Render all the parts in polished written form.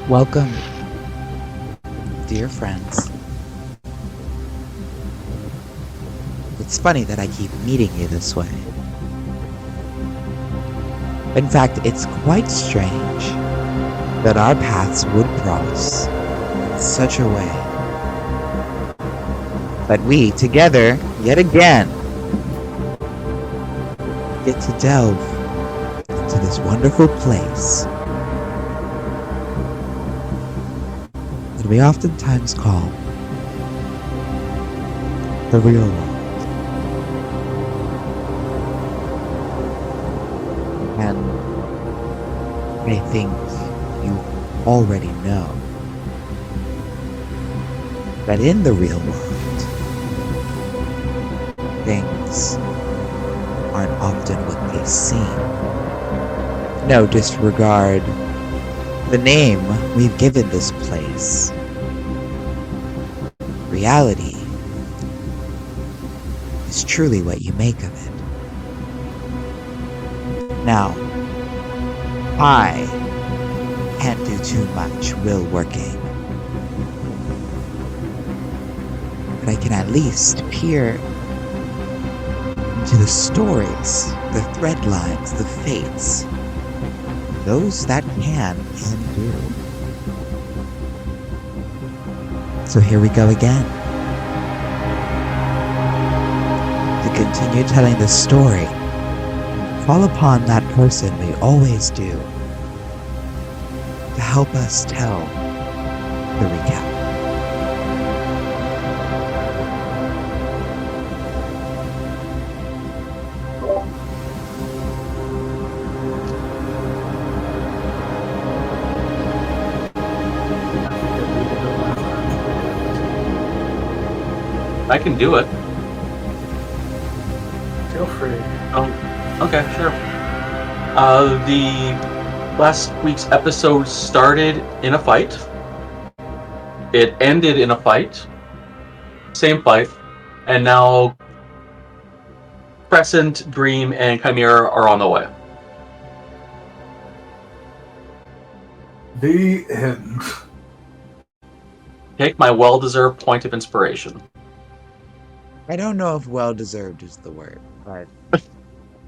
Welcome, dear friends. It's funny that I keep meeting you this way. In fact, it's quite strange that our paths would cross in such a way that we, together, yet again, get to delve into this wonderful place that we oftentimes call the real world. And I think you already know that in the real world, things aren't often what they seem. No, disregard the name we've given this place. Reality is truly what you make of it. Now, I can't do too much will working, but I can at least peer into the stories, the thread lines, the fates. Those that can do. So here we go again. To continue telling the story, call upon that person we always do to help us tell the recap. I can do it. Feel free. Okay, sure. The last week's episode started in a fight. It ended in a fight. Same fight. And now Crescent, Dream, and Chimera are on the way. The end. Take my well-deserved point of inspiration. I don't know if well-deserved is the word, but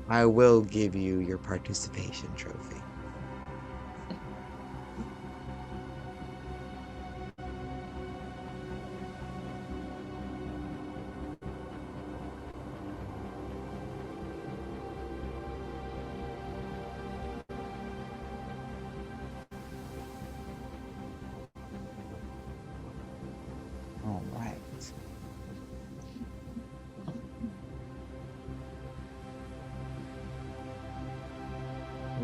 I will give you your participation trophy. All right.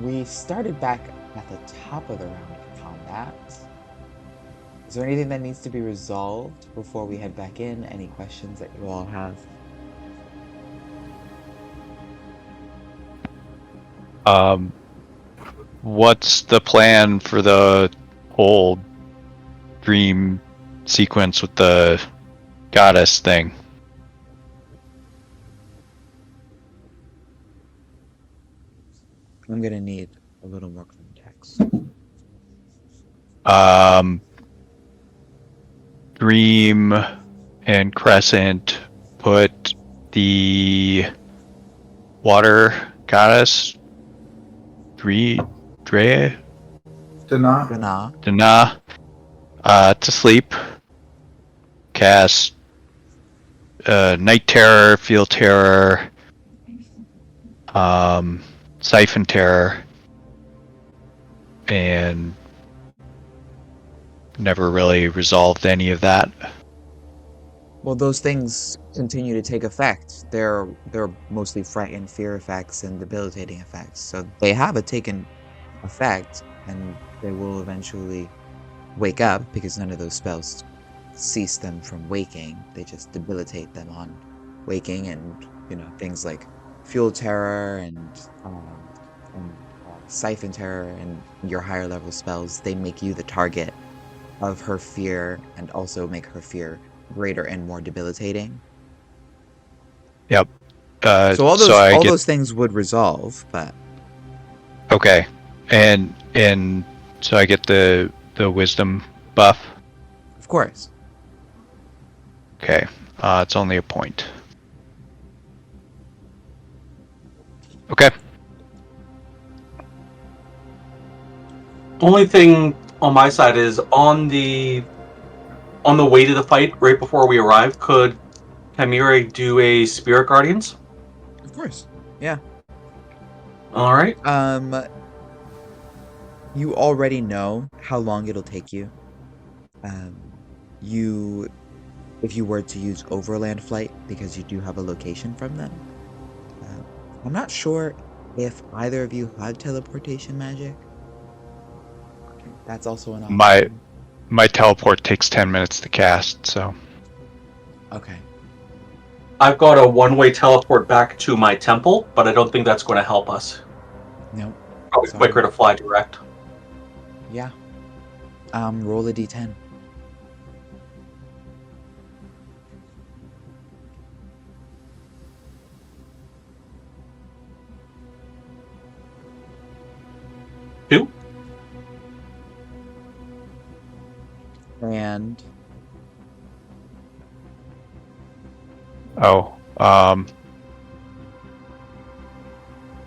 We started back at the top of the round of combat. Is there anything that needs to be resolved before we head back in? Any questions that you all have? What's the plan for the whole dream sequence with the goddess thing? I'm gonna need a little more context. Dream and Crescent put the water goddess Drea Dana. Gana. to sleep. Cast Night Terror, Field Terror, Siphon Terror, and never really resolved any of that. Well, those things continue to take effect. They're mostly fright and fear effects and debilitating effects. So they have taken effect, and they will eventually wake up because none of those spells cease them from waking. They just debilitate them on waking, and things like fuel terror and siphon terror and your higher level spells. They make you the target of her fear and also make her fear greater and more debilitating. Yep. So all those things would resolve, but okay, and so I get the the wisdom buff? Of course. Okay. It's only a point. Okay. Only thing on my side is on the way to the fight, right before we arrive, could Chimera do a Spirit Guardians? Of course. Yeah. All right. You already know how long it'll take you. You, if you were to use overland flight, because you do have a location from them. Uh, I'm not sure if either of you had teleportation magic. That's also an My option. my teleport takes 10 minutes to cast, so Okay. I've got a one-way teleport back to my temple, but I don't think that's going to help us. Nope. Probably Sorry. quicker to fly direct. Yeah. Roll a d10. Two. And oh,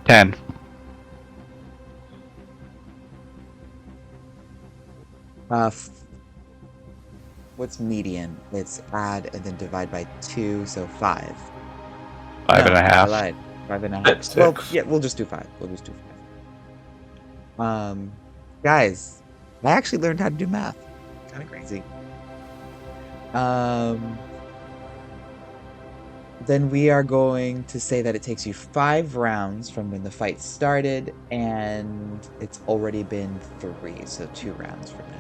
10. uh, what's median? It's add and then divide by 2, so 5. Five No, and a I half. lied. 5.5. Six. Well, Six. yeah, we'll just do 5. We'll just do 5. Guys, I actually learned how to do math. Kind of crazy. Then we are going to say that it takes you 5 rounds from when the fight started, and it's already been 3, so 2 rounds from now.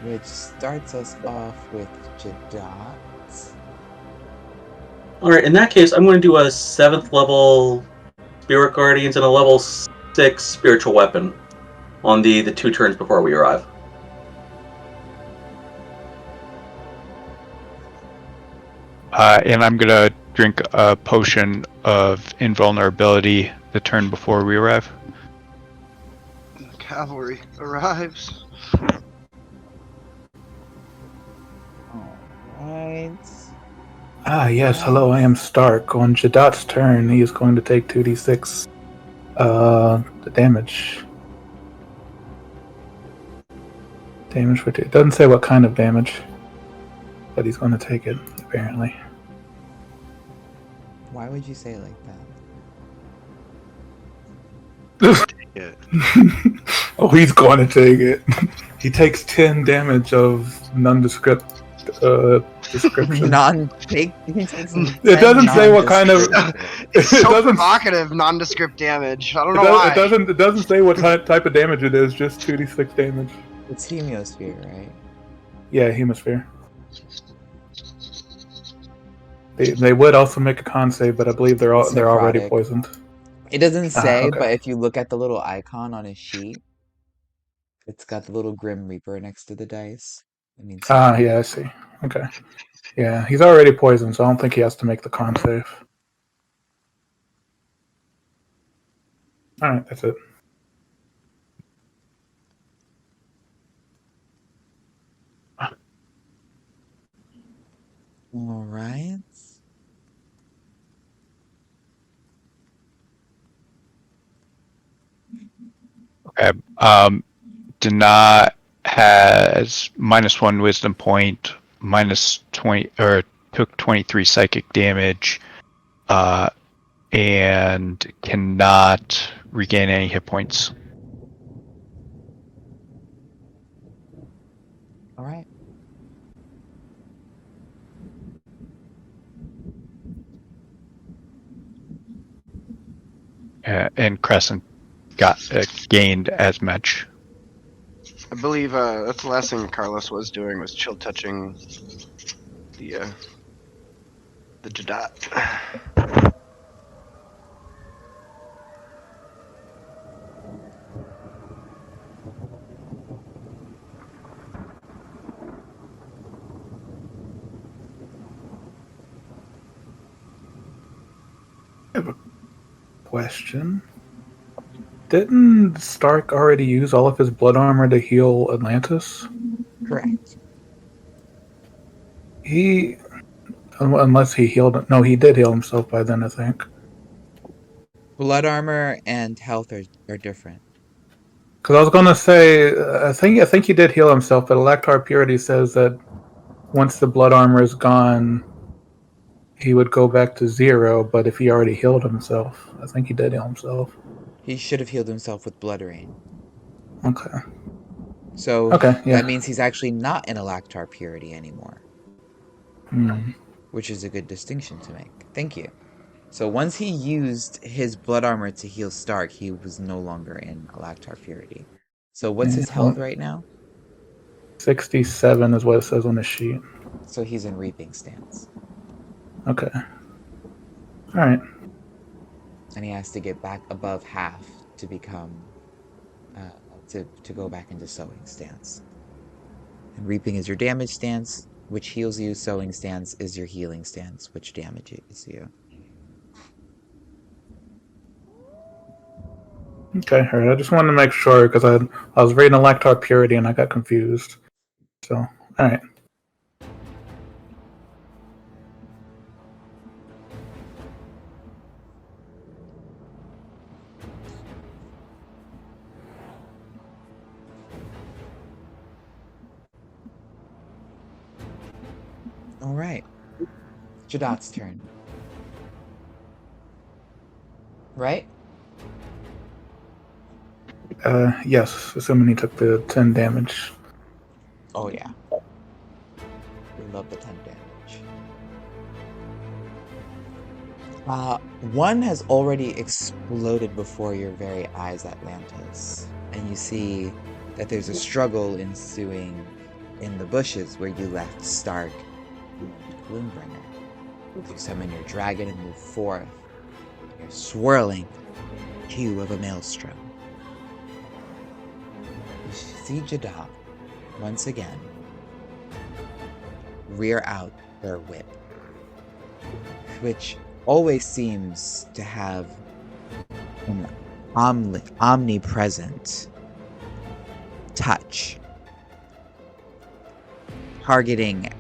Which starts us off with Jadot. All right. In that case, I'm going to do a 7th level Spirit Guardians and a level 6 Spiritual Weapon on the 2 turns before we arrive. And I'm gonna drink a potion of invulnerability the turn before we arrive. Cavalry arrives. Alright. Ah, yes. Hello, I am Stark. On Jadot's turn, he is going to take 2d6 the damage. Damage for 2. It doesn't say what kind of damage, but he's going to take it, apparently. Why would you say it like Yeah. Oh, he's going to take it. He takes 10 damage of nondescript description. Non-take. It doesn't say what kind of. It's It so doesn't- provocative, nondescript damage. I don't It, know does, why. it doesn't say what type of damage it is. Just 2d6 damage. It's Hemiosphere, right? Yeah, hemisphere. They would also make a con save, but I believe they're It's already necrotic. poisoned. It doesn't say, okay. but if you look at the little icon on his sheet, it's got the little Grim Reaper next to the dice. It means Yeah, I see. Okay. Yeah, he's already poisoned, so I don't think he has to make the con save. All right, that's it. All right. Okay. Dana has -1 wisdom point, -20, or took 23 psychic damage, and cannot regain any hit points. All right. And Crescent got gained as much. I believe that's the last thing Carlos was doing was chill touching the Jadot. question. Didn't Stark already use all of his blood armor to heal Atlantis? Correct. He, unless he healed. No, he did heal himself by then, I think. Blood armor and health are different. Because I was gonna say, I think he did heal himself, but Electar Purity says that once the blood armor is gone, he would go back to 0. But if he already healed himself, I think he did heal himself. He should have healed himself with Blood Rain. Okay. So Okay. Yeah. that means he's actually not in a Lactar Purity anymore, Hmm. which is a good distinction to make. Thank you. So once he used his blood armor to heal Stark, he was no longer in a Lactar Purity. So what's his health right now? 67 is what it says on the sheet. So he's in Reaping stance. Okay. All right. And he has to get back above half to become to go back into Sowing stance. And Reaping is your damage stance, which heals you. Sowing stance is your healing stance, which damages you. Okay. All right. I just wanted to make sure because I was reading Electar Purity and I got confused. So, all right. All right. Jadot's turn. Right? Yes, assuming he took the 10 damage. Oh, yeah. We love the 10 damage. One has already exploded before your very eyes, Atlantis. And you see that there's a struggle ensuing in the bushes where you left Stark and Gloombringer. You summon your dragon and move forth. You're swirling hue of a maelstrom. You see Jadot once again rear out their whip, which always seems to have an omnipresent touch, targeting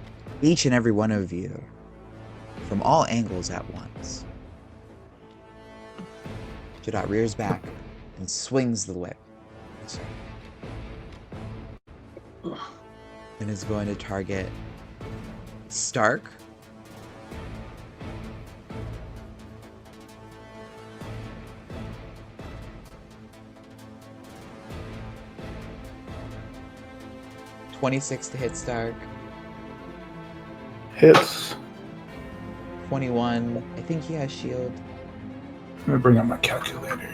each and every one of you from all angles at once. Jadot rears back and swings the whip. And is going to target Stark. $26 to hit Stark. Hits. 21. I think he has shield. Let me bring up my calculator.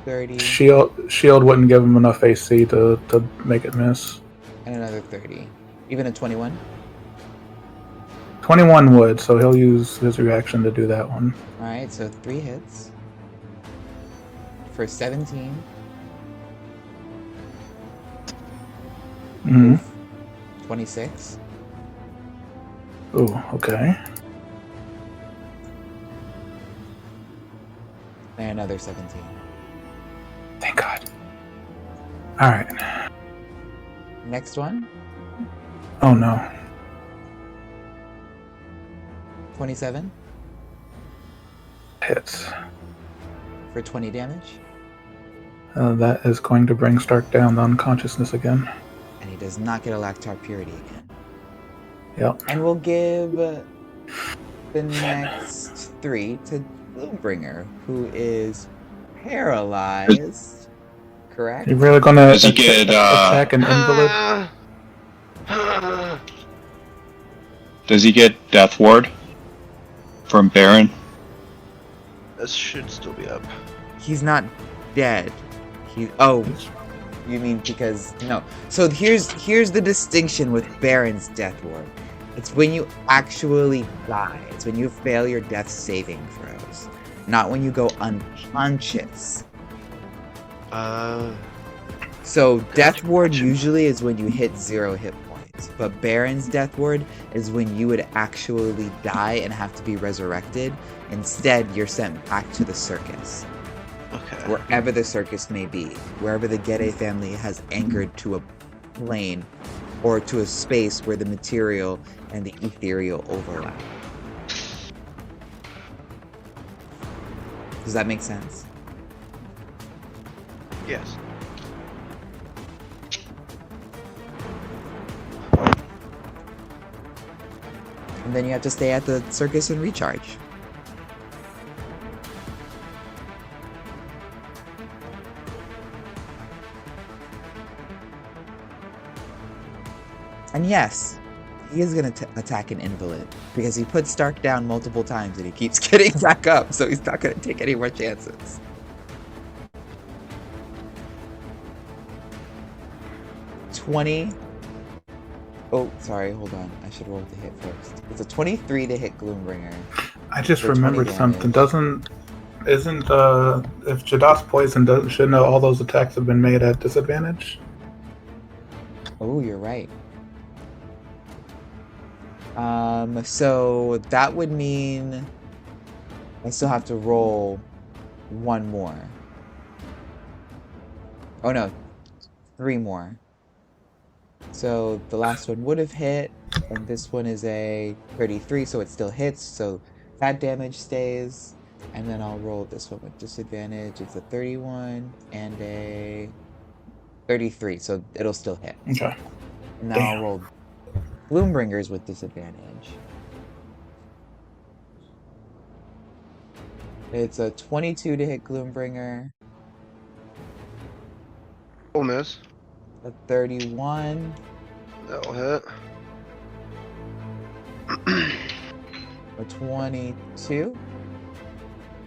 30. Shield wouldn't give him enough AC to make it miss. And another 30. Even a 21? 21 would, so he'll use his reaction to do that one. Alright, so 3 hits. For 17. Mm-hmm. 26. Ooh, okay. And another 17. Thank God. Alright. Next one. Oh no. 27. Hits. For 20 damage. That is going to bring Stark down to unconsciousness again. And he does not get a Lactar Purity again. Yep. And we'll give the next 3 to Gloombringer, who is paralyzed. Correct? You're really gonna Does he get, attack an invalid? Does he get Death Ward from Baron? This should still be up. He's not dead. Oh, you mean because no. So here's the distinction with Baron's Death Ward. It's when you actually die. It's when you fail your death saving throws, not when you go unconscious. So Death Ward usually is when you hit 0 hit points. But Baron's death ward is when you would actually die and have to be resurrected. Instead, you're sent back to the circus, Okay. wherever the circus may be, wherever the Gede family has anchored to a plane or to a space where the material and the ethereal overlap. Does that make sense? Yes. And then you have to stay at the circus and recharge. And yes, he is going to attack an invalid because he put Stark down multiple times and he keeps getting back up, so he's not going to take any more chances. Oh, sorry, hold on. I should roll the hit first. It's a 23 to hit Gloombringer. I just For 20 remembered something. damage. Isn't if Jadot's poison shouldn't all those attacks have been made at disadvantage? Oh, you're right. So that would mean I still have to roll one more. Oh no, 3 more. So the last one would have hit, and this one is a 33, so it still hits, so that damage stays. And then I'll roll this one with disadvantage. It's a 31 and a 33, so it'll still hit. Okay. And now Damn. I'll roll Gloombringers with disadvantage. It's a 22 to hit Gloombringer, Full miss. a 31, That'll hit. a 22,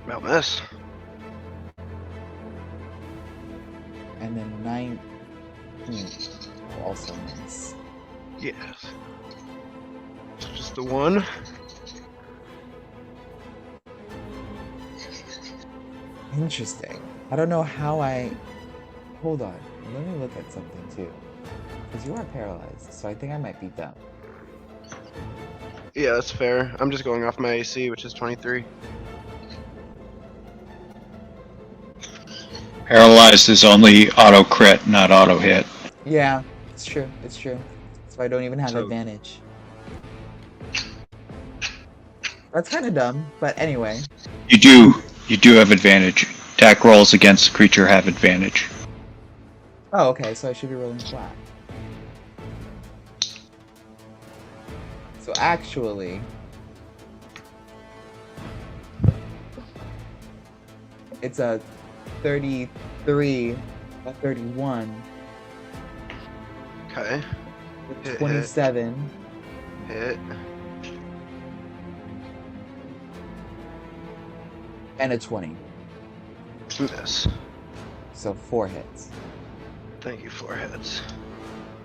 That'll miss. and then 9. Also miss. Yes. So just the one. Interesting. I don't know how I... Hold on. Let me look at something too. Because you are paralyzed, so I think I might be dumb. Yeah, that's fair. I'm just going off my AC, which is 23. Paralyzed is only auto crit, not auto hit. Yeah, it's true. It's true. So I don't even have So- advantage. That's kind of dumb, but anyway. You do have advantage. Attack rolls against the creature have advantage. Oh, okay, so I should be rolling flat. So actually... It's a 33, a 31, Okay. a Hit. 27, Hit. and a 20. Miss. So 4 hits. Thank you, 4 hits.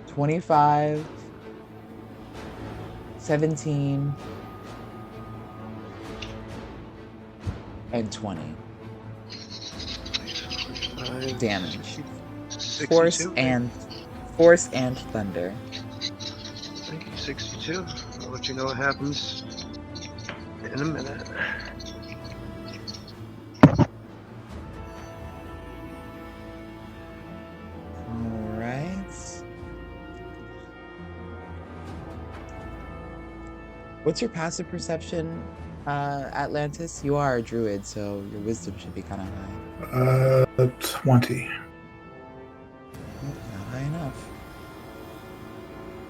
25, 17, and 20 damage. 62. Force and thunder. Thank you, 62. I'll let you know what happens in a minute. Alright. What's your passive perception, Atlantis? You are a druid, so your wisdom should be kind of high. 20. Not high enough.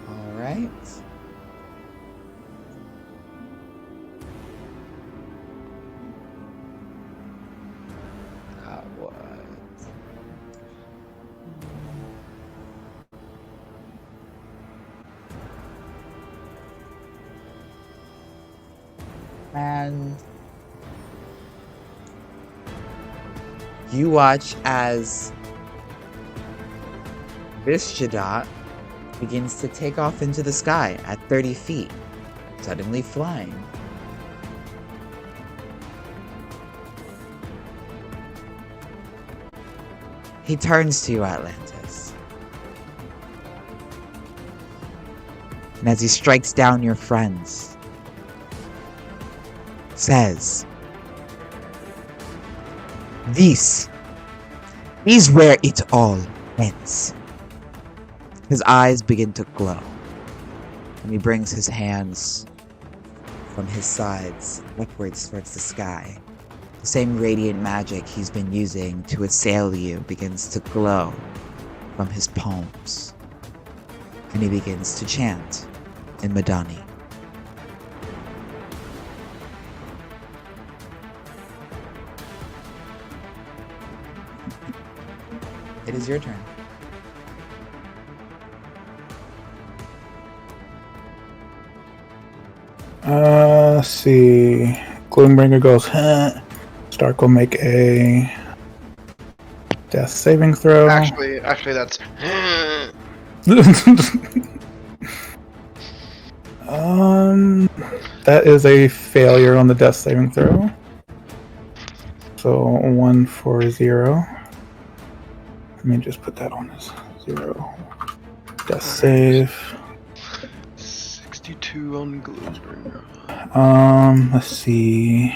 Alright. What? And you watch as this Jadot begins to take off into the sky at 30 feet, suddenly flying. He turns to you, Atlantis. and as he strikes down your friends, says, This is where it all ends. His eyes begin to glow, and he brings his hands from his sides upwards towards the sky. The same radiant magic he's been using to assail you begins to glow from his palms, and he begins to chant in Madani. It is your turn. Let's see. Gloombringer goes, huh. Stark will make a death saving throw. Actually, that's. That is a failure on the death saving throw. So 1 for 0. Let me just put that on as 0. Death save. 62 on Gloombringer. Let's see.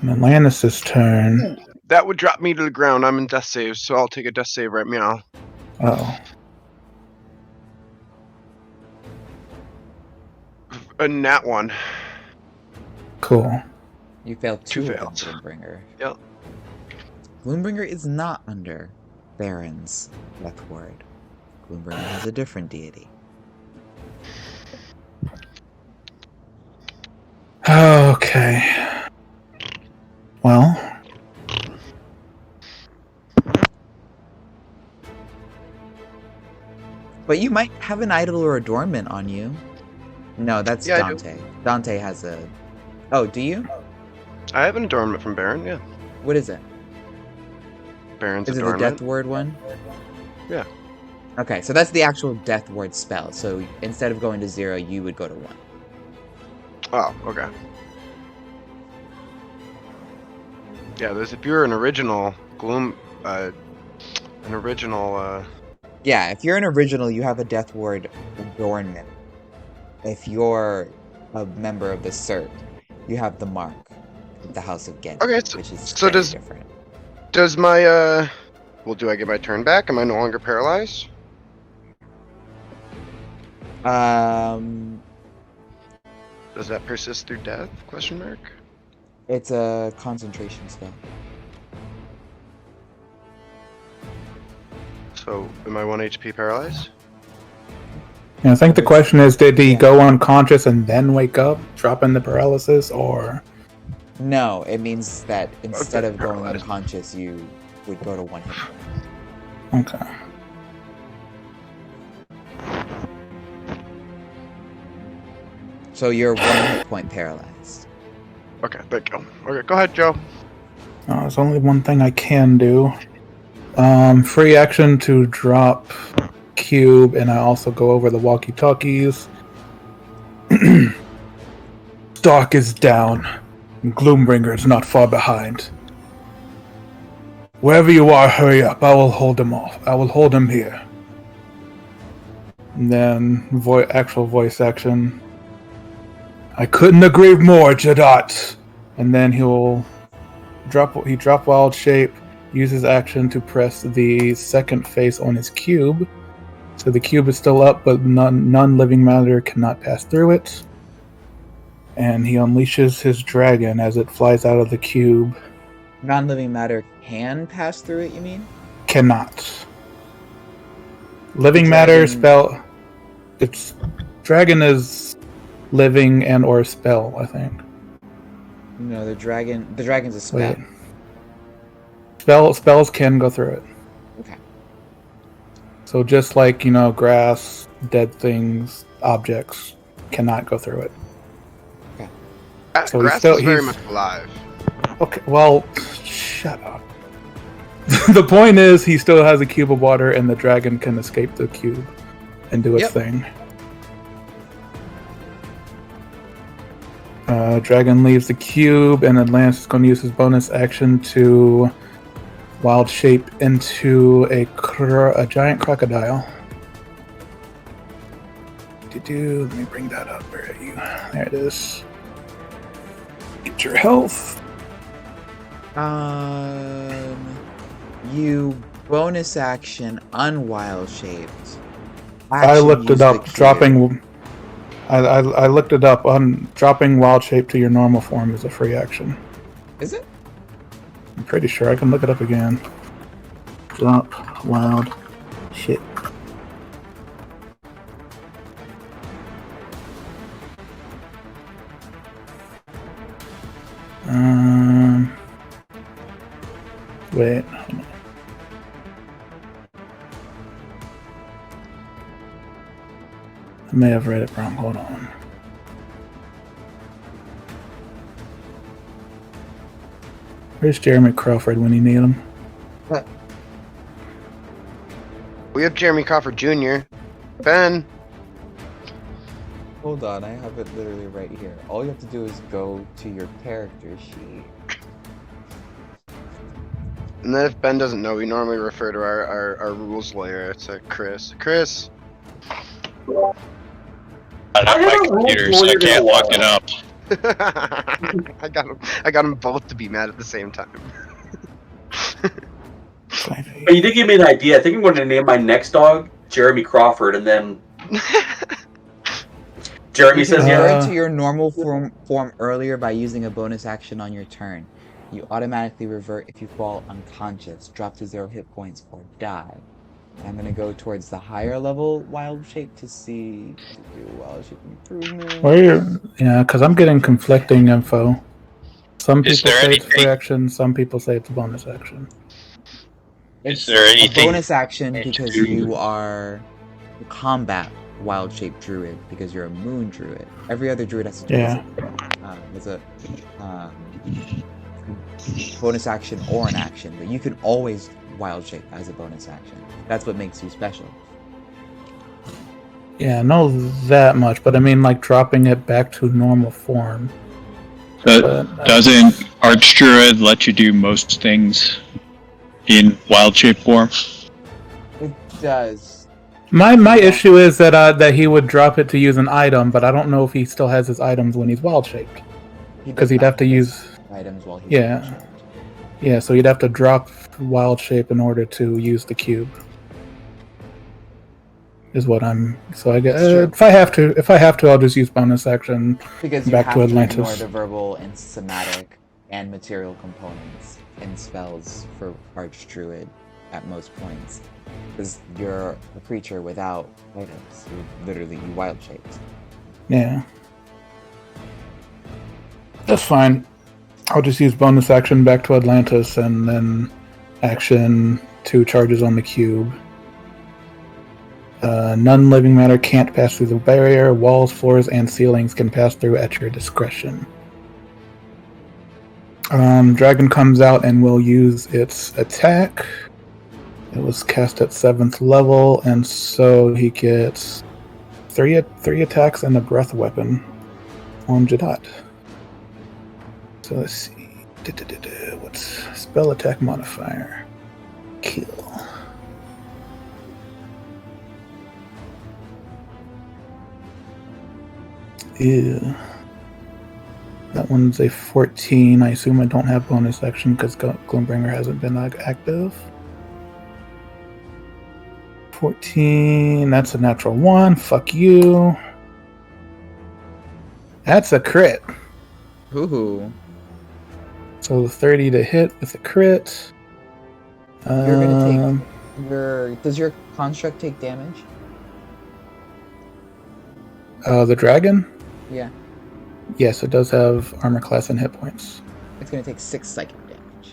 And then Lannis's turn. That would drop me to the ground. I'm in death save, so I'll take a death save right now. Oh. A nat 1. Cool. You failed Two two on fails. Gloombringer. Yep. Gloombringer is not under Baron's death ward. Gloombringer has a different deity. Okay. Well. But you might have an idol or adornment on you. No, that's Yeah, I do. Dante. Dante has a... Oh, do you? I have an adornment from Baron, yeah. What is it? Baron's Is it the adornment. death ward one? Yeah. Okay, so that's the actual death ward spell. So instead of going to 0, you would go to 1. Oh, okay. Yeah, there's if you're an original Yeah, if you're an original, you have a death ward adornment. If you're a member of the Cert, you have the mark of the House of Genji, Okay, which is so very does- different. Does my well, do I get my turn back? Am I no longer paralyzed? Does that persist through death? Question mark. It's a concentration spell. So, am I 1 HP paralyzed? Yeah, I think the question is, did he go unconscious and then wake up, drop in the paralysis, or... No, it means that instead Okay, of going paralyzed. unconscious, you would go to 1 hit point. Okay. So you're 1 hit point paralyzed. Okay, thank you. Okay, go ahead, Joe. There's only one thing I can do. Free action to drop cube, and I also go over the walkie-talkies. Stark is down. And Gloombringer is not far behind. Wherever you are, hurry up. I will hold him off. I will hold him here. And then actual voice action. I couldn't agree more, Jadot. And then he'll drop wild shape, use his action to press the second face on his cube. So the cube is still up, but non-living matter cannot pass through it. And he unleashes his dragon as it flies out of the cube. Non-living matter can pass through it, you mean? Cannot. Living The matter dragon- spell. It's dragon is living and or spell, I think. No, the dragon's a spell. Wait. Spells can go through it. Okay. So just like, grass, dead things, objects cannot go through it. So Grass is very much alive. Okay, well, shut up. The point is, he still has a cube of water, and the dragon can escape the cube and do its Yep. thing. Dragon leaves the cube, and then Lance is going to use his bonus action to wild shape into a giant crocodile. Let me bring that up. Where are you? There it is. Get your health. You bonus action unwild shaped. I looked it up. I looked it up. On dropping wild shape to your normal form is a free action. Is it? I'm pretty sure. I can look it up again. Drop wild shape. Wait. Hold on. I may have read it wrong. Hold on. Where's Jeremy Crawford when you need him? We have Jeremy Crawford Jr. Ben. Hold on, I have it literally right here. All you have to do is go to your character sheet. And then if Ben doesn't know, we normally refer to our rules lawyer. It's Chris. Chris. I have my computer, so I can't look it up. I got them both to be mad at the same time. But you did give me an idea. I think I'm going to name my next dog Jeremy Crawford, and then Jeremy says, You "Yeah." return to your normal form earlier by using a bonus action on your turn. You automatically revert if you fall unconscious, drop to 0 hit points, or die. I'm gonna go towards the higher level wild shape to see wild shape improvement. Yeah, because I'm getting conflicting info. Some Is people there say it's free anything- action. Some people say it's a bonus action. It's Is there anything- a bonus action because you are a combat wild shape druid because you're a moon druid. Every other druid has to do as a bonus action or an action, but you can always wild shape as a bonus action. That's what makes you special. Yeah, not that much, but I mean, like dropping it back to normal form. Doesn't Archdruid let you do most things in wild shape form? It does. My issue is that he would drop it to use an item, but I don't know if he still has his items when he's wild shaped. Because he'd have to use items while he's yeah, so you'd have to drop wild shape in order to use the cube. Is what I'm. So I get if I have to, I'll just use bonus action. Because you back have to to Atlantis. ignore the verbal and somatic and material components in spells for Archdruid at most points. Because you're a creature without items. You wild shaped. Yeah. That's fine. I'll just use bonus action back to Atlantis and then action 2 charges on the cube. None living matter can't pass through the barrier. Walls, floors, and ceilings can pass through at your discretion. Dragon comes out and will use its attack. It was cast at 7th level, and so he gets 3 attacks and a breath weapon on Jadot. So let's see. What's spell attack modifier? Kill. Ew. That one's a 14. I assume I don't have bonus action because Gloombringer hasn't been active. 14. That's a natural 1. Fuck you. That's a crit. Ooh. So 30 to hit with a crit. You're gonna take does your construct take damage? The dragon? Yeah. Yes, it does have armor class and hit points. It's gonna take 6 psychic damage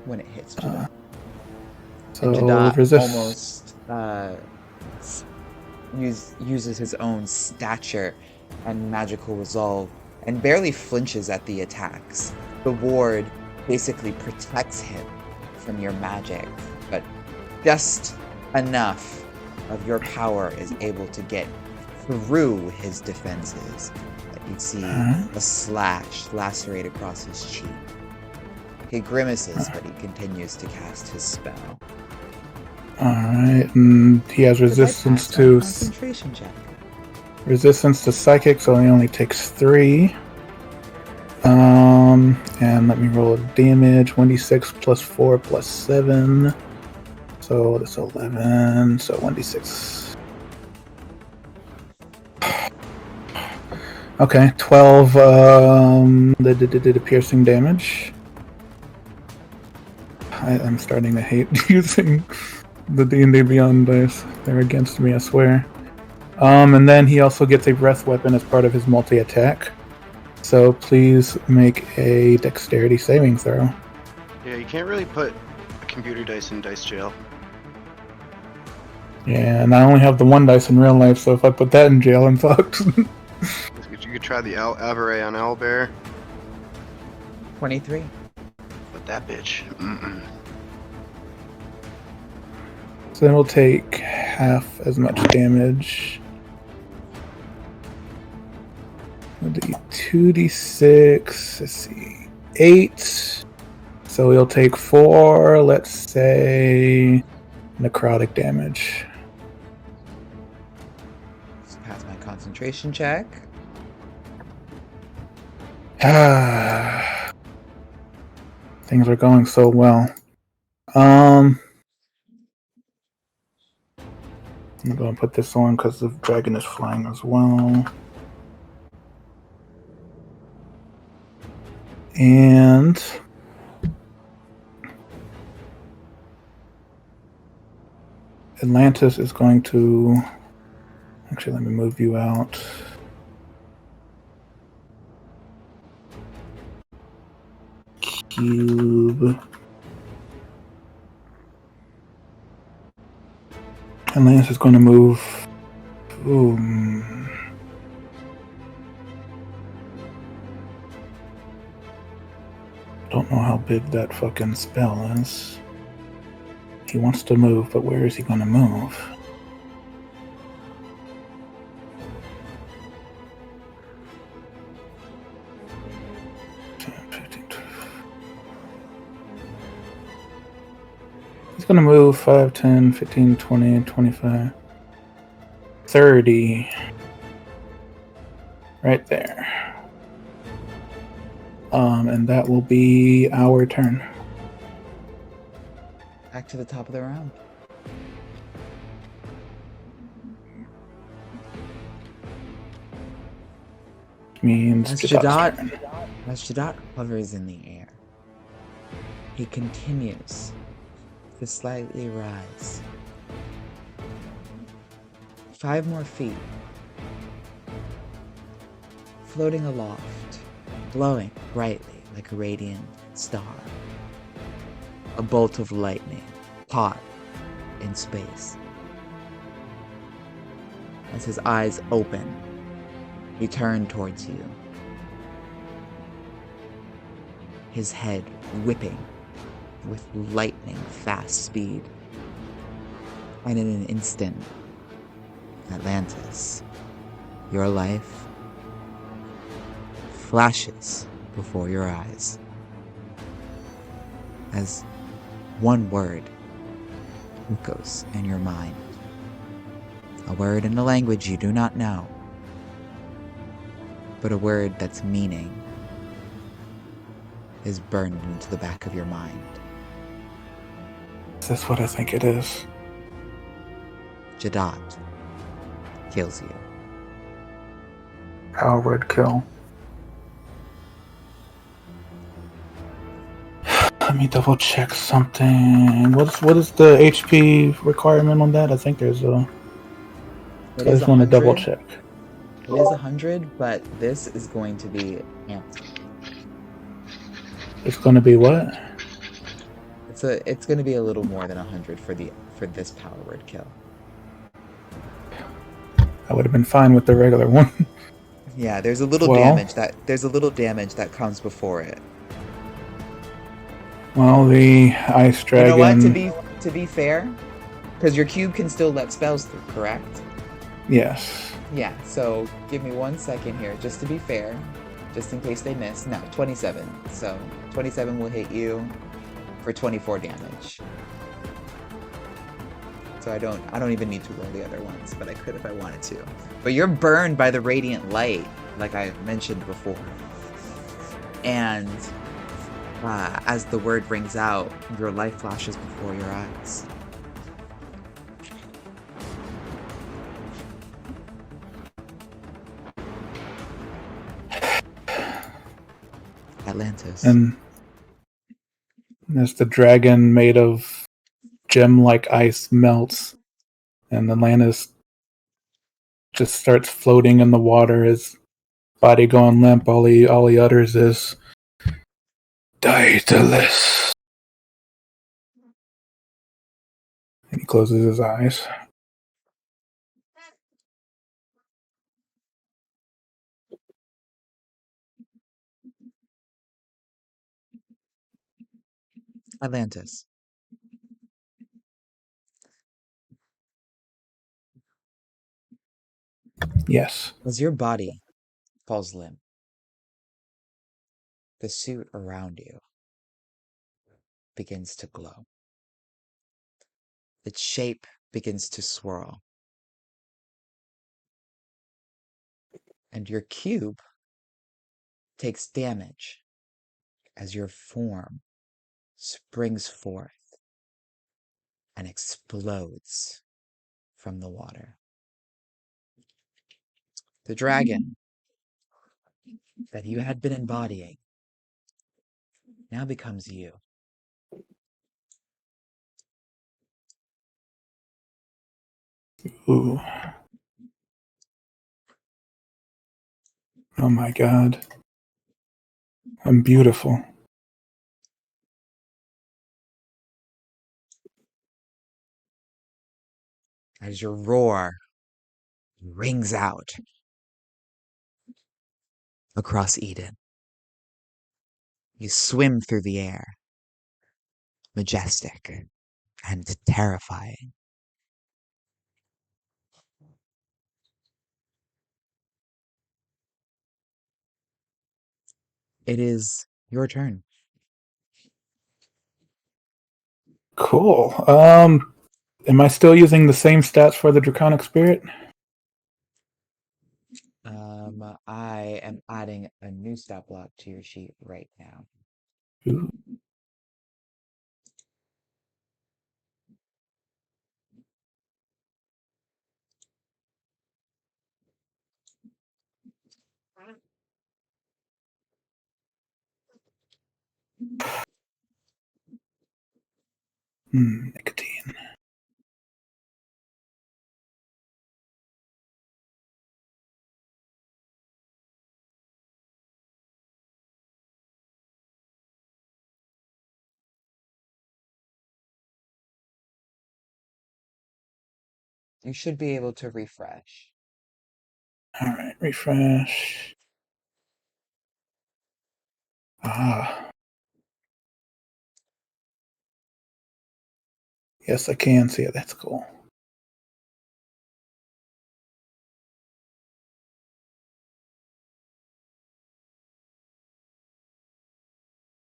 when it hits Jadot. So Jadot resist. almost uses his own stature and magical resolve and barely flinches at the attacks. The ward basically protects him from your magic, but just enough of your power is able to get through his defenses. You see a slash lacerate across his cheek. He grimaces, but he continues to cast his spell. Alright, and he has resistance to... Concentration check. Resistance to psychic, so he only takes 3. And let me roll a damage. 1d6 plus 4 plus 7. So that's 11. So 1d6. Okay, 12 the piercing damage. I'm starting to hate using the D&D Beyond dice. They're against me, I swear. And then he also gets a breath weapon as part of his multi-attack. So please make a dexterity saving throw. Yeah, you can't really put a computer dice in dice jail. Yeah, and I only have the 1 dice in real life, so if I put that in jail, I'm fucked. You could try the Avare on Owlbear. 23. But that bitch. Mm-mm. So it'll take half as much damage. 2d6, let's see, 8. So he'll take 4, let's say, necrotic damage. Just pass my concentration check. Things are going so well. I'm going to put this on because the dragon is flying as well. And Atlantis is going to... Actually, let me move you out. Cube. Atlantis is going to move... Don't know how big that fucking spell is. He wants to move, but where is he going to move? He's going to move 5, 10, 15, 20, 25, 30. Right there. And that will be our turn. Back to the top of the round. Means As Jadot's turn. Jadot hovers in the air, he continues to slightly rise. 5 more feet. Floating aloft, glowing brightly like a radiant star. A bolt of lightning caught in space. As his eyes open, he turned towards you. His head whipping with lightning fast speed. And in an instant, Atlantis, your life flashes before your eyes as one word echoes in your mind. A word in a language you do not know, but a word that's meaning is burned into the back of your mind. Is this what I think it is? Jadot kills you. Power word kill. Let me double check something. What is the HP requirement on that? I think there's a... I just want to double check. It is 100, but this is going to be amped. It's going to be what? It's going to be a little more than 100 for this power word kill. I would have been fine with the regular one. Yeah, there's a little damage that comes before it. Well, the ice dragon. You know what? To be fair, because your cube can still let spells through, correct? Yes. Yeah. So give me 1 second here, just to be fair, just in case they miss. No, 27. So 27 will hit you for 24 damage. So I don't even need to roll the other ones, but I could if I wanted to. But you're burned by the radiant light, like I mentioned before. And as the word rings out, your life flashes before your eyes. Atlantis. And as the dragon made of gem-like ice melts, and Atlantis just starts floating in the water, his body going limp, all he utters is Daedalus. And he closes his eyes. Atlantis. Yes. As your body falls limp, the suit around you begins to glow. Its shape begins to swirl. And your cube takes damage as your form springs forth and explodes from the water. The dragon that you had been embodying now becomes you. Ooh. Oh my god. I'm beautiful. As your roar rings out across Eden, you swim through the air, majestic and terrifying. It is your turn. Cool. Am I still using the same stats for the Draconic Spirit? I am adding a new stat block to your sheet right now. Ooh. Nicotine. You should be able to refresh. Alright, refresh. Yes, I can see it. That's cool.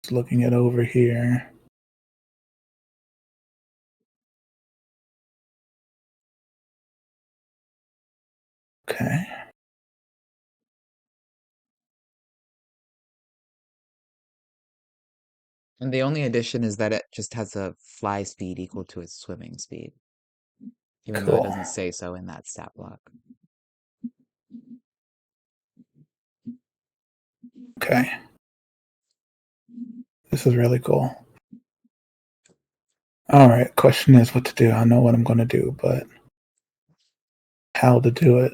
Just looking it over here. Okay. And the only addition is that it just has a fly speed equal to its swimming speed, even though it Cool. doesn't say so in that stat block. Okay. This is really cool. Alright, question is what to do. I know what I'm going to do, but how to do it.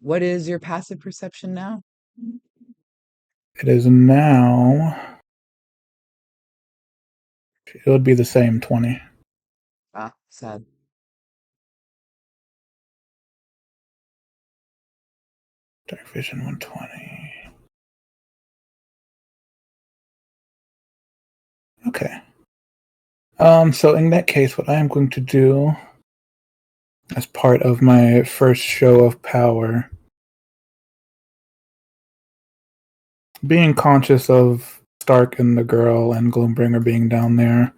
What is your passive perception now? It is now. It would be the same 20. Ah, sad. Dark Vision 120. Okay. So in that case, what I am going to do as part of my first show of power, being conscious of Stark and the girl and Gloombringer being down there.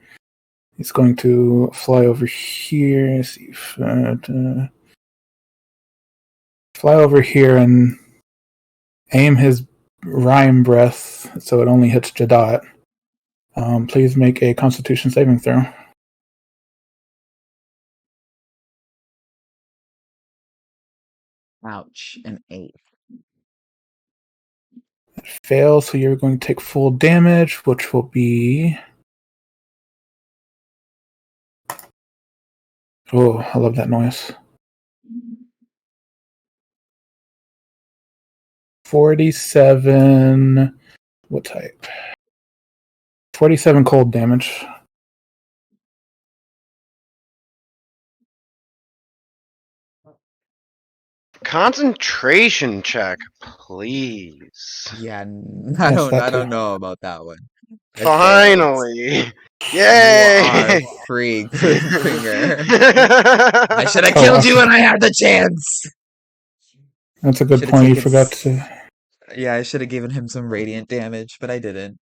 He's going to fly over here. See if, fly over here and aim his rhyme breath so it only hits Jadot. Please make a Constitution saving throw. Ouch, an 8. Fail, so you're going to take full damage, which will be... Oh, I love that noise. 47... What type? 47 cold damage. Concentration check, please. Yeah, Yes, that I don't too. know about that one. I failed. Finally! You are Yay! free, Gloombringer. I should have killed you when I had the chance. That's a good Should've point. You taken forgot to... Yeah, I should have given him some radiant damage, but I didn't.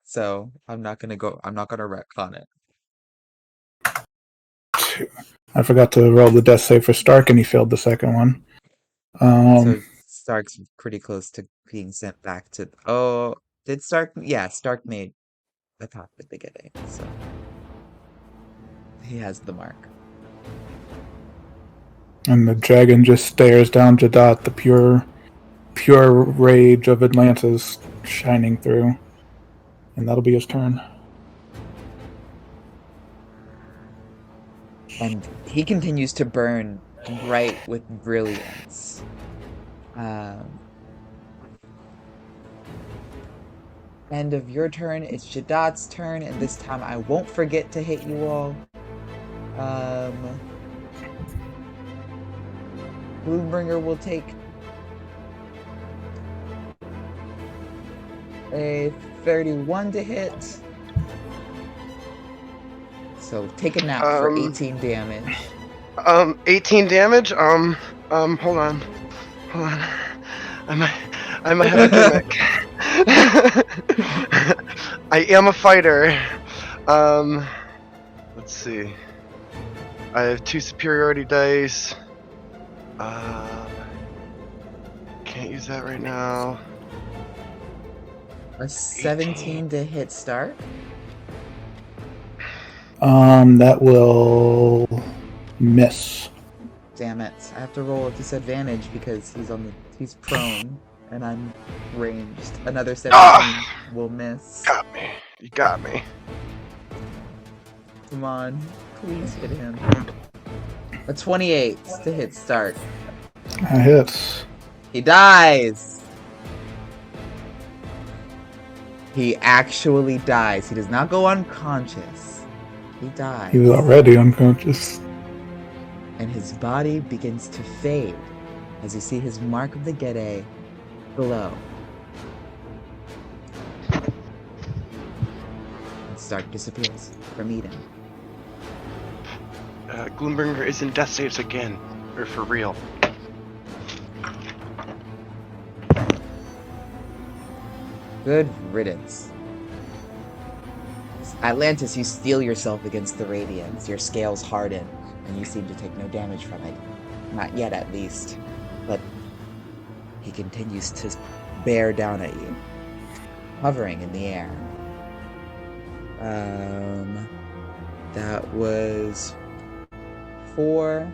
So I'm not gonna retcon it. I forgot to roll the death save for Stark, and he failed the second one. So Stark's pretty close to being sent back to. Oh, did Stark? Yeah, Stark made the top at the beginning, so he has the mark. And the dragon just stares down Jadot, the pure rage of Atlantis shining through. And that'll be his turn. And he continues to burn bright with brilliance. End of your turn, it's Jadot's turn, and this time I won't forget to hit you all. Gloombringer will take a 31 to hit. So take a nap for 18 damage. 18 damage? Hold on. I might have a gimmick. I am a fighter. Let's see. I have 2 superiority dice. Can't use that right now. A 17 to hit Stark. That will miss. Damn it! I have to roll a disadvantage because he's prone and I'm ranged. Another 17 will miss. Got me. You got me. Come on, please hit him. A 28 to hit Stark. That hits. He dies. He actually dies. He does not go unconscious. He dies. He was already unconscious. And his body begins to fade as you see his mark of the Gede below. And Stark disappears from Eden. Gloombringer is in death saves again. Or for real. Good riddance. Atlantis, you steel yourself against the radiance. Your scales harden, and you seem to take no damage from it. Not yet, at least. But he continues to bear down at you, hovering in the air. That was 4.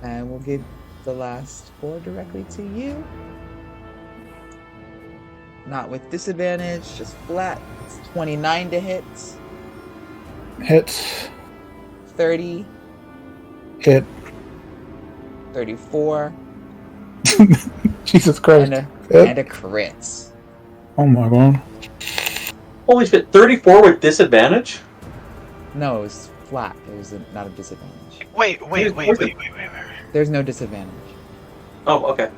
And we'll give the last 4 directly to you. Not with disadvantage, just flat. It's 29 to hit. Hits. 30. Hit. 34. Jesus Christ. And a crit. Oh my god. Holy shit, 34 with disadvantage? No, it was flat. It was not a disadvantage. Wait. There's no disadvantage. Oh, okay.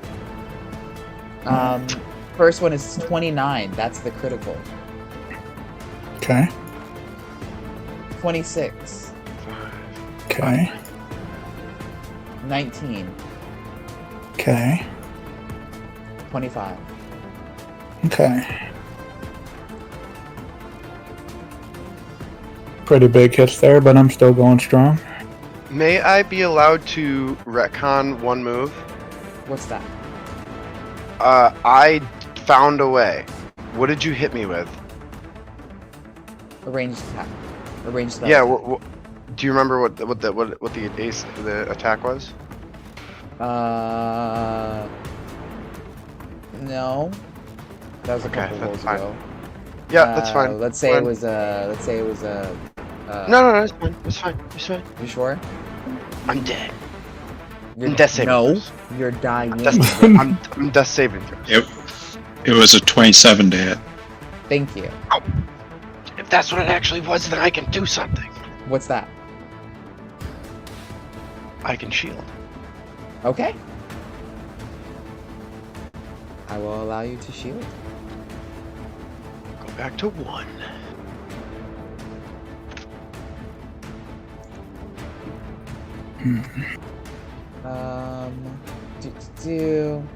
First one is 29. That's the critical. Okay. 26. Okay. 19. Okay. 25. Okay. pretty big hits there, but I'm still going strong. May I be allowed to retcon one move? What's that? I found a way. What did you hit me with? A ranged attack. A ranged spell. Yeah. attack. Do you remember what the attack was? No. That was a Okay, couple that's rolls fine. ago. Yeah, that's fine. Let's say Fine. it was a. Let's say it was a. No, it's fine. It's fine. It's fine. You sure? I'm dead. You're, I'm death saving no, throws. you're dying. I'm death saving throws. It was a 27 to hit. Thank you. If that's what it actually was, then I can do something. What's that? I can shield. Okay. I will allow you to shield. Go back to 1. Do.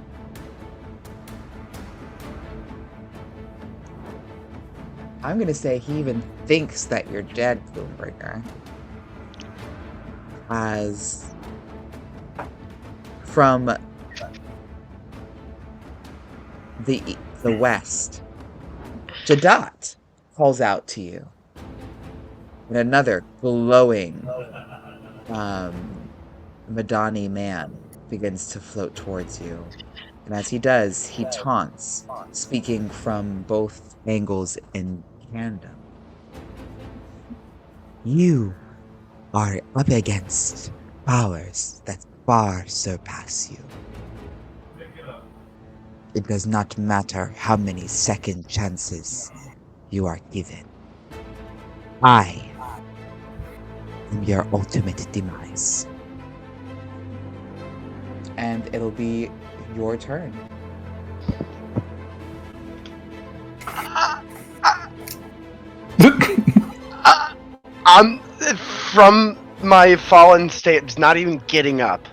I'm gonna say he even thinks that you're dead, Gloombringer. As from the west, Jadot calls out to you. And another glowing Madani man begins to float towards you. And as he does, he taunts, speaking from both angles in tandem. You are up against powers that far surpass you. It does not matter how many second chances you are given. I am your ultimate demise. And it'll be your turn. I'm from my fallen state, just not even getting up.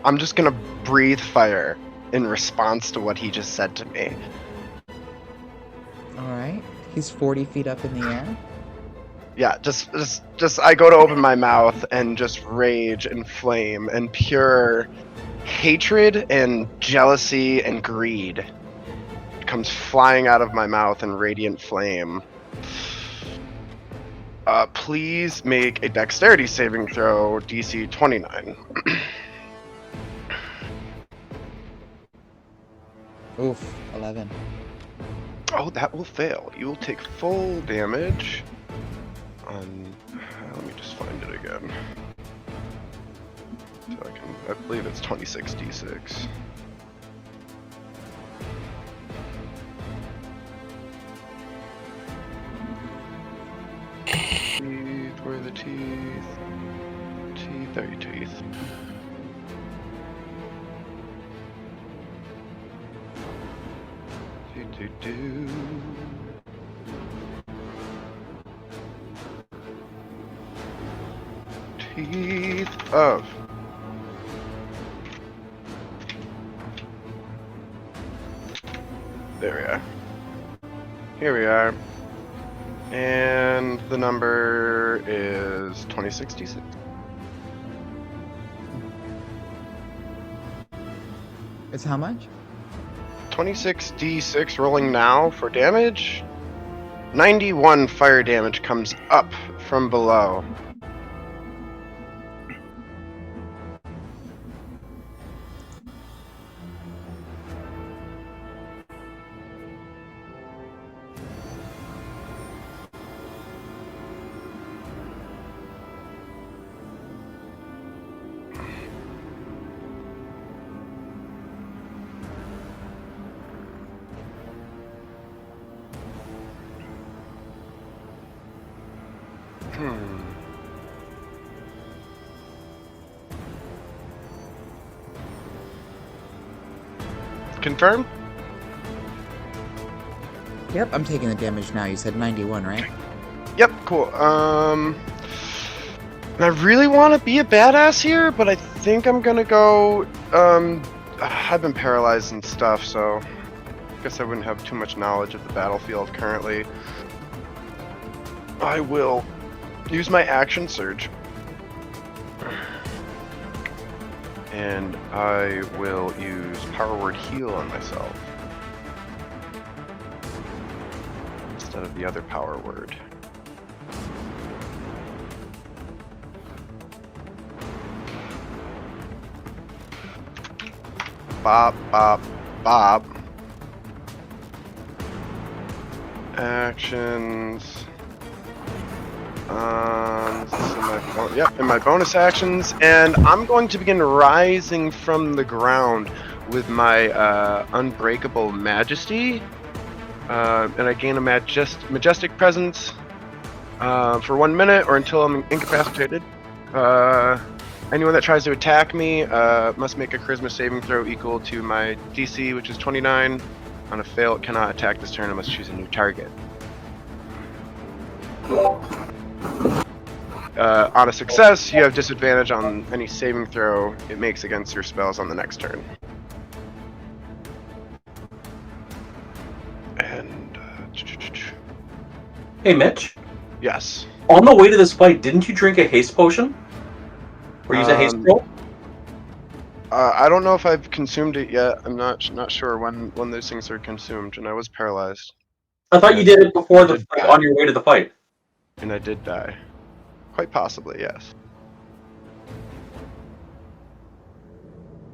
I'm just gonna breathe fire in response to what he just said to me. Alright. He's 40 feet up in the air. Yeah, just I go to open my mouth and just rage and flame and pure hatred and jealousy and greed comes flying out of my mouth in radiant flame. Please make a dexterity saving throw, DC 29. Oof, 11. Oh, that will fail. You will take full damage. Let me just find it again. So I believe it's 26 d6. Teeth, where are the teeth? Teeth, there are your teeth. Do. Teeth of. There we are. Here we are. And the number is 2066. It's how much? 26d6 rolling now for damage. 91 fire damage comes up from below. Confirm? Yep, I'm taking the damage now. You said 91, right? Yep, cool. And I really want to be a badass here, but I think I'm gonna go, I've been paralyzed and stuff, so I guess I wouldn't have too much knowledge of the battlefield currently. I will use my action surge. And I will use Power Word Heal on myself. Instead of the other power word. Bop, bop, bop. Actions. In my bonus actions, and I'm going to begin rising from the ground with my Unbreakable Majesty, and I gain a majestic presence for 1 minute or until I'm incapacitated. Anyone that tries to attack me must make a Charisma saving throw equal to my DC, which is 29. On a fail, it cannot attack this turn and must choose a new target. On a success, you have disadvantage on any saving throw it makes against your spells on the next turn. And Hey, Mitch. yes. On the way to this fight, didn't you drink a haste potion? Or use a haste roll? I don't know if I've consumed it yet. I'm not sure when those things are consumed, and I was paralyzed. I thought you did it before the fight, on your way to the fight. And I did die. Quite possibly, yes.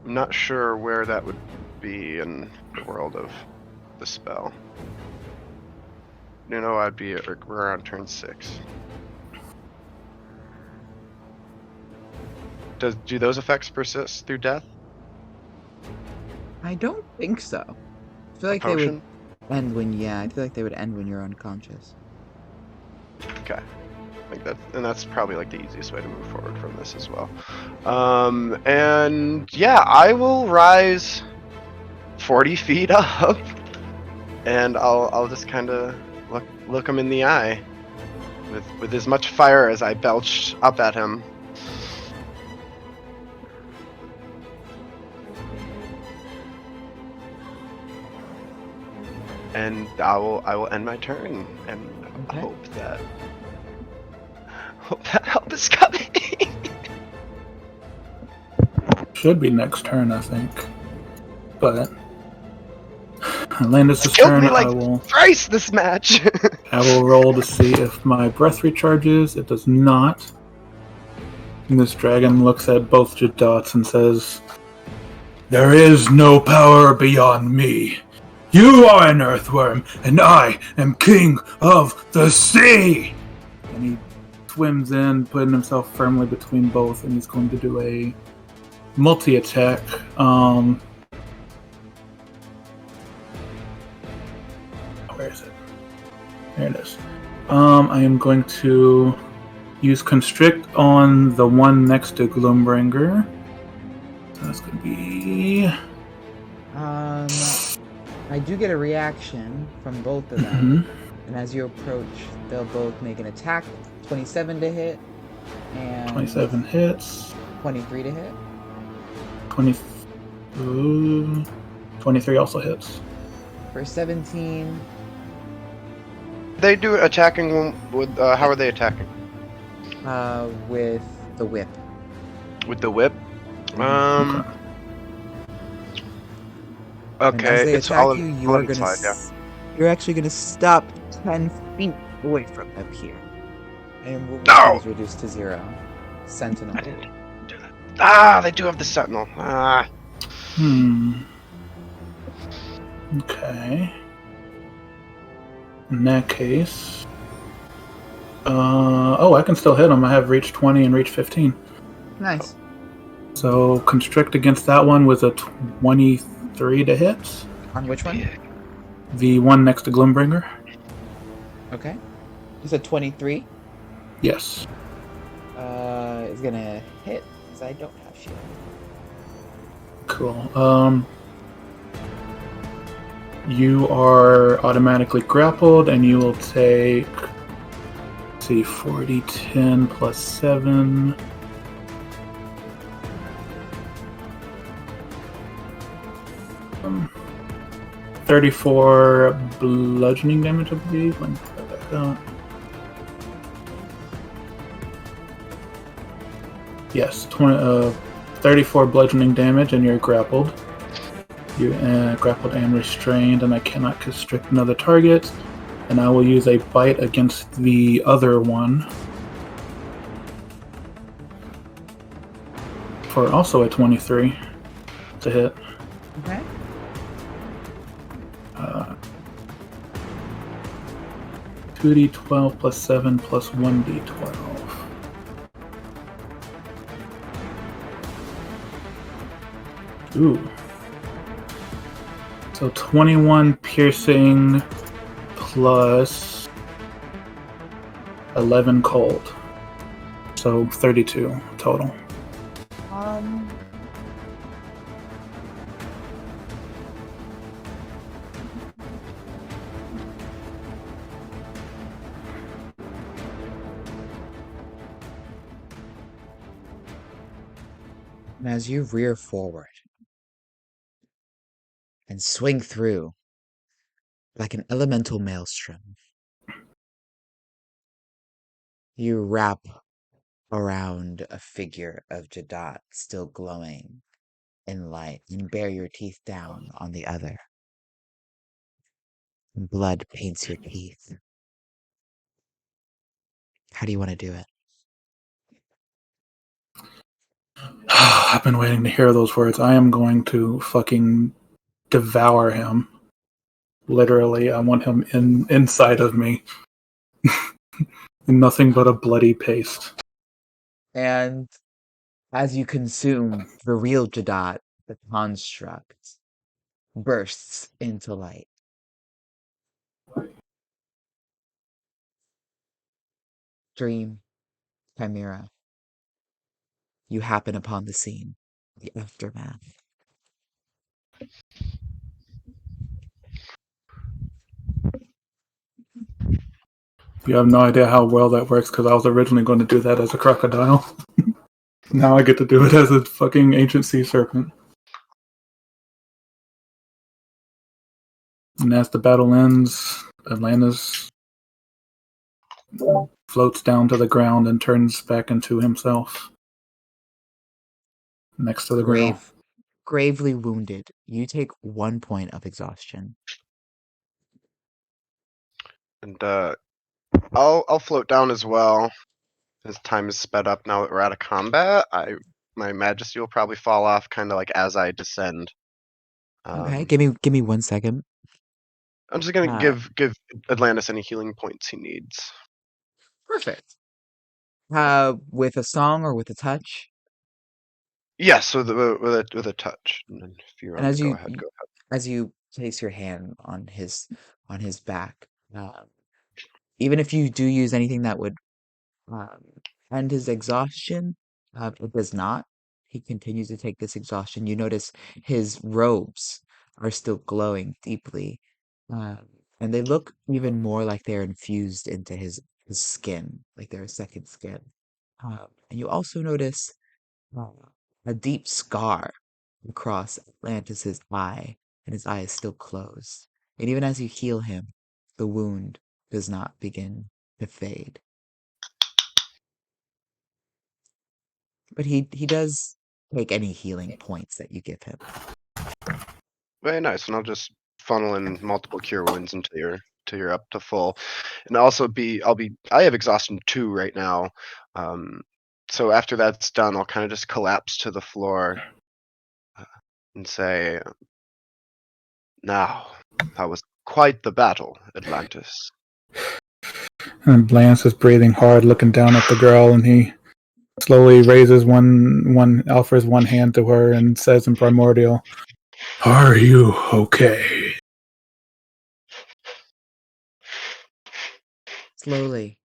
I'm not sure where that would be in the world of the spell. You know, I'd be around turn 6. Do those effects persist through death? I don't think so. I feel like they would end I feel like they would end when you're unconscious. Okay. Like that's probably like the easiest way to move forward from this as well. And yeah, I will rise 40 feet up, and I'll just kind of look him in the eye with as much fire as I belch up at him. And I will end my turn and Okay. hope that help is coming. Should be next turn, I think. But Landis' Killed turn. me like I will thrice this match. I will roll to see if my breath recharges. It does not. And this dragon looks at both Jadots and says, "There is no power beyond me. You are an earthworm, and I am king of the sea!" And he swims in, putting himself firmly between both, and he's going to do a multi-attack. Where is it? There it is. I am going to use Constrict on the one next to Gloombringer. So that's going to be... I do get a reaction from both of them, Mhm. and as you approach, they'll both make an attack. 27 to hit, and 27 hits. 23 to hit. 23 also hits. For 17, They do attacking with how are they attacking? with the whip. With the whip? And Okay, as they it's attack all you, in, you all are in gonna slide, you're actually gonna stop 10 feet away from them here. And movement No! is reduced to 0. Sentinel. I didn't do that. Ah, they do have the sentinel. Ah. Okay. In that case... I can still hit him. I have reach 20 and reach 15. Nice. So, Constrict against that one was a 23 to hit. On which one? The one next to Gloombringer. Okay. You said 23? Yes. Is gonna hit, because I don't have shield. Cool. You are automatically grappled, and you will take... Let's see, 40, 10 plus 7... 34 bludgeoning damage, I believe. Let me put that back up. Yes, 34 bludgeoning damage, and you're grappled. You grappled and restrained, and I cannot constrict another target. And I will use a bite against the other one for also a 23 to hit. Okay. 2d12 plus 7 plus 1d12. Ooh. So 21 piercing plus 11 cold. So 32 total. And as you rear forward and swing through like an elemental maelstrom, you wrap around a figure of Jadot still glowing in light and bear your teeth down on the other. Blood paints your teeth. How do you want to do it? I've been waiting to hear those words. I am going to fucking devour him. Literally, I want him inside of me. Nothing but a bloody paste. And as you consume the real Jadot, the construct bursts into light. Dream, Chimera, you happen upon the scene, the aftermath. You have no idea how well that works because I was originally going to do that as a crocodile. Now I get to do it as a fucking ancient sea serpent. And as the battle ends, Atlantis floats down to the ground and turns back into himself. Next to the girl. Gravely wounded, you take 1 point of exhaustion. And I'll float down as well. As time is sped up now that we're out of combat, my majesty will probably fall off kind of like as I descend. Okay, give me 1 second. I'm just gonna Uh, give Atlantis any healing points he needs. Perfect. With a song or with a touch? Yes, with a touch. And then if you And want to go ahead, go ahead. as you place your hand on his back, even if you do use anything that would um, end his exhaustion, it does not. He continues to take this exhaustion. You notice his robes are still glowing deeply, um, and they look even more like they're infused into his skin, like they're a second skin. And you also notice uh, a deep scar across Atlantis's eye, and his eye is still closed. And even as you heal him, the wound does not begin to fade. But he does take any healing points that you give him. Very nice, and I'll just funnel in multiple cure wounds until you're up to full, and I have exhaustion 2 right now. So after that's done, I'll kind of just collapse to the floor and say, "Now, that was quite the battle, Atlantis." And Lance is breathing hard, looking down at the girl, and he slowly raises offers one hand to her and says in primordial, "Are you okay?" Slowly,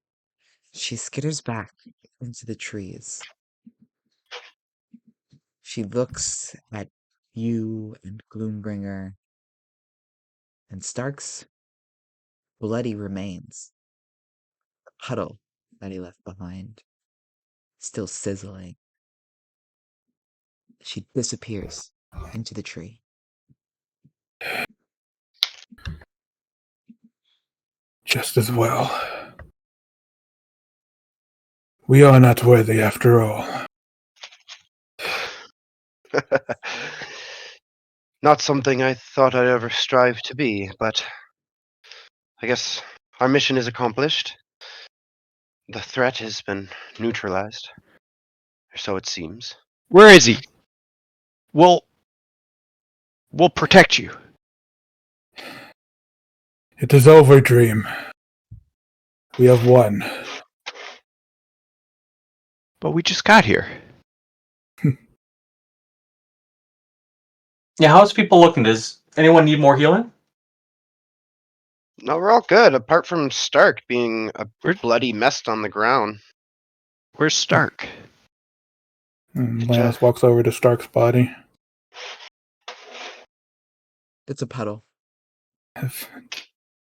she skitters back into the trees. She looks at you and Gloombringer and Stark's bloody remains, the puddle that he left behind, still sizzling. She disappears into the tree. Just as well. We are not worthy after all. Not something I thought I'd ever strive to be, but I guess our mission is accomplished. The threat has been neutralized, or so it seems. Where is he? We'll protect you. It is over, Dream. We have won. But we just got here. Yeah, how's people looking? Does anyone need more healing? No, we're all good, apart from Stark being a Where- bloody mess on the ground. Where's Stark? And It Lance just- walks over to Stark's body. It's a puddle.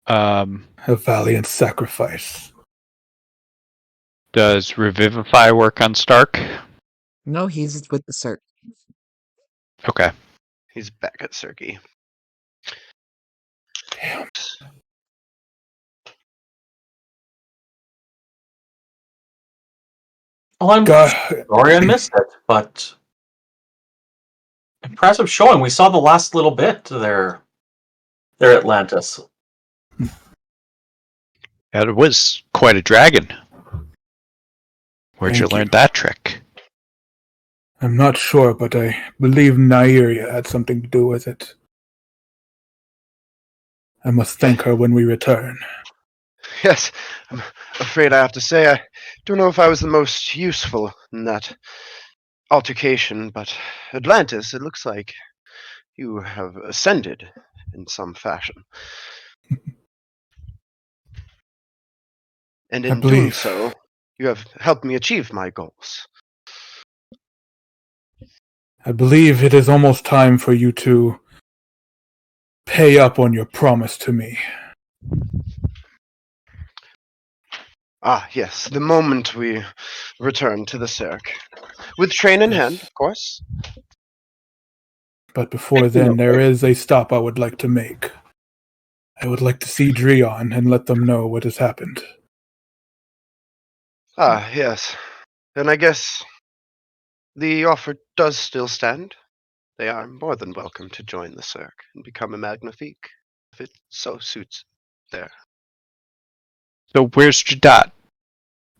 Um, A valiant sacrifice. does Revivify work on Stark? No, he's with the cert. Okay. He's back at Cirque. Damn. Well, I'm God. sorry I missed it, but impressive showing. We saw the last little bit there, Atlantis. Yeah, it was quite a dragon. Where'd you Thank learn you. that trick? I'm not sure, but I believe Nyria had something to do with it. I must thank her when we return. Yes, I'm afraid I have to say I don't know if I was the most useful in that altercation, but Atlantis, it looks like you have ascended in some fashion. And I in doing believe. so, you have helped me achieve my goals. I believe it is almost time for you to pay up on your promise to me. Ah, yes, the moment we return to the Cirque. With train in Yes. hand, of course. But before then, there is a stop I would like to make. I would like to see Dreon and let them know what has happened. Ah, yes. Then I guess the offer does still stand. They are more than welcome to join the Cirque and become a Magnifique, if it so suits their... So where's Jadot?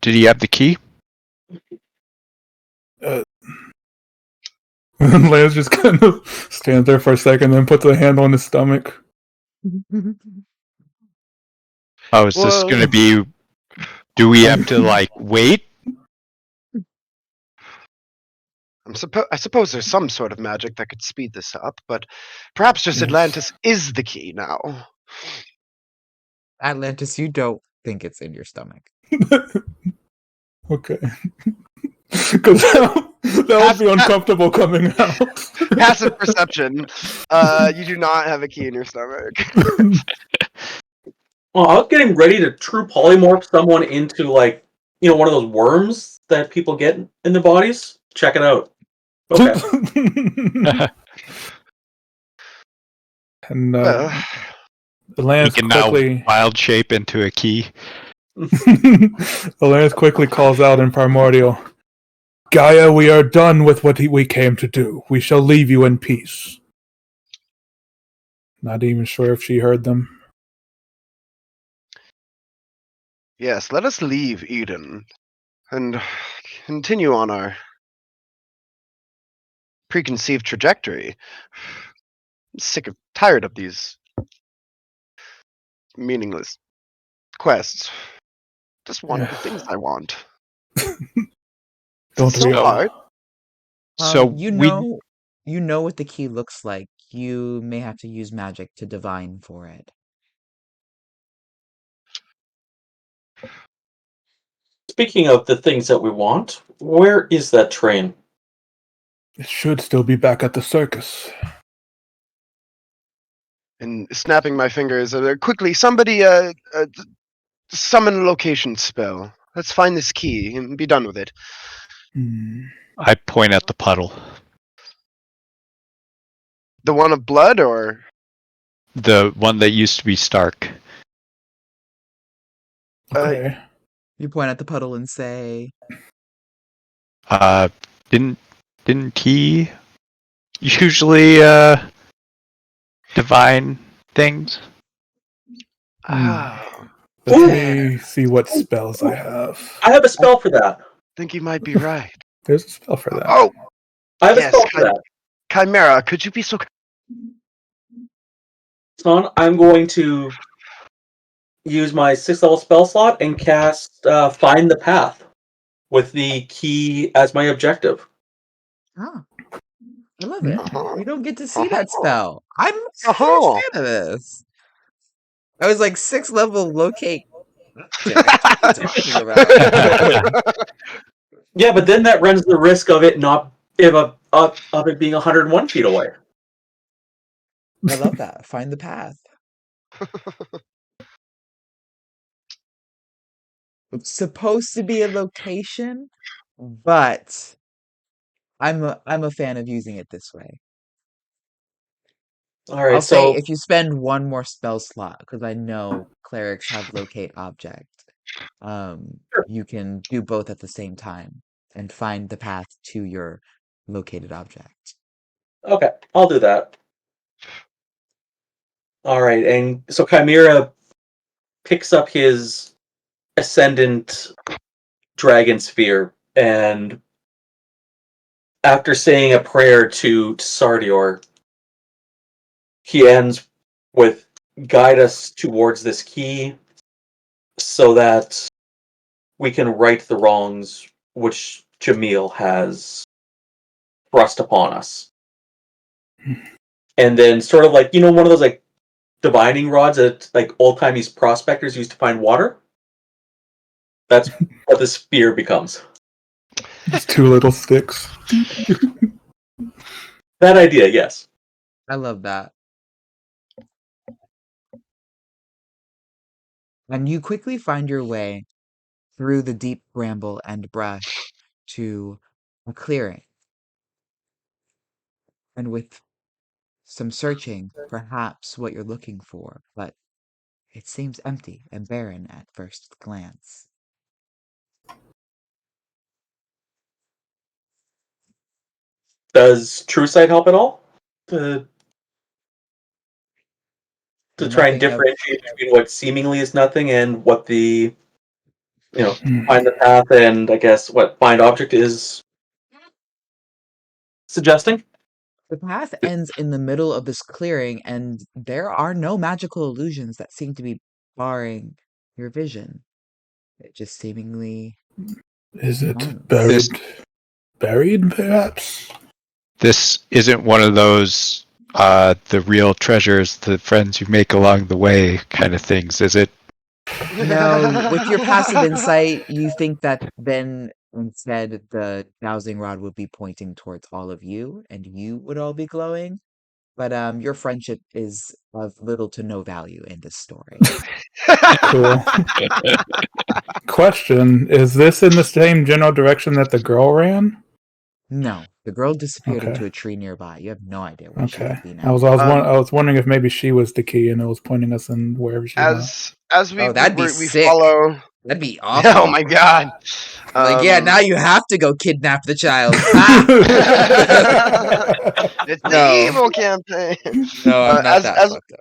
Did he have the key? Lance just kind of stands there for a second, then puts a hand on his stomach. Oh, is this Well- going to be... Do we have to, wait? I suppose there's some sort of magic that could speed this up, but perhaps just Yes. Atlantis is the key now. Atlantis, you don't think it's in your stomach. Okay. Because that would be uncomfortable coming out. Passive perception. You do not have a key in your stomach. Well, I was getting ready to true polymorph someone into one of those worms that people get in their bodies. Check it out. Okay. And Well, Lance He can now quickly, wild shape into a key. Lance quickly calls out in Primordial, Gaia, we are done with what we came to do. We shall leave you in peace. Not even sure if she heard them. yes, let us leave Eden and continue on our preconceived trajectory. I'm tired of these meaningless quests. Just want the things I want. Don't It's so we all? hard. So you know what the key looks like. You may have to use magic to divine for it. Speaking of the things that we want, where is that train? It should still be back at the circus. And snapping my fingers, quickly, somebody summon a location spell. Let's find this key and be done with it. I point at the puddle. The one of blood, or The one that used to be Stark. Okay. You point at the puddle and say, Didn't he usually divine things? Oh, Let man. me see what spells I have. I have a spell for that. I think you might be right. There's a spell for that. Oh, I have a yes, spell for that. Chimera, could you be so... Son, I'm going to use my 6th level spell slot and cast Find the Path with the key as my objective. Oh, I love it. Uh-huh. We don't get to see that spell. I'm a huge Uh-huh. fan of this. I was like 6th level locate object. What are you talking about? Yeah, but then that runs the risk of it not of it being 101 feet away. I love that. Find the path. It's supposed to be a location, but I'm a fan of using it this way. All I'll right, say so if you spend one more spell slot, because I know clerics have locate object, you can do both at the same time and find the path to your located object. okay, I'll do that. All right, and so Chimera picks up his ascendant dragon sphere, and after saying a prayer to Sardior, he ends with guide us towards this key so that we can right the wrongs which Jamil has thrust upon us. And then sort of like, one of those like divining rods that like old timey prospectors used to find water? That's what the spear becomes. It's 2 little sticks. That idea, yes. I love that. And you quickly find your way through the deep bramble and brush to a clearing. And with some searching, perhaps what you're looking for, but it seems empty and barren at first glance. Does True Sight help at all? To try and Nothing of differentiate between what seemingly is nothing and what the Hmm. find the path and I guess what find object is suggesting? the path ends in the middle of this clearing, and there are no magical illusions that seem to be barring your vision. It just seemingly Is it ends. buried, perhaps? This isn't one of those the real treasures, the friends you make along the way kind of things, is it? No, with your passive insight, you think that then instead the dowsing rod would be pointing towards all of you, and you would all be glowing. But your friendship is of little to no value in this story. Cool. Question, is this in the same general direction that the girl ran? No, the girl disappeared Okay. into a tree nearby. You have no idea where she Okay. would be I was now. I was wondering if maybe she was the key and it was pointing us in wherever she went. as we Oh, that'd be we sick. follow. That'd be Oh awful. my god! Like, yeah, now you have to go kidnap the child. It's No. the evil campaign. No, I'm not that fucked up.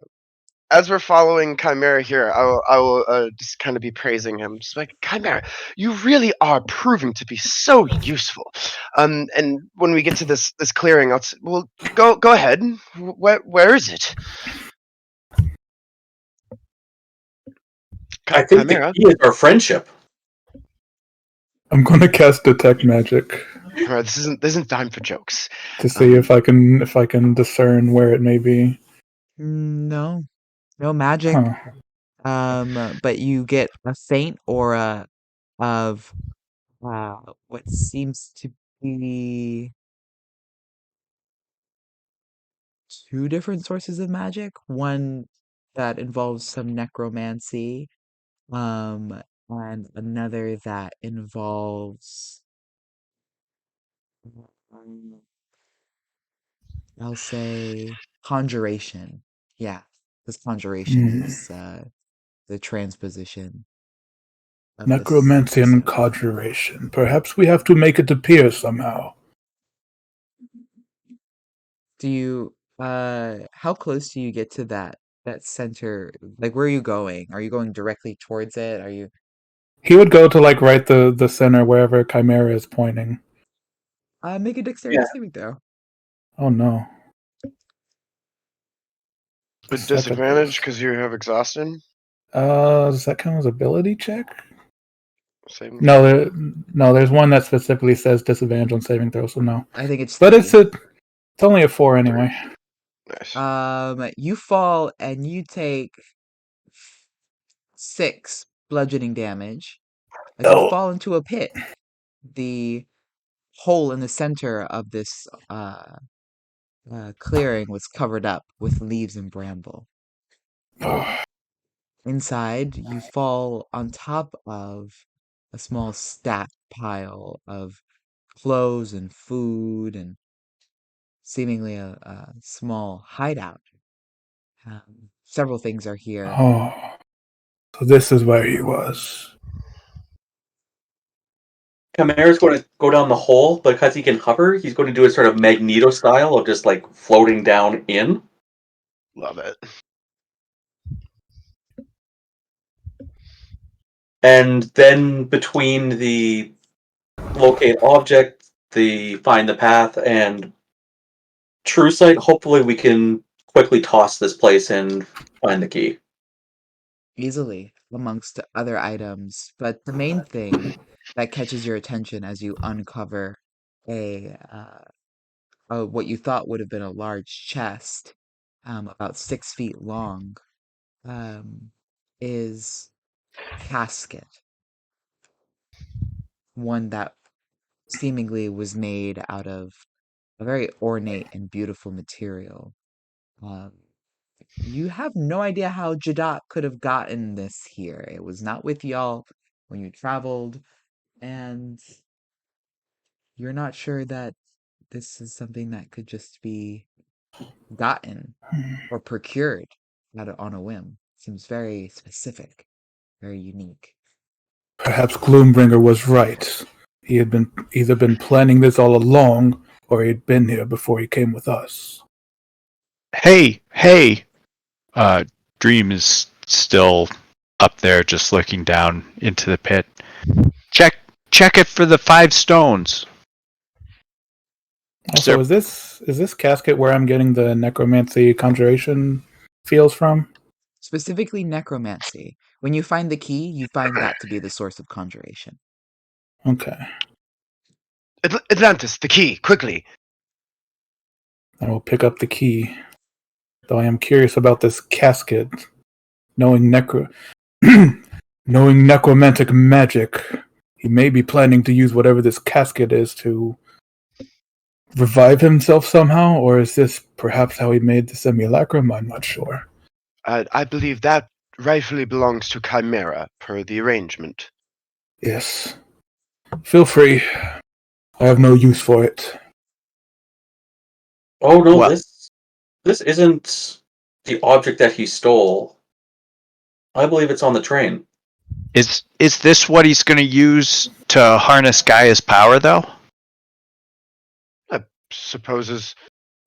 As we're following Chimera here, I will just kind of be praising him. Just like, Chimera, you really are proving to be so useful. And when we get to this clearing, well, go ahead. Where is it? I think Chimera. the key is our friendship. I'm going to cast detect magic All right, this isn't time for jokes. to see if I can discern where it may be. No, no magic. Huh. But you get a faint aura of what seems to be two different sources of magic. One that involves some necromancy, and another that involves, um, I'll say, conjuration. Yeah, this conjuration is the transposition of Necromancy this. and conjuration. Perhaps we have to make it appear somehow. Do you how close do you get to that center? Like where are you going? Are you going directly towards it? Are you He would go to like right the center wherever Chimera is pointing. make a Yeah. dexterity saving throw. Oh no. With Second. disadvantage because you have exhaustion. Does that count as ability check? Saving No, throw? no. There's one that specifically says disadvantage on saving throw, so no. I think it's But it's 3. it's only a 4 anyway. Nice. You fall and you take 6 bludgeoning damage as you Oh. fall into a pit. The hole in the center of this clearing was covered up with leaves and bramble. Inside, you fall on top of a small stacked pile of clothes and food and seemingly a small hideout. Several things are here. Oh. So this is where he was. Chimera's going to go down the hole because he can hover. He's going to do a sort of Magneto style of just like floating down in. Love it. And then between the locate object, the find the path, and true sight, hopefully we can quickly toss this place and find the key. Easily amongst other items, but the main thing that catches your attention as you uncover what you thought would have been a large chest, about 6 feet long, um, is a casket, one that seemingly was made out of a very ornate and beautiful material. Um, you have no idea how Jadot could have gotten this here. It was not with y'all when you traveled, and you're not sure that this is something that could just be gotten or procured on a whim. Seems very specific, very unique. Perhaps Gloombringer was right. He had been either been planning this all along, or he had been here before he came with us. Hey, hey! Uh, Dream is still up there, just looking down into the pit. Check it for the 5 stones. Also, is this casket where I'm getting the necromancy conjuration feels from? Specifically, necromancy. When you find the key, you find that to be the source of conjuration. Okay. Atlantis, the key, quickly. I will pick up the key. Though I am curious about this casket. Knowing knowing necromantic magic, he may be planning to use whatever this casket is to revive himself somehow, or is this perhaps how he made the simulacrum? I'm not sure. I believe that rightfully belongs to Chimera, per the arrangement. Yes. Feel free. I have no use for it. Oh no, Well- this isn't the object that he stole. I believe it's on the train. Is this what he's going to use to harness Gaia's power, though? I suppose his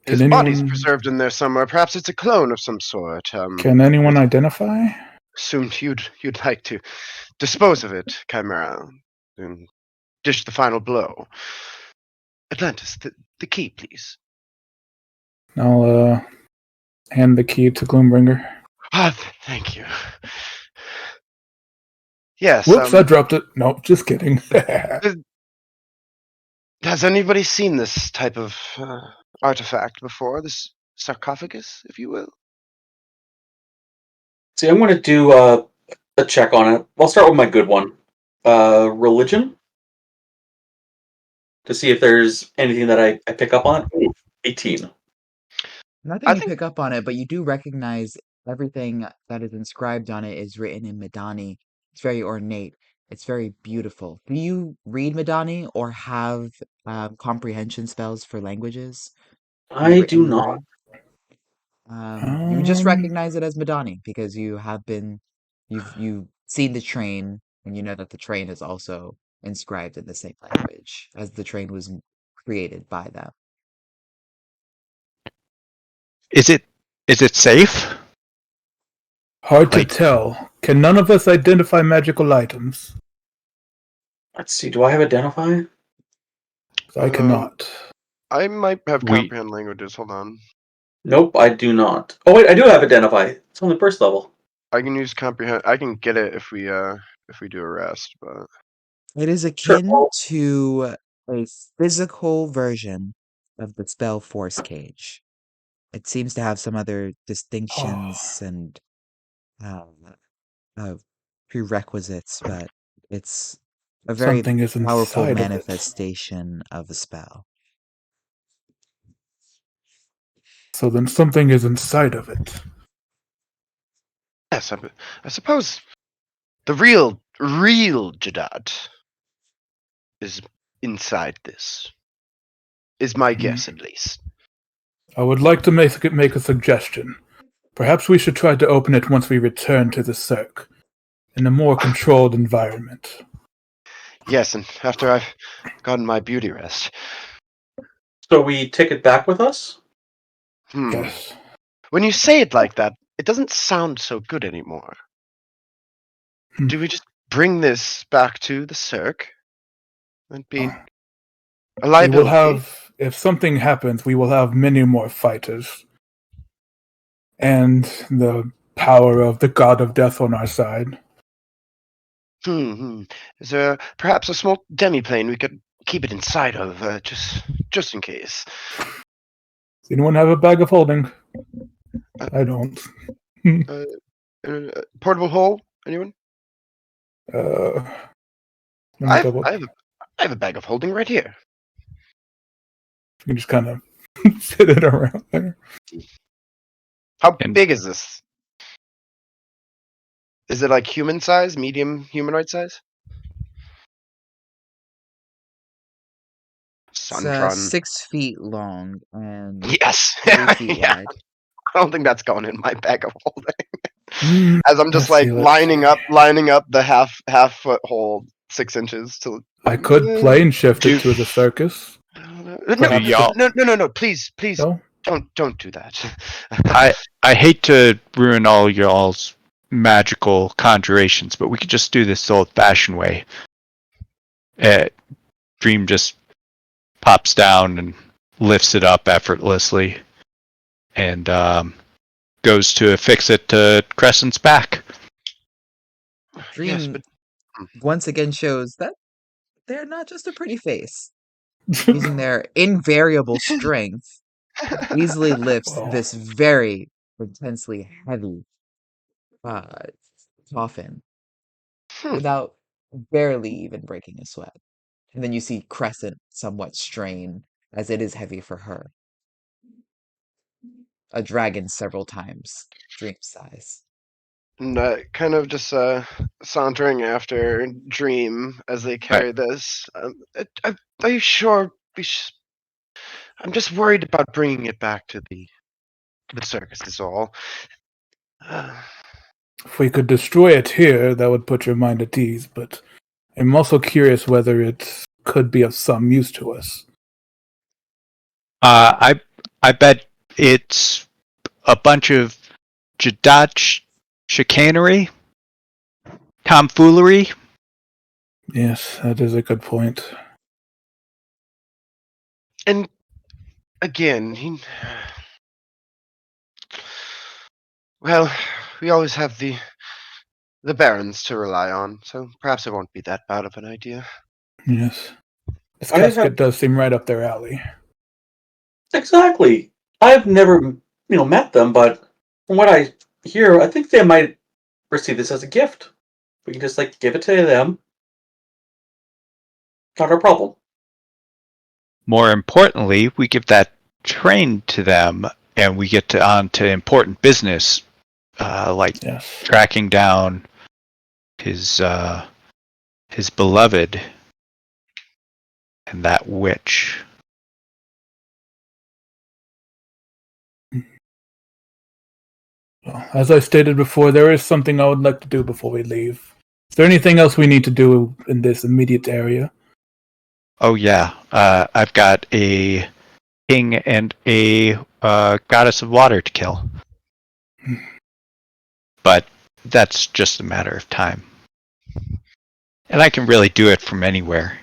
Can body's anyone- preserved in there somewhere. Perhaps it's a clone of some sort. Can anyone identify? Assumed you'd like to dispose of it, Chimera, and dish the final blow. Atlantis, the key, please. I'll hand the key to Gloombringer. Thank you. Yes. Whoops, I dropped it. Nope, just kidding. Has anybody seen this type of artifact before? This sarcophagus, if you will? See, I'm going to do a check on it. I'll start with my good one. Religion. To see if there's anything that I pick up on. 18. Not I that you think- pick up on it, but you do recognize everything that is inscribed on it is written in Madani. It's very ornate. It's very beautiful. Do you read Madani or have comprehension spells for languages? I Written do not. word? You would just Um, recognize it as Madani because you've seen the train and you know that the train is also inscribed in the same language as the train was created by them. Is it safe? Hard to Like- tell. Can none of us identify magical items? Let's see. Do I have identify? I cannot. I might have We- comprehend languages. Hold on. Nope, I do not. Oh wait, I do have identify. It's only first level. I can use comprehend. I can get it if we do a rest, but It is Sure. akin to a physical version of the spell Force Cage. It seems to have some other distinctions and uh, uh, prerequisites, but it's a very Something is powerful inside of it. manifestation of a spell. So then something is inside of it. yes, I suppose the real Jadad is inside this. Is my guess, at least. I would like to make a suggestion. Perhaps we should try to open it once we return to the Cirque, in a more controlled environment. Yes, and after I've gotten my beauty rest. So we take it back with us? Yes. When you say it like that, it doesn't sound so good anymore. Hmm. Do we just bring this back to the Cirque? That'd be a We liability. will have, if something happens, we will have many more fighters. And the power of the God of Death on our side. Is there perhaps a small demi-plane we could keep it inside of, just in case? Does anyone have a bag of holding? I don't. Portable hole? Anyone? Let me I double. have a bag of holding right here. You can just kind of sit it around there. How And- big is this? Is it like human size, medium humanoid size? It's Suntron. 6 feet long and Yes. 3 feet Yeah. wide. I don't think that's going in my bag of holding. Mm, As I'm just let's see, like let's lining up the half foot hold 6 inches to. I could plane shift Do- it to the circus. No, Perhaps y'all- no, please, No? don't do that. I hate to ruin all y'all's magical conjurations, but we could just do this the old-fashioned way. Dream just pops down and lifts it up effortlessly, and goes to affix it to Crescent's back. Dream Yes, but once again shows that they're not just a pretty face. Using their invariable strength, easily lifts Well. this very intensely heavy uh, coffin without barely even breaking a sweat. And then you see Crescent somewhat strain, as it is heavy for her. A dragon several times Dream size. and, kind of just sauntering after Dream as they carry this. Are you sure? I'm just worried about bringing it back to the circus. Is all. If we could destroy it here, that would put your mind at ease, but I'm also curious whether it could be of some use to us. I bet it's a bunch of Jadot chicanery, tomfoolery. Yes, that is a good point. And again, well, we always have the barons to rely on, so perhaps it won't be that bad of an idea. Yes. This I have- casket does seem right up their alley. Exactly. I've never, met them, but from what I hear, I think they might receive this as a gift. We can just give it to them. Not our problem. More importantly, we give that train to them, and we get on to important business, like Yes. tracking down his beloved and that witch. Well, as I stated before, there is something I would like to do before we leave. Is there anything else we need to do in this immediate area? Oh yeah, I've got a king and a goddess of water to kill. But that's just a matter of time. And I can really do it from anywhere.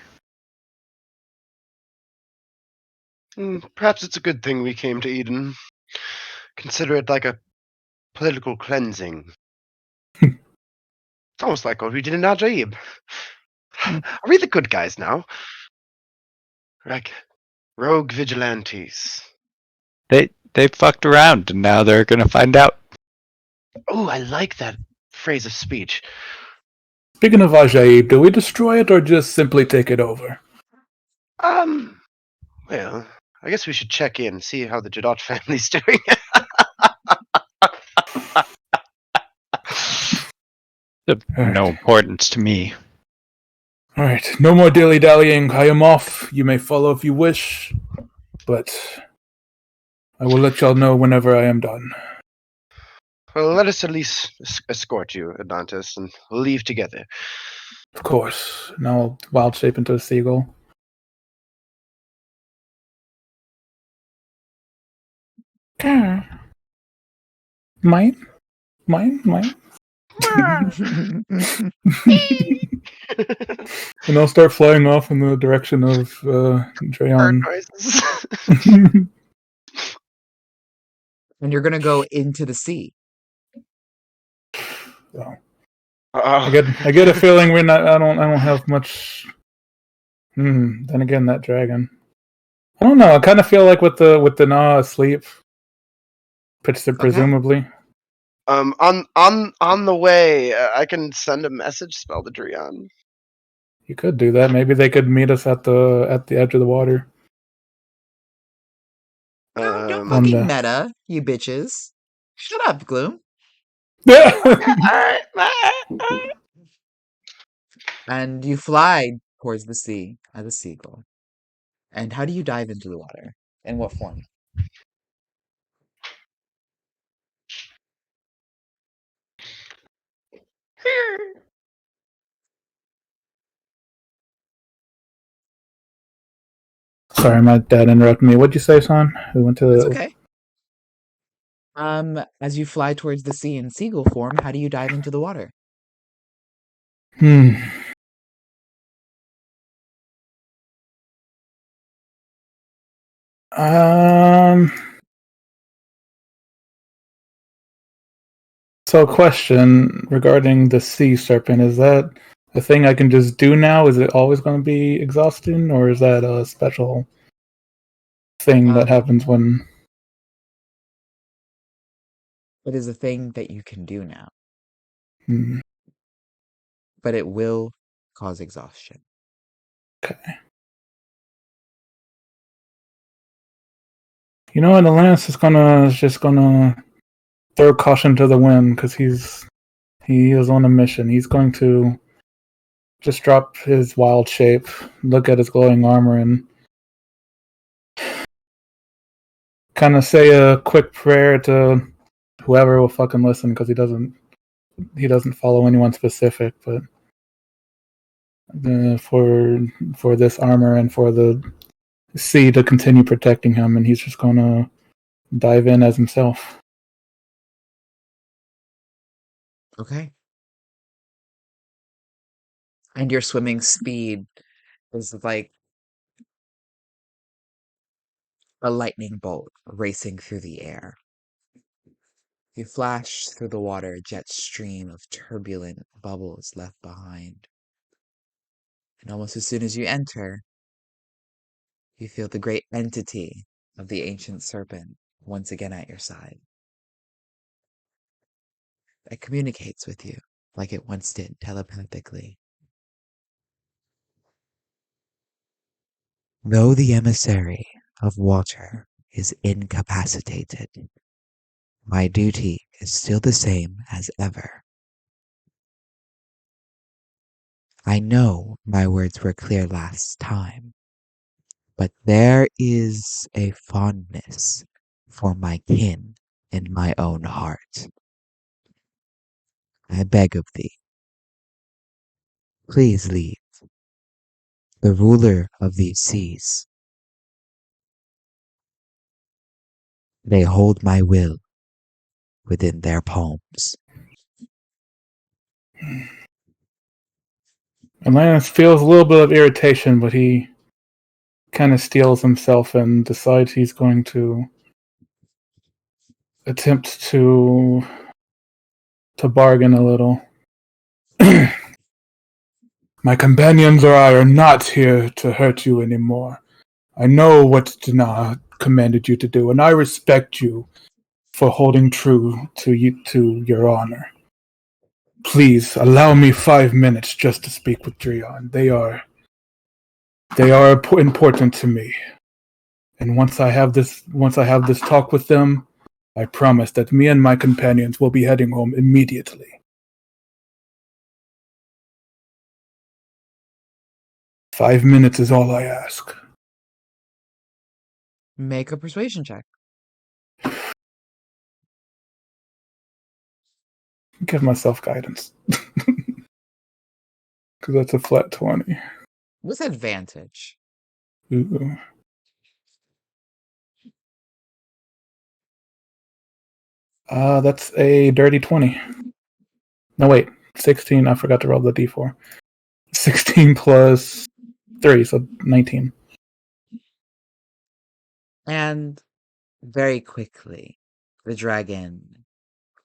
Perhaps it's a good thing we came to Eden. Consider it like a political cleansing. It's almost like what we did in Ajaib. Are we the good guys now? Like rogue vigilantes. They fucked around and now they're gonna find out. Oh, I like that phrase of speech. Speaking of Ajaib, do we destroy it or just simply take it over? Well, I guess we should check in, see how the Jadot family's doing. Of no importance to me. Alright, no more dilly-dallying. I am off. You may follow if you wish, but I will let y'all know whenever I am done. Well, let us at least escort you, Adantis, and we'll leave together. Of course. Now I'll wild shape into a seagull. Mine? Mine? And I'll start flying off in the direction of Drayon. Noises. And you're gonna go into the sea. So, Uh-oh. I get a feeling we're not. I don't have much. Then again, that dragon. I don't know. I kind of feel like with the Na asleep, presumably. On the way, I can send a message spell to Drian. You could do that. Maybe they could meet us at the edge of the water. No, don't Um, fucking the- meta, you bitches. Shut up, Gloom. And you fly towards the sea as a seagull. And how do you dive into the water? In what form? Sorry, my dad interrupted me. What'd you say, son? We went to. It's okay. As you fly towards the sea in seagull form, how do you dive into the water? So, question regarding the sea serpent: is that a thing I can just do now? Is it always going to be exhausting, or is that a special thing that happens when? It is a thing that you can do now, Hmm, but it will cause exhaustion. okay. You know what? The Lance is just gonna throw caution to the wind because he is on a mission. He's going to just drop his wild shape, look at his glowing armor, and kind of say a quick prayer to whoever will fucking listen because he doesn't follow anyone specific, but for this armor and for the sea to continue protecting him, and he's just gonna dive in as himself. Okay. And your swimming speed is like a lightning bolt racing through the air. You flash through the water, a jet stream of turbulent bubbles left behind. And almost as soon as you enter, you feel the great entity of the ancient serpent once again at your side. It communicates with you like it once did telepathically. Though the emissary of water is incapacitated, my duty is still the same as ever. I know my words were clear last time, but there is a fondness for my kin in my own heart. I beg of thee, please leave. The ruler of these seas They hold my will within their palms. Atlantis feels a little bit of irritation, but he kind of steels himself and decides he's going to attempt to bargain a little. My companions or I are not here to hurt you anymore. I know what Dana commanded you to do, and I respect you for holding true to your honor. Please allow me 5 minutes just to speak with Drion. They are important to me. And once I have this talk with them, I promise that me and my companions will be heading home immediately. "5 minutes is all I ask." Make a persuasion check. Give myself guidance. Because that's a flat 20. With advantage. Ooh. That's a dirty 20. No, wait. 16. I forgot to roll the d4. 16 plus 3, so 19. And very quickly, the dragon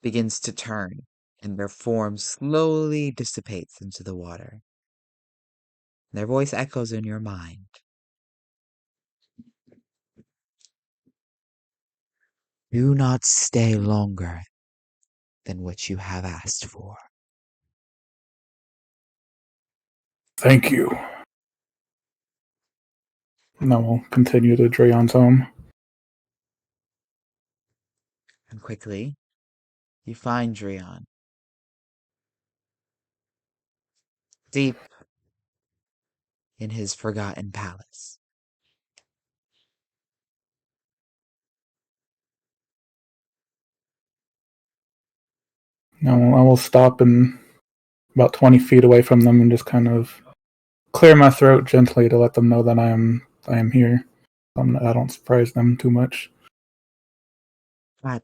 begins to turn, and their form slowly dissipates into the water. Their voice echoes in your mind. Do not stay longer than what you have asked for. Thank you. Now we'll continue to Drayon's home. And quickly, you find Dreon. Deep in his forgotten palace. Now I will stop and about 20 feet away from them and just kind of clear my throat gently to let them know that I am here. I don't surprise them too much. But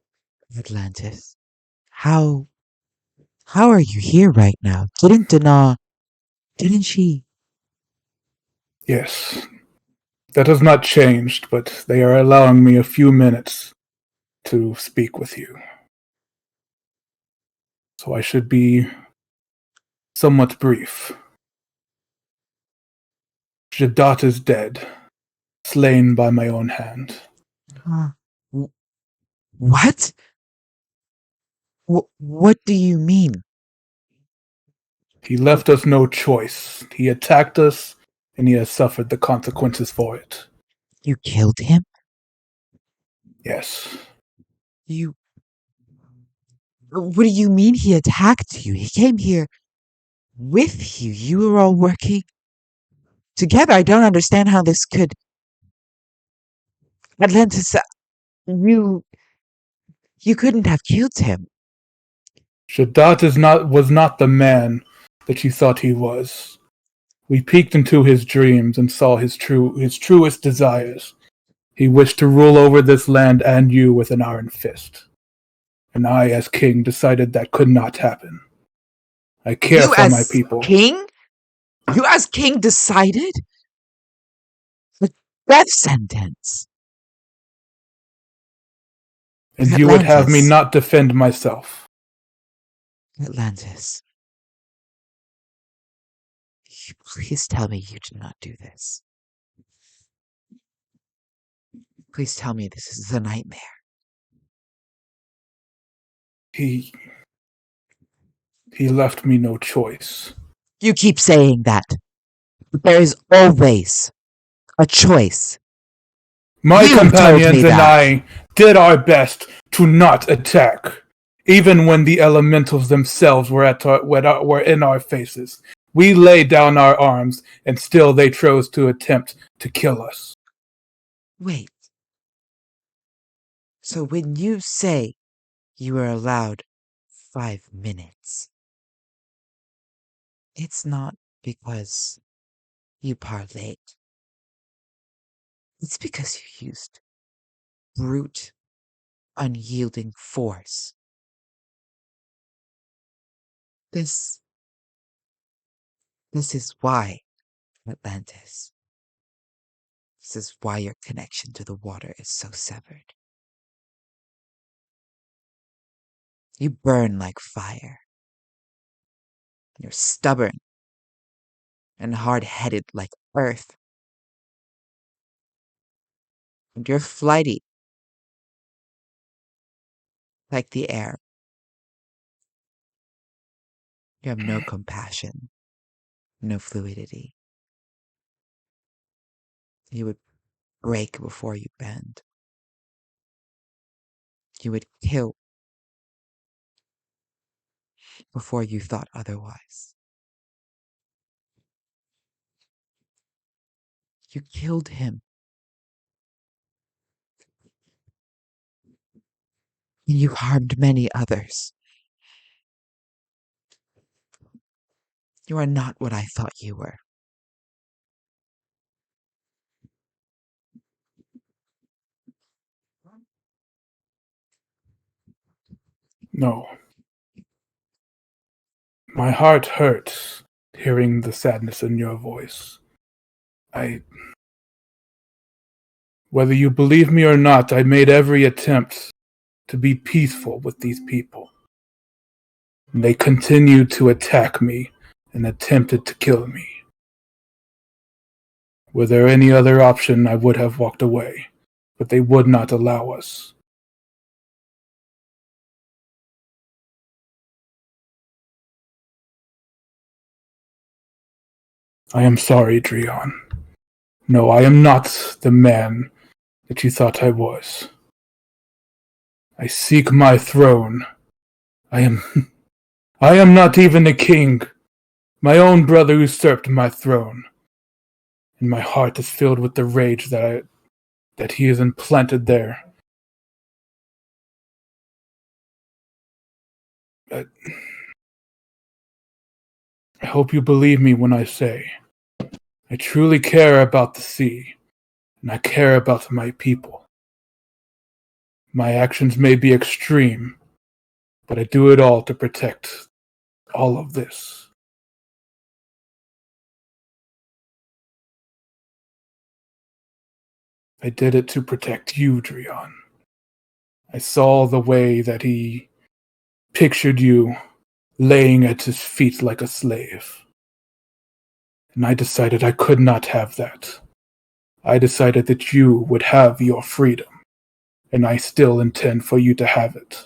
Atlantis, how are you here right now? Didn't she? Yes, that has not changed, but they are allowing me a few minutes to speak with you. So I should be somewhat brief. Jadat is dead, slain by my own hand. What? What do you mean? He left us no choice. He attacked us, and he has suffered the consequences for it. You killed him? Yes. You... What do you mean he attacked you? He came here with you. You were all working together. I don't understand how this could... Atlantis, you couldn't have killed him. Jadat was not the man that you thought he was. We peeked into his dreams and saw his truest desires. He wished to rule over this land and you with an iron fist. And I, as king, decided that could not happen. I care You for my as people. king? You as king decided? The death sentence. And you would have me Atlantis. not defend myself. Atlantis. Please tell me you did not do this. Please tell me this is a nightmare. He left me no choice. You keep saying that. But there is always a choice. My You told me companions and that. I did our best to not attack, even when the elementals themselves were in our faces. We laid down our arms, and still they chose to attempt to kill us. Wait. So when you say you were allowed 5 minutes, it's not because you parlayed. It's because you used brute unyielding force. This is why, Atlantis. This is why your connection to the water is so severed. You burn like fire. You're stubborn and hard-headed like earth. And you're flighty like the air. You have no compassion, no fluidity. You would break before you bend. You would kill before you thought otherwise. You killed him. And you harmed many others. You are not what I thought you were. No. My heart hurts hearing the sadness in your voice. Whether you believe me or not, I made every attempt to be peaceful with these people. And they continued to attack me and attempted to kill me. Were there any other option, I would have walked away, but they would not allow us. I am sorry, Drion. No, I am not the man that you thought I was. I seek my throne. I am not even a king. My own brother usurped my throne. And my heart is filled with the rage that he has implanted there. But I hope you believe me when I say I truly care about the sea, and I care about my people. My actions may be extreme, but I do it all to protect all of this. I did it to protect you, Drion. I saw the way that he pictured you laying at his feet like a slave. And I decided I could not have that. I decided that you would have your freedom, and I still intend for you to have it.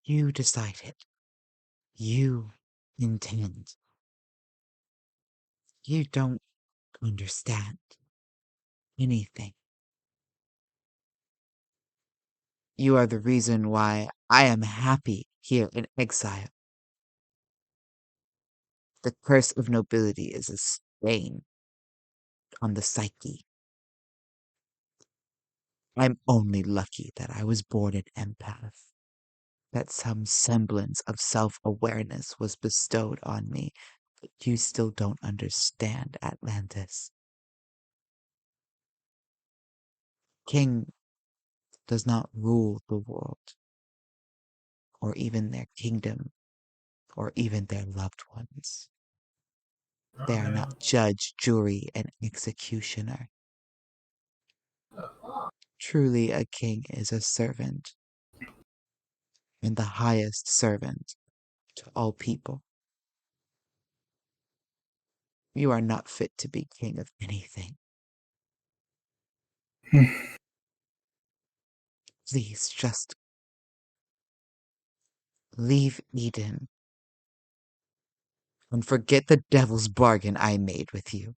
You decided. You intend. You don't understand anything. You are the reason why I am happy here in exile. The curse of nobility is a stain on the psyche. I'm only lucky that I was born an empath, that some semblance of self-awareness was bestowed on me, but you still don't understand, Atlantis. King does not rule the world, or even their kingdom, or even their loved ones. They are not judge, jury, and executioner. Truly, a king is a servant, and the highest servant to all people. You are not fit to be king of anything. Please, just leave Eden and forget the devil's bargain I made with you.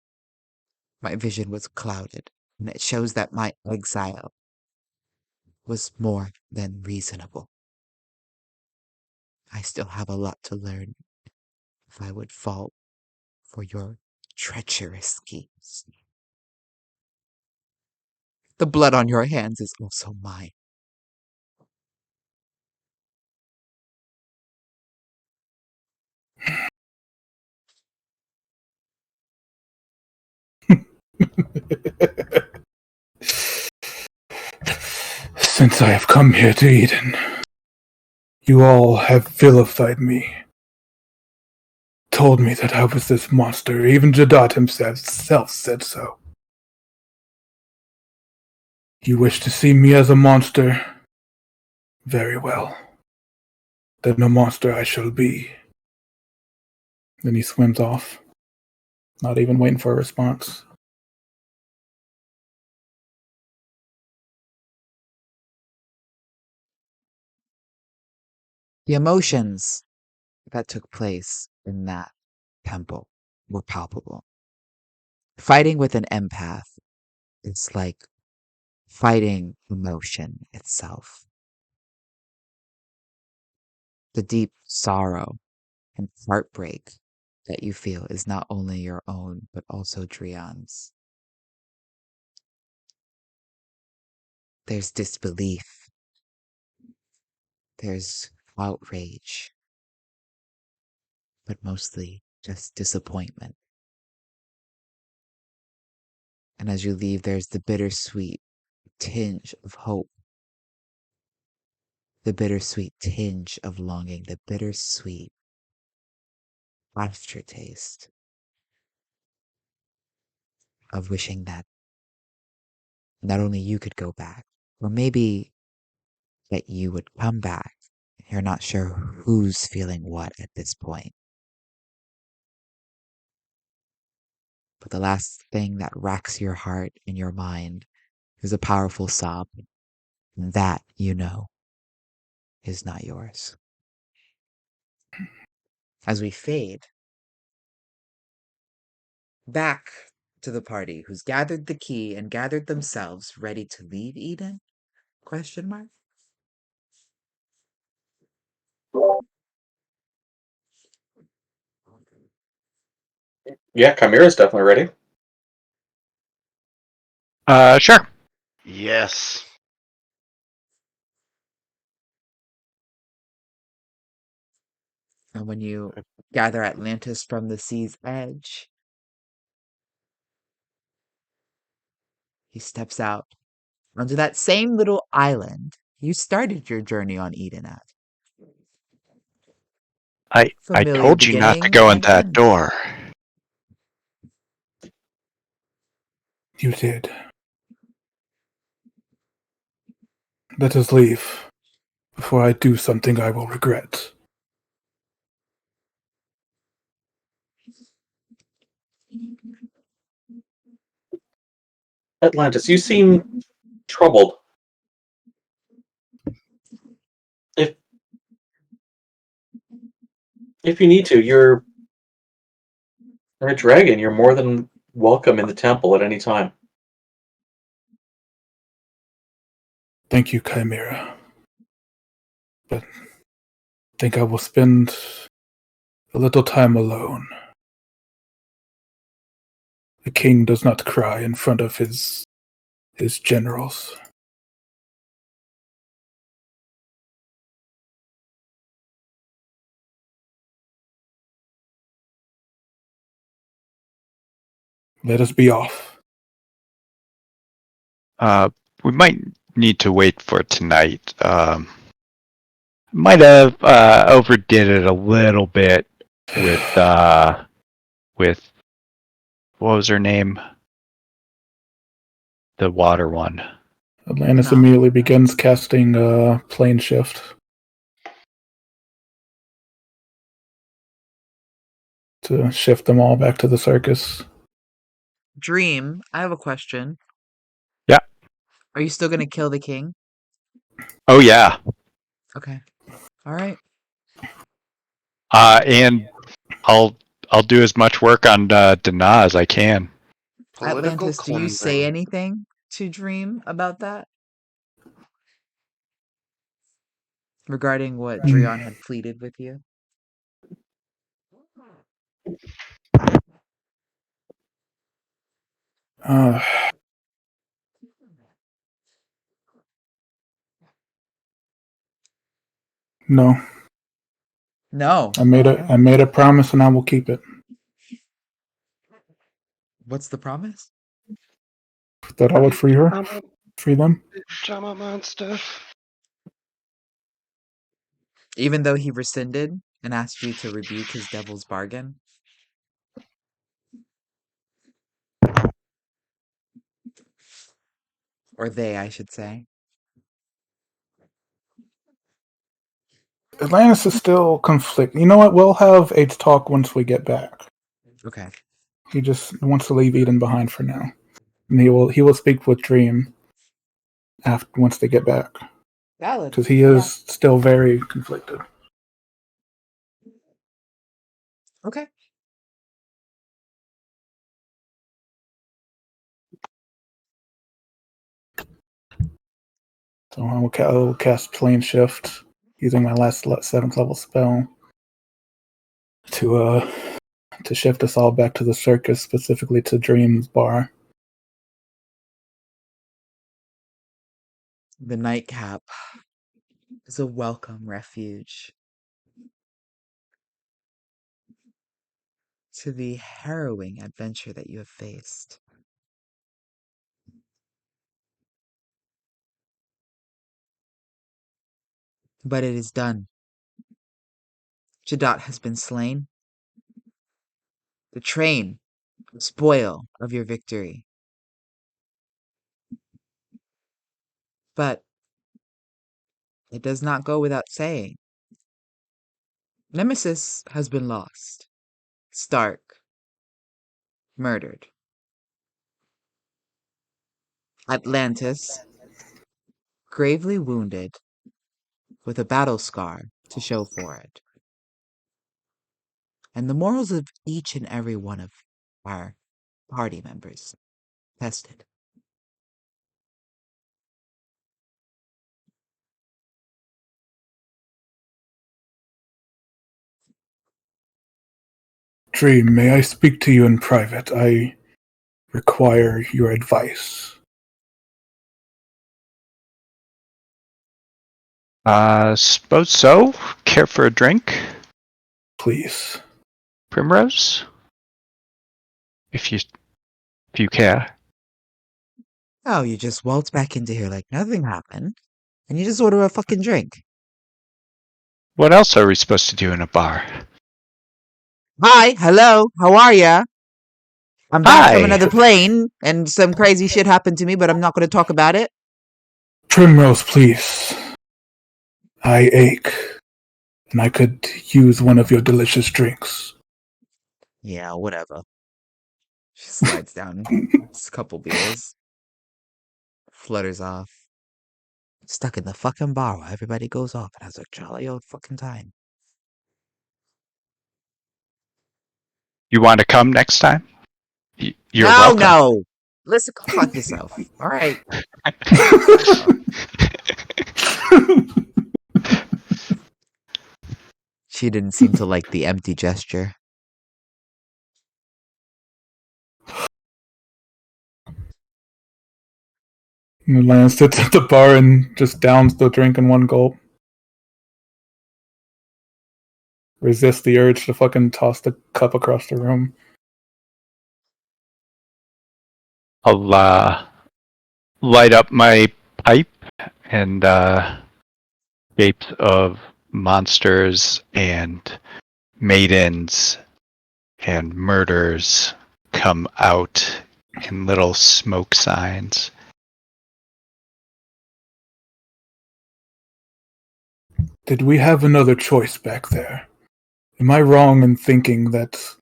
My vision was clouded, and it shows that my exile was more than reasonable. I still have a lot to learn if I would fall for your treacherous schemes. The blood on your hands is also mine. Since I have come here to Eden, you all have vilified me. Told me that I was this monster. Even Jadot himself said so. You wish to see me as a monster? Very well. Then a monster I shall be. Then he swims off, not even waiting for a response. The emotions that took place in that temple were palpable. Fighting with an empath is like fighting emotion itself. The deep sorrow and heartbreak that you feel is not only your own, but also Drion's. There's disbelief, there's outrage, but mostly just disappointment. And as you leave, there's the bittersweet tinge of hope, the bittersweet tinge of longing, the bittersweet aftertaste of wishing that not only you could go back, or maybe that you would come back. You're not sure who's feeling what at this point. But the last thing that racks your heart and your mind is a powerful sob. And that, you know, is not yours. As we fade back to the party who's gathered the key and gathered themselves ready to leave Eden? Question mark? Yeah, Chimera's definitely ready. Sure. Yes. And when you gather Atlantis from the sea's edge, he steps out onto that same little island you started your journey on Eden at. I Familiar told you not to beginning go in and that end. door. You did. Let us leave before I do something I will regret. Atlantis, you seem troubled. If if you need to, you're a dragon. You're more than welcome in the temple at any time. Thank you, Chimera. But I think I will spend a little time alone. The king does not cry in front of his generals. Let us be off. We might need to wait for tonight. Might have overdid it a little bit with what was her name? The water one. Atlantis No. immediately begins casting plane shift to shift them all back to the circus. Dream, I have a question. Yeah. Are you still gonna kill the king? Oh yeah. Okay. Alright. And I'll do as much work on Dana as I can. Political Atlantis, do you say cleansing. anything to Dream about that? Regarding what Drion had pleaded with you? Uh, no, No. I made a promise and I will keep it. What's the promise? That I would free her. free them. Pajama monster. Even though he rescinded and asked you to rebuke his devil's bargain? Or they, I should say. Atlantis is still conflicted. You know what? We'll have a talk once we get back. Okay. He just wants to leave Eden behind for now, and he will speak with Dream after once they get back, Valid. because he is still very conflicted. Okay. So I will cast Plane Shift using my last 7th level spell to shift us all back to the circus, specifically to Dream's bar. The nightcap is a welcome refuge to the harrowing adventure that you have faced. But it is done. Jadot has been slain. The train, spoil of your victory. But it does not go without saying. Nemesis has been lost. Stark, murdered. Atlantis, gravely wounded, with a battle scar to show for it. And the morals of each and every one of our party members tested. Dream, may I speak to you in private? I require your advice. Suppose so. Care for a drink? Please. Primrose? If you care. Oh, you just waltz back into here like nothing happened, and you just order a fucking drink. What else are we supposed to do in a bar? Hi, hello, how are ya? I'm back from Hi! another plane, and some crazy shit happened to me, but I'm not going to talk about it. Primrose, please. I ache, and I could use one of your delicious drinks. Yeah, whatever. She slides down a couple beers, flutters off. Stuck in the fucking bar while everybody goes off and has a jolly old fucking time. You want to come next time? You're No, welcome. no! Listen, go fuck yourself. Alright. She didn't seem to like the empty gesture. Lance sits at the bar and just downs the drink in one gulp. Resists the urge to fucking toss the cup across the room. I'll light up my pipe and shapes of monsters and maidens and murders come out in little smoke signs. Did we have another choice back there? Am I wrong in thinking that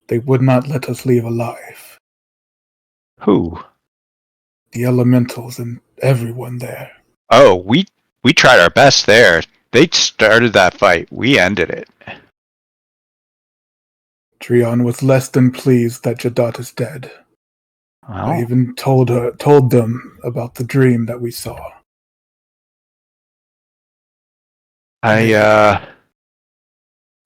they would not let us leave alive? Who? The elementals and everyone there. Oh, we tried our best there. They started that fight. We ended it. Trion was less than pleased that Jadot is dead. I Well, even told them about the dream that we saw. I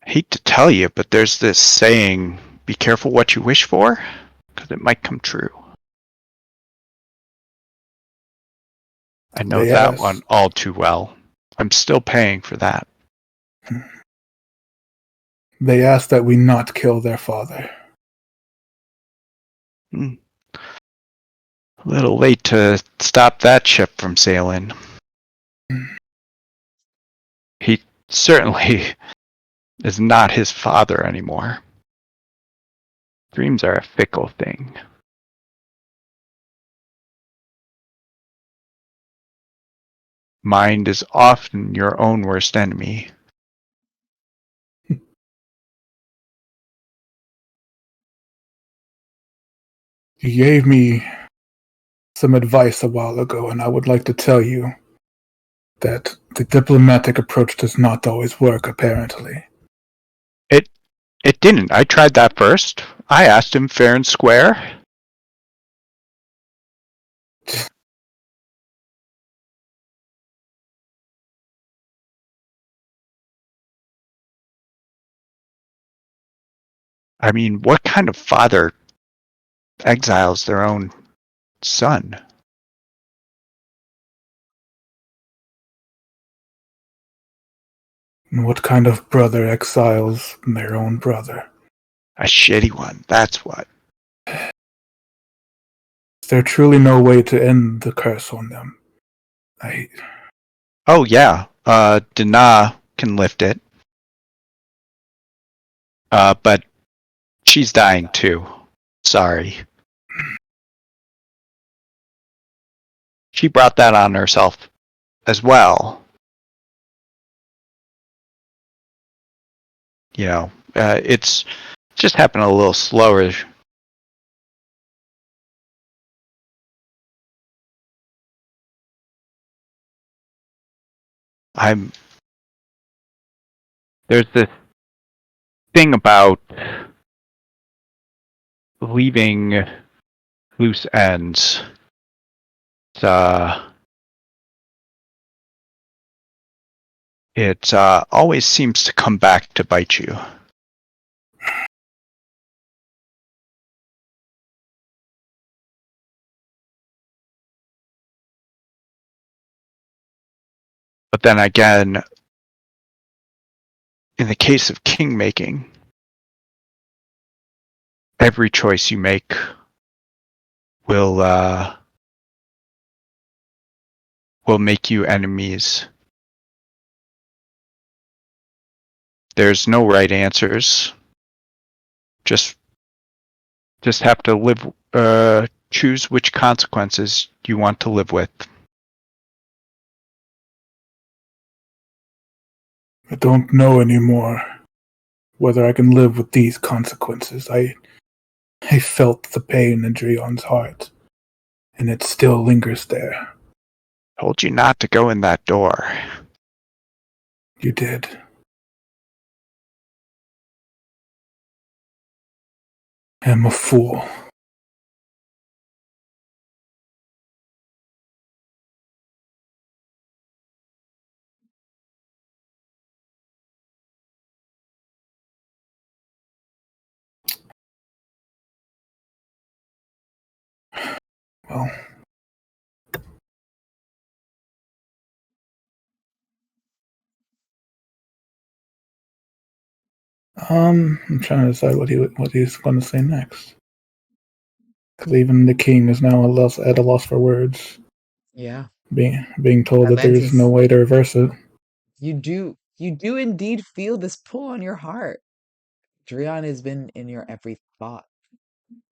hate to tell you, but there's this saying, be careful what you wish for, because it might come true. I know They that asked- one all too well. I'm still paying for that. They asked that we not kill their father. A little late to stop that ship from sailing. He certainly is not his father anymore. Dreams are a fickle thing. Mind is often your own worst enemy. You gave me some advice a while ago, and I would like to tell you that the diplomatic approach does not always work, apparently. It didn't. I tried that first. I asked him fair and square. I mean, what kind of father exiles their own son? And what kind of brother exiles their own brother? A shitty one, that's what. Is there truly no way to end the curse on them? Oh yeah, Dana can lift it. But she's dying too. Sorry. She brought that on herself as well. You know, it's just happened a little slower. There's this thing about leaving loose ends. It always seems to come back to bite you. But then again, in the case of king making, every choice you make will make you enemies. There's no right answers. Just have to live. Choose which consequences you want to live with. I don't know anymore whether I can live with these consequences. I felt the pain in Drion's heart, and it still lingers there. Told you not to go in that door. You did. I'm a fool. Well, I'm trying to decide what he's going to say next. Because even the king is now at a loss for words, Yeah. being told that there is no Atlantis, way to reverse it. you do indeed feel this pull on your heart. Drion has been in your every thought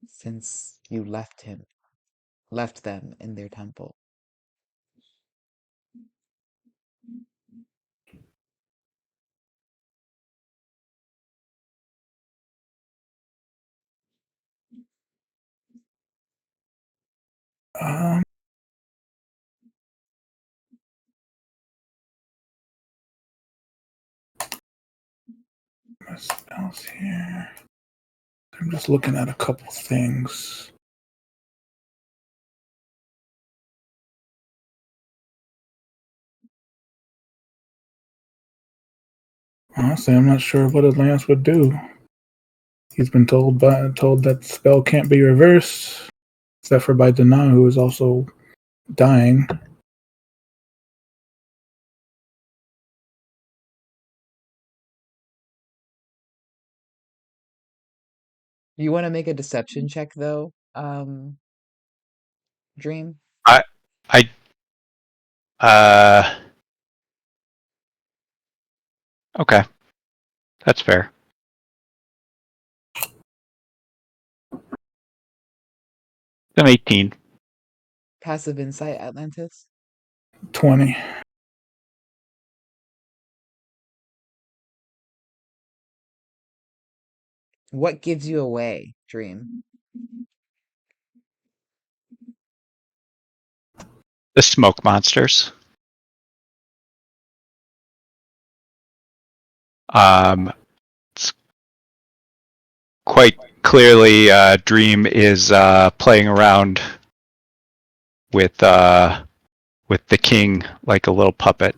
since you left them in their temple. Um, what else here? I'm just looking at a couple things. Honestly, I'm not sure what Atlantis would do. He's been told that the spell can't be reversed, except for by Dana, who is also dying. Do you want to make a deception check though, Dream? I uh okay. That's fair. An 18. Passive insight, Atlantis? 20. What gives you away, Dream? The smoke monsters. It's quite clearly Dream is playing around with the king like a little puppet.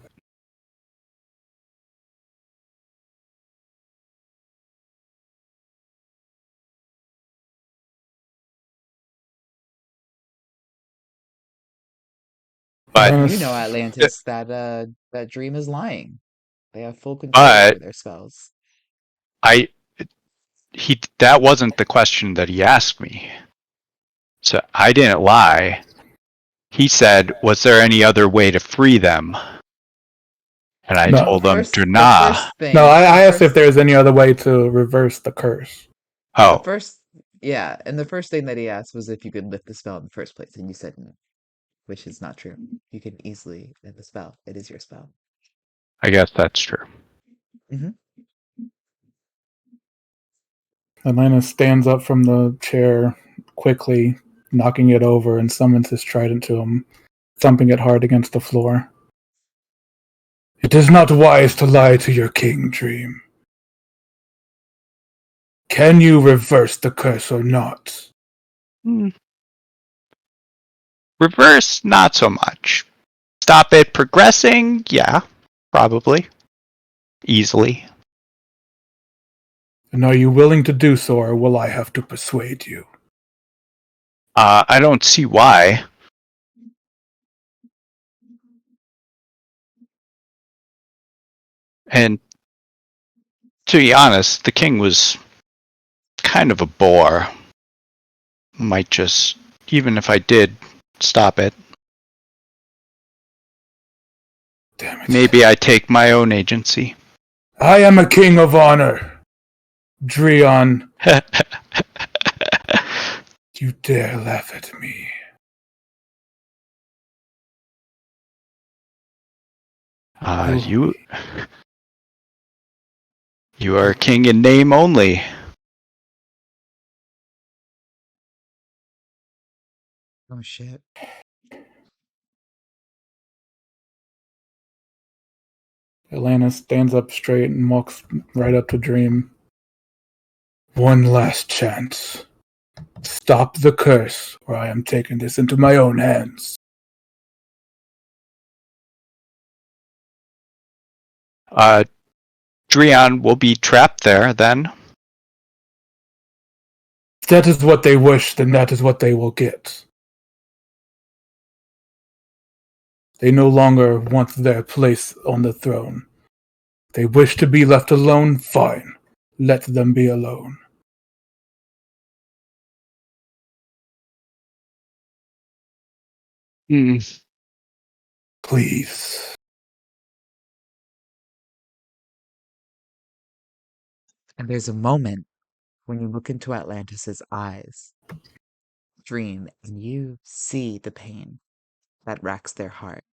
But You know, Atlantis, that Dream is lying. They have full control but over their spells. I he that wasn't the question that he asked me. So I didn't lie. He said, "Was there any other way to free them?" And I No. told him, The "Nah." first thing. No, I the asked if first, there's any other way to reverse the curse. the Oh, first, yeah, and the first thing that he asked was if you could lift the spell in the first place, and you said no, which is not true. You can easily lift the spell. It is your spell. I guess that's true. Mm-hmm. Atlantis stands up from the chair quickly, knocking it over, and summons his trident to him, thumping it hard against the floor. It is not wise to lie to your king, Dream. Can you reverse the curse or not? Reverse, not so much. Stop it progressing? Yeah, probably. Easily. And are you willing to do so, or will I have to persuade you? I don't see why. And to be honest, the king was kind of a bore. Might just, even if I did stop it, Damn it. maybe I take my own agency. I am a king of honor. Dreon, you dare laugh at me. You are a king in name only. Oh shit. Atlantis stands up straight and walks right up to Dream. One last chance. Stop the curse, or I am taking this into my own hands. Dreon will be trapped there then. If that is what they wish, then that is what they will get. They no longer want their place on the throne. They wish to be left alone, fine. Let them be alone. Please. And there's a moment when you look into Atlantis's eyes, Dream, and you see the pain that racks their heart,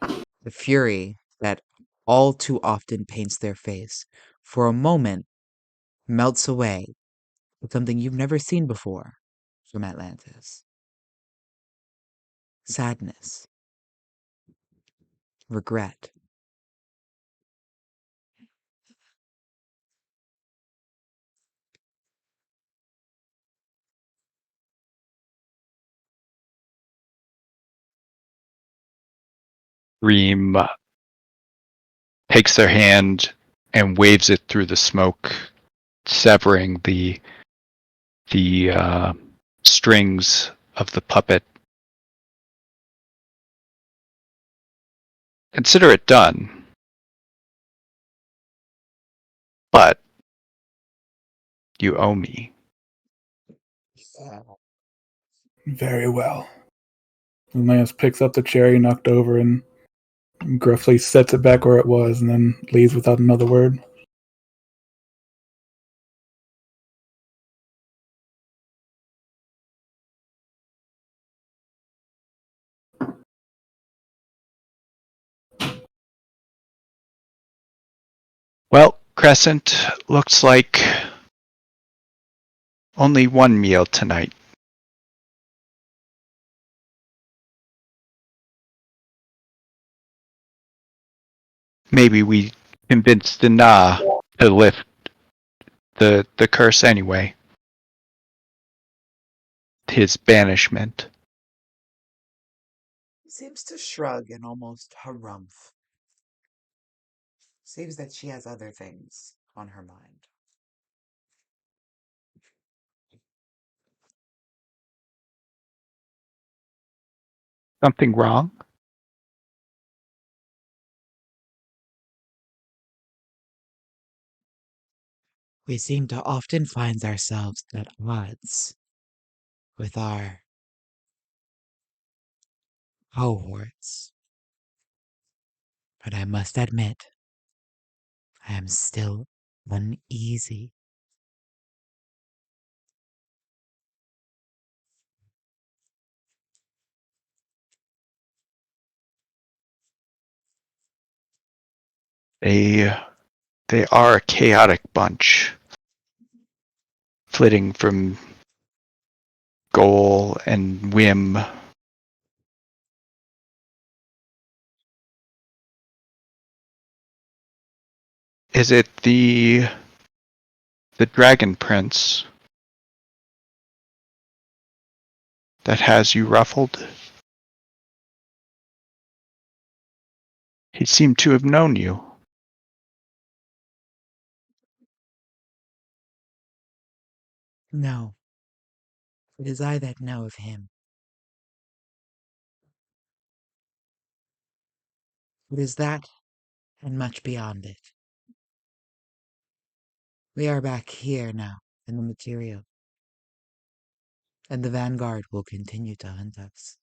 the fury that all too often paints their face. For a moment, melts away with something you've never seen before from Atlantis. Sadness, regret. Reem takes their hand and waves it through the smoke, severing the strings of the puppet. Consider it done. But you owe me. Very well. Lance picks up the chair he knocked over and gruffly sets it back where it was, and then leaves without another word. Well, Crescent, looks like only one meal tonight. Maybe we convinced the Na to lift the curse anyway. His banishment. Seems to shrug and almost harumph. Seems that she has other things on her mind. Something wrong? We seem to often find ourselves at odds with our cohorts. But I must admit, I am still uneasy. They are a chaotic bunch, flitting from goal and whim. Is it the Dragon Prince that has you ruffled? He seemed to have known you. No, it is I that know of him. It is that and much beyond it. We are back here now in the material, and the Vanguard will continue to hunt us.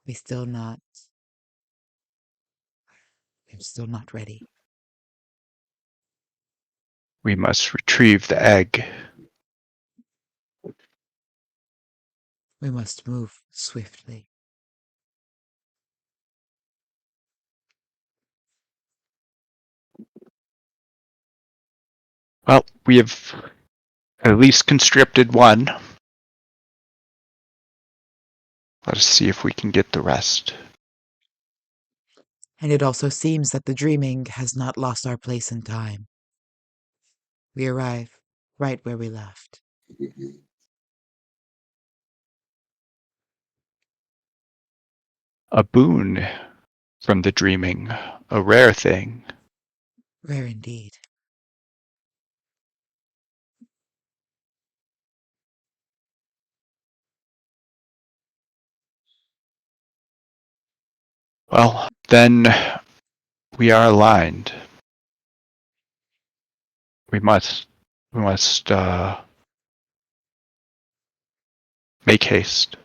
We still not. We're still not ready. We must retrieve the egg. We must move swiftly. Well, we have at least conscripted one. Let us see if we can get the rest. And it also seems that the dreaming has not lost our place in time. We arrive right where we left. A boon from the dreaming, a rare thing. Rare indeed. Well, then we are aligned. We must make haste.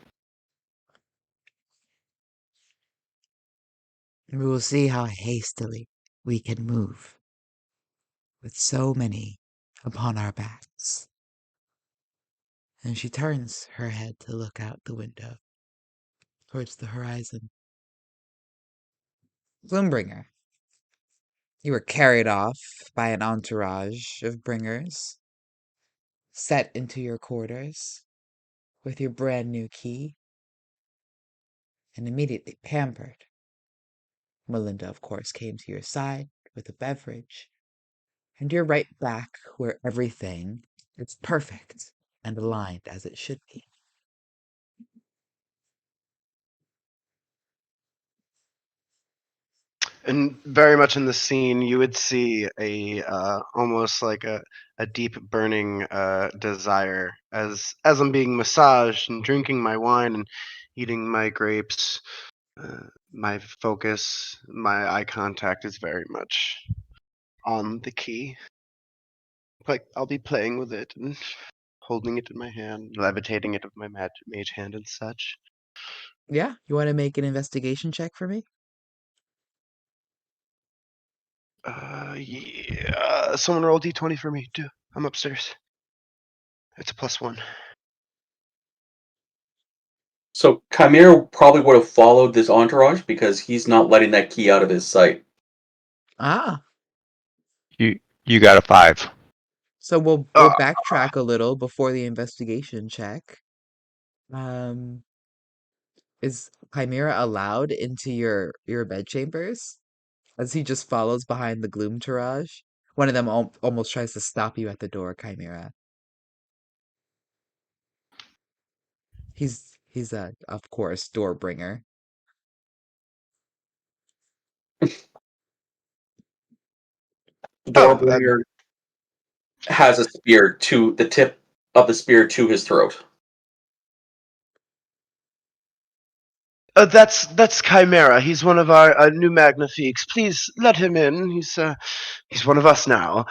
We will see how hastily we can move with so many upon our backs. And she turns her head to look out the window towards the horizon. Gloombringer, you were carried off by an entourage of bringers, set into your quarters with your brand new key, and immediately pampered. Melinda, of course, came to your side with a beverage, and you're right back where everything is perfect and aligned as it should be. And very much in the scene, you would see a almost like a deep burning desire as I'm being massaged and drinking my wine and eating my grapes. My focus, my eye contact is very much on the key. Like I'll be playing with it and holding it in my hand, levitating it with my mage hand and such. Yeah, you want to make an investigation check for me? Yeah. Someone roll d20 for me, too. I'm upstairs. It's a +1. So Chimera probably would have followed this entourage because he's not letting that key out of his sight. Ah, You got a 5. so we'll Uh, backtrack a little before the investigation check. Um, is Chimera allowed into your bedchambers? As he just follows behind the gloom Tourage. One of them almost tries to stop you at the door, Chimera. He's a, of course, door bringer. oh, Doorbringer has a spear to the tip of the spear to his throat. that's Chimera. He's one of our new Magnifiques. Please let him in. He's one of us now.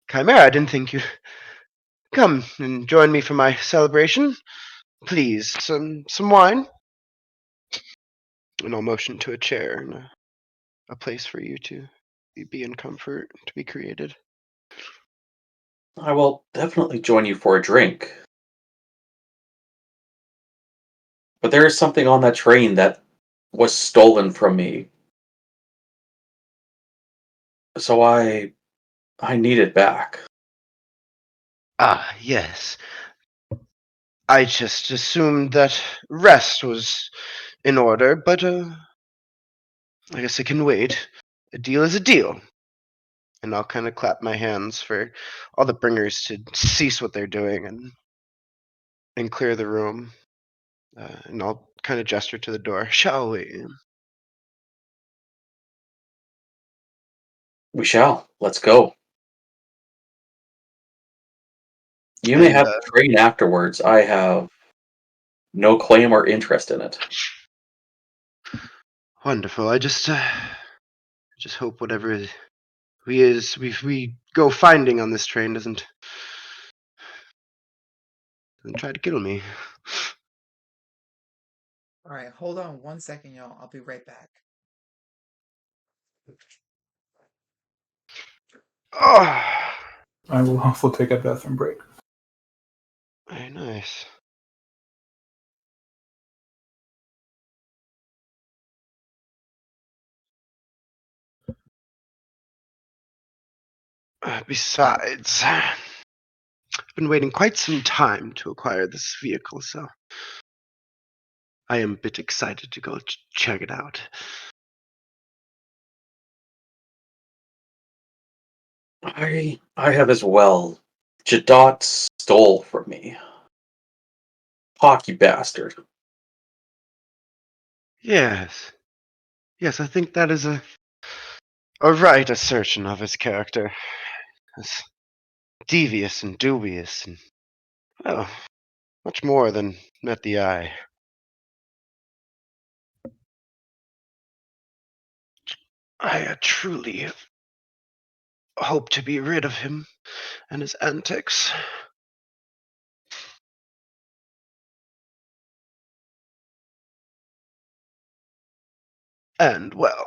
Chimera, I didn't think you'd come and join me for my celebration. Please, some wine. And I'll motion to a chair and a place for you to be in comfort to be created. I will definitely join you for a drink. But there is something on that train that was stolen from me. So I need it back. Ah, yes. I just assumed that rest was in order, but I guess it can wait. A deal is a deal. And I'll kind of clap my hands for all the bringers to cease what they're doing and clear the room. And I'll kind of gesture to the door. Shall we? We shall. Let's go. You may And have the train afterwards. I have no claim or interest in it. wonderful. I just hope whatever we go finding on this train doesn't try to kill me. All right, hold on 1 second, y'all. I'll be right back. Oh, I will also take a bathroom break. very nice. Besides, I've been waiting quite some time to acquire this vehicle, so I am a bit excited to go check it out. I have as well. Jadot stole from me. Hockey bastard. Yes, yes, I think that is a right assertion of his character. As devious and dubious, and well, much more than met the eye. I truly hope to be rid of him and his antics. And, well,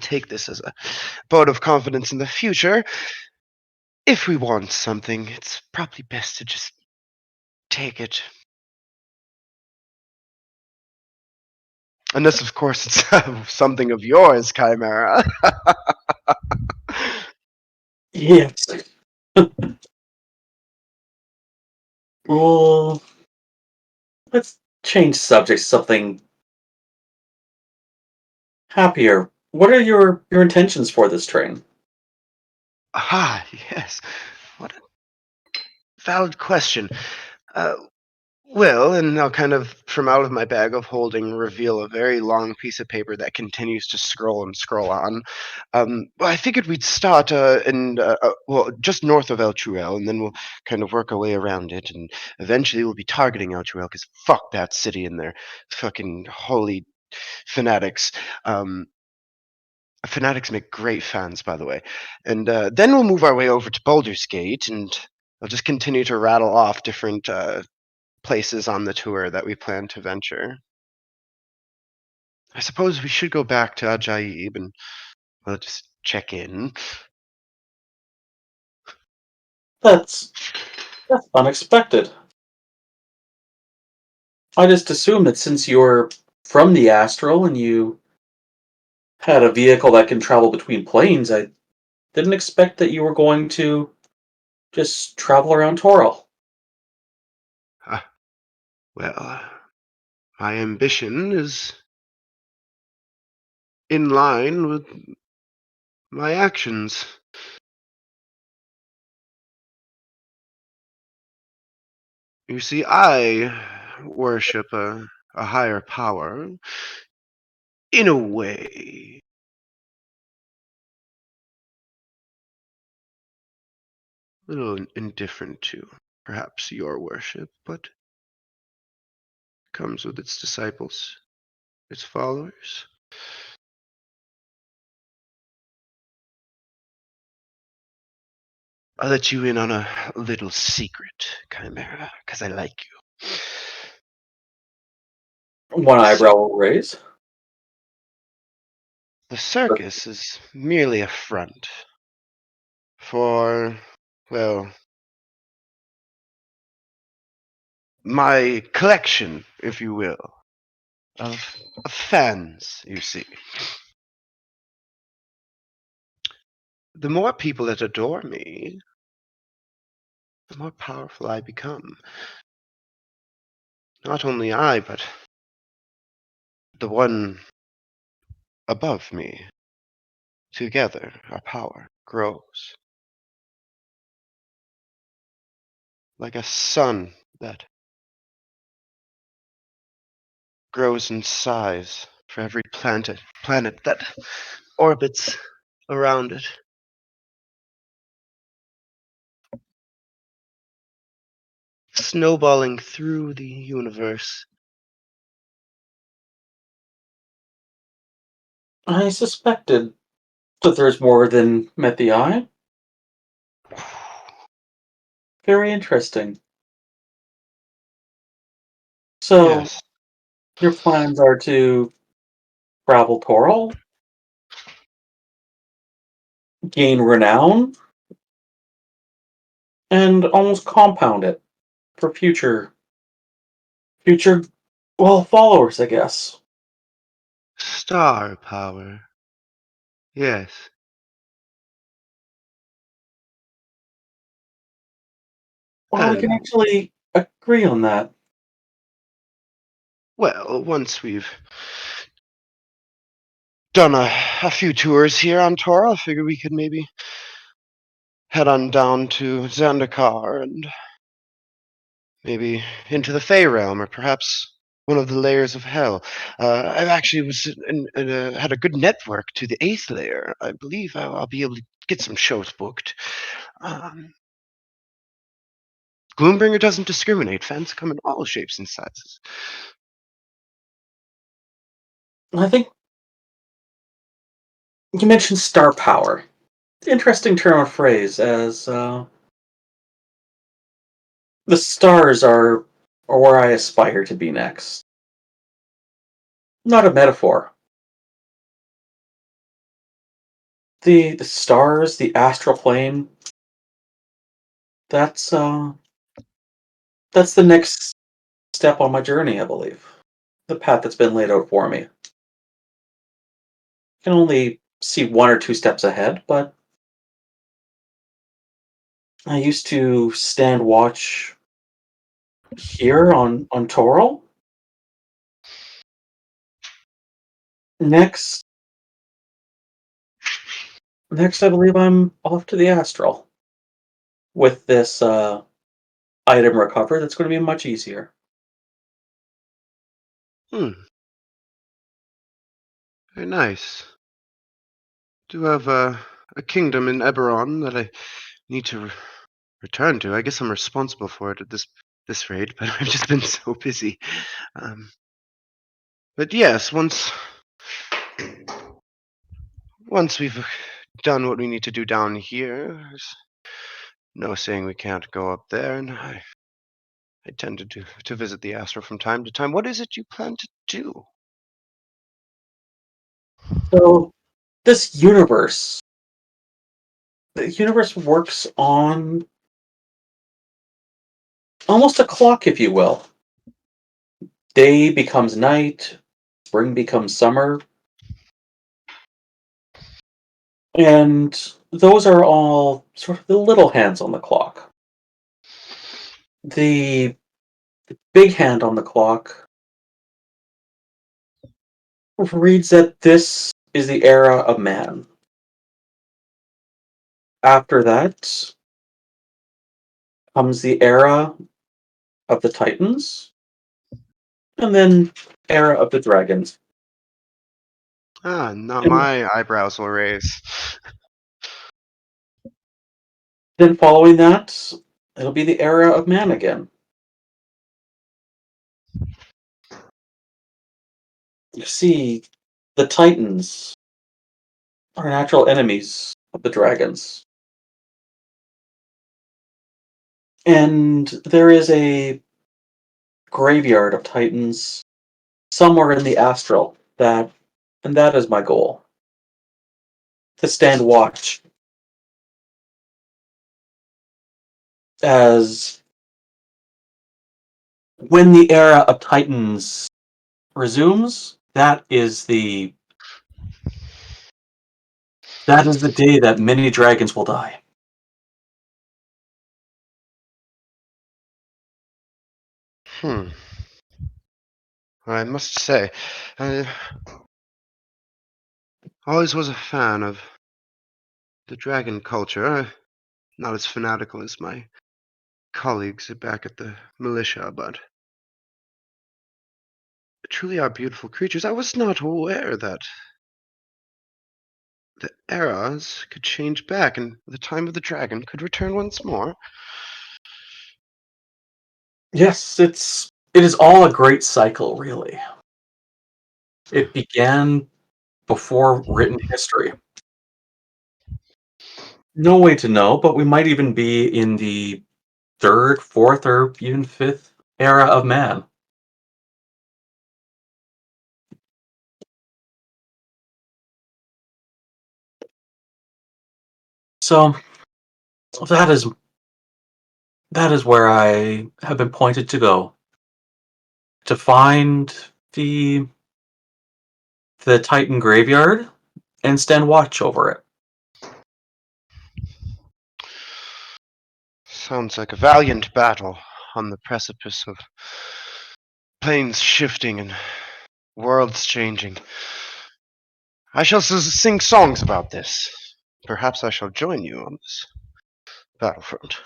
take this as a vote of confidence in the future. If we want something, it's probably best to just take it. Unless, of course, it's something of yours, Chimera. Yes. Well, let's change subject to something happier. What are your intentions for this train? Ah, yes. What a valid question. Uh, Well, and I'll kind of, from out of my bag of holding, reveal a very long piece of paper that continues to scroll and scroll on. Well, I figured we'd start well, just north of El Truel, and then we'll kind of work our way around it, and eventually we'll be targeting El Truel, because fuck that city and their fucking holy fanatics. Um, Fanatics make great fans, by the way. And then we'll move our way over to Baldur's Gate, and I'll just continue to rattle off different places on the tour that we plan to venture. I suppose we should go back to Ajaib and, well, just check in. That's unexpected. I just assumed that since you're from the astral and you had a vehicle that can travel between planes, I didn't expect that you were going to just travel around Toril. Well, my ambition is in line with my actions. You see, I worship a higher power. In a way. A little indifferent to perhaps your worship, but comes with its disciples, its followers. I'll let you in on a little secret, Chimera, because I like you. One eyebrow will raise. The circus is merely a front for, well, my collection, if you will, of fans, you see. The more people that adore me, the more powerful I become. Not only I, but the one above me. Together, our power grows. Like a sun that grows in size for every planet that orbits around it. Snowballing through the universe. I suspected that there's more than met the eye. Very interesting. So, Yes. your plans are to travel Toril, gain renown, and almost compound it for future, well, followers, I guess. Star power. Yes. Well, I can And, actually agree on that. well, once we've done a few tours here on Tora, I figure we could maybe head on down to Zendikar and maybe into the Fey realm, or perhaps one of the layers of hell. I actually had a good network to the 8th layer. I believe I'll be able to get some shows booked. Gloombringer doesn't discriminate. Fans come in all shapes and sizes. I think you mentioned star power. Interesting term of phrase, as the stars are where I aspire to be next. Not a metaphor. The stars, the astral plane. That's that's the next step on my journey, I believe. The path that's been laid out for me. I can only see one or two steps ahead, but I used to stand watch here on Toril. Next, next, I believe I'm off to the astral with this item recovered. That's going to be much easier. Hmm. Very nice. Do have a kingdom in Eberron that I need to return to. I guess I'm responsible for it at this rate, but I've just been so busy. But yes, once we've done what we need to do down here, there's no saying we can't go up there, and I tend to visit the astral from time to time. What is it you plan to do? So, this universe, the universe works on almost a clock, if you will. Day becomes night, spring becomes summer, and those are all sort of the little hands on the clock. The big hand on the clock reads that this is the era of man. After that comes the era of the Titans, and then era of the dragons. Not And my eyebrows will raise. then following that, it'll be the era of man again. You see, the Titans are natural enemies of the dragons. And there is a graveyard of Titans somewhere in the astral and that is my goal. To stand watch as when the era of Titans resumes, that is the day that many dragons will die. Hmm. I must say, I always was a fan of the dragon culture. Not as fanatical as my colleagues back at the militia, but they truly are beautiful creatures. I was not aware that the eras could change back and the time of the dragon could return once more. Yes, it is all a great cycle, really. It began before written history. No way to know, but we might even be in the third, fourth, or even fifth era of man. So that is that is where I have been pointed to go to find the the Titan graveyard and stand watch over it. Sounds like a valiant battle on the precipice of planes shifting and worlds changing. I shall sing songs about this. Perhaps I shall join you on this battlefront.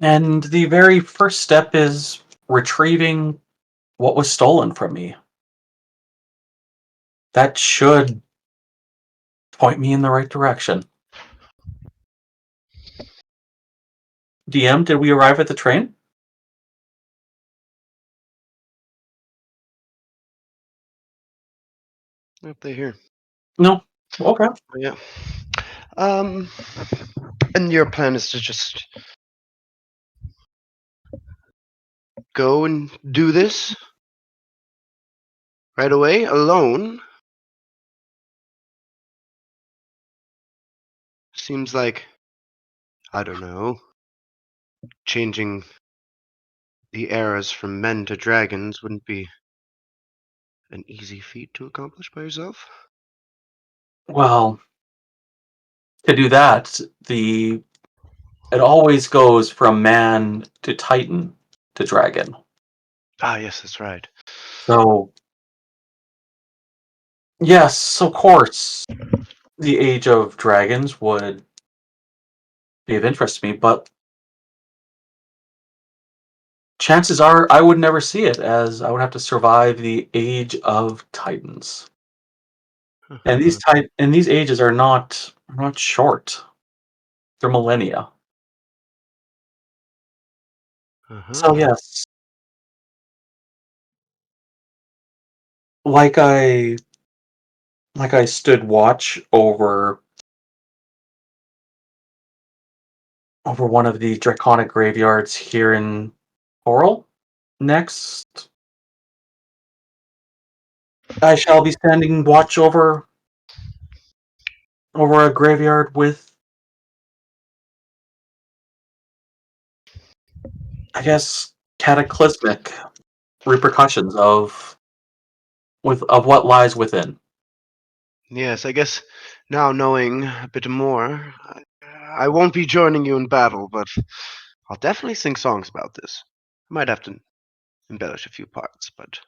And the very first step is retrieving what was stolen from me. That should point me in the right direction. DM, did we arrive at the train? Up they here. No. Okay. Yeah. Um, and your plan is to just go and do this right away, alone? Seems like, I don't know, changing the eras from men to dragons wouldn't be an easy feat to accomplish by yourself. Well, to do that, it always goes from man to Titan to dragon. Ah, yes, that's right. So, yes, of course, the Age of Dragons would be of interest to me, but chances are I would never see it as I would have to survive the Age of Titans. And these ages are not short. They're millennia. So Uh-huh. yes, like I I stood watch over one of the draconic graveyards here in Oral. Next, I shall be standing watch over a graveyard with, I guess, cataclysmic repercussions of what lies within. Yes, I guess now knowing a bit more, I won't be joining you in battle, but I'll definitely sing songs about this. I might have to embellish a few parts, but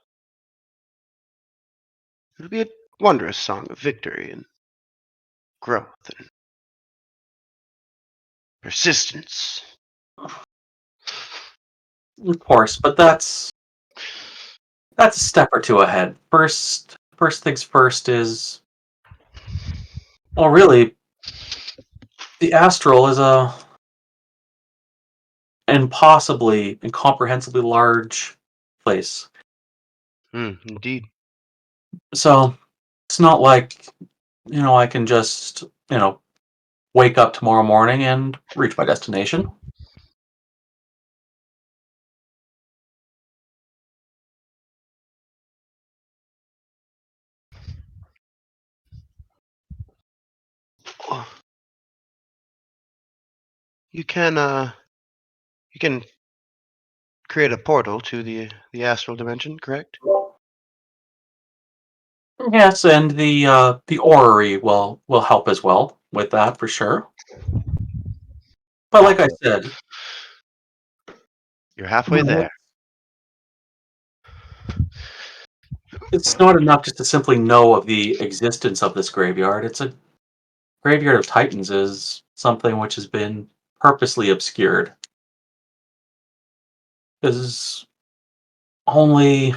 it'll be a wondrous song of victory and growth and persistence. Of course, but that's a step or two ahead. First things first is, well, really, the astral is a impossibly, incomprehensibly large place. Indeed. So it's not like, I can just, wake up tomorrow morning and reach my destination. You can create a portal to the astral dimension, correct? Yes, and the orrery will help as well with that for sure. But like I said, You're halfway there. it's not enough just to simply know of the existence of this graveyard. It's a graveyard of titans is something which has been purposely obscured. Is only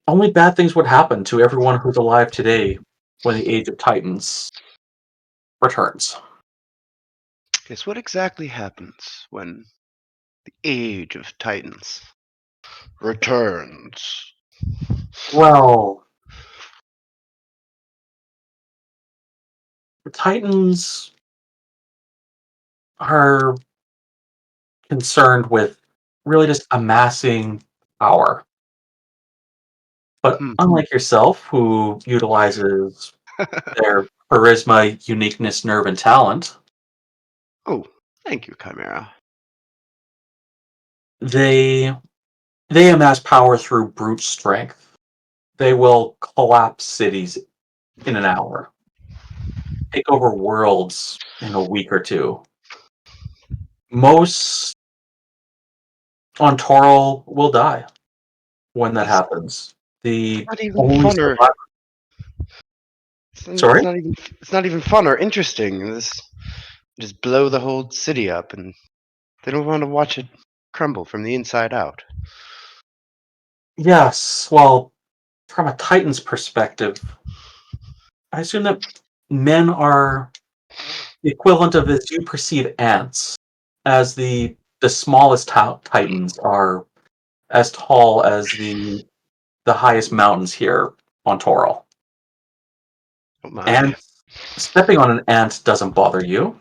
only bad things would happen to everyone who's alive today when the age of titans returns. Guess what exactly happens when the Age of Titans returns? Well, the titans are concerned with really just amassing power. But Hmm. unlike yourself, who utilizes their charisma, uniqueness, nerve, and talent, Oh, thank you, Chimera. they they amass power through brute strength. They will collapse cities in an hour, take over worlds in a week or two. Most on Toral will die when that That's happens. The not even only fun or survivor. it's Sorry? not even fun or interesting. This just blow the whole city up, and they don't want to watch it crumble from the inside out. Yes. Well, from a Titan's perspective, I assume that men are the equivalent of as you perceive ants, as the smallest titans are as tall as the highest mountains here on Toral. Oh my. And stepping on an ant doesn't bother you.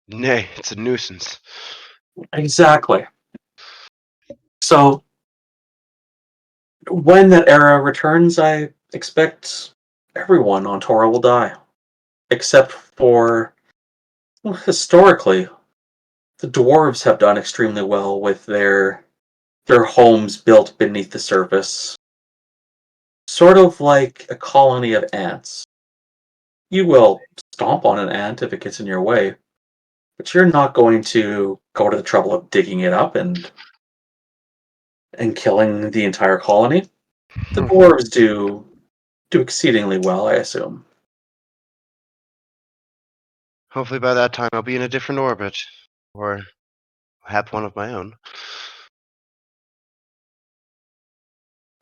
Nay, it's a nuisance. Exactly. So when that era returns, I expect everyone on Toral will die, except for, well, historically, the dwarves have done extremely well with their homes built beneath the surface, sort of like a colony of ants. You will stomp on an ant if it gets in your way, but you're not going to go to the trouble of digging it up and killing the entire colony. The dwarves do exceedingly well, I assume. Hopefully by that time I'll be in a different orbit, or have one of my own.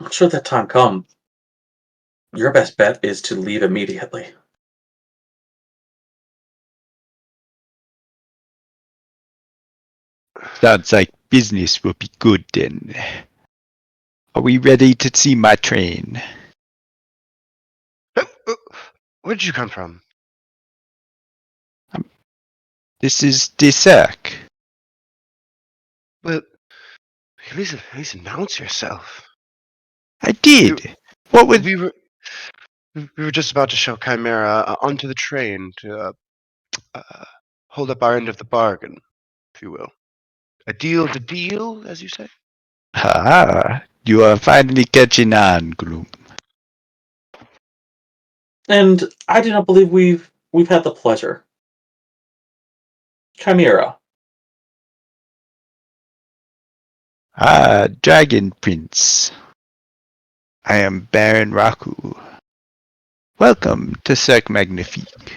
Should that time come, your best bet is to leave immediately. Sounds like business will be good then. Are we ready to see my train? Where did you come from? This is Disek. Well, at least announce yourself. I We, did. What would... we were we were just about to show Chimera onto the train to hold up our end of the bargain, if you will. A deal to deal, as you say. Ah, you are finally catching on, Gloom. And I do not believe we've had the pleasure. Chimera. Ah, Dragon Prince. I am Baron Raku. Welcome to Cirque Magnifique.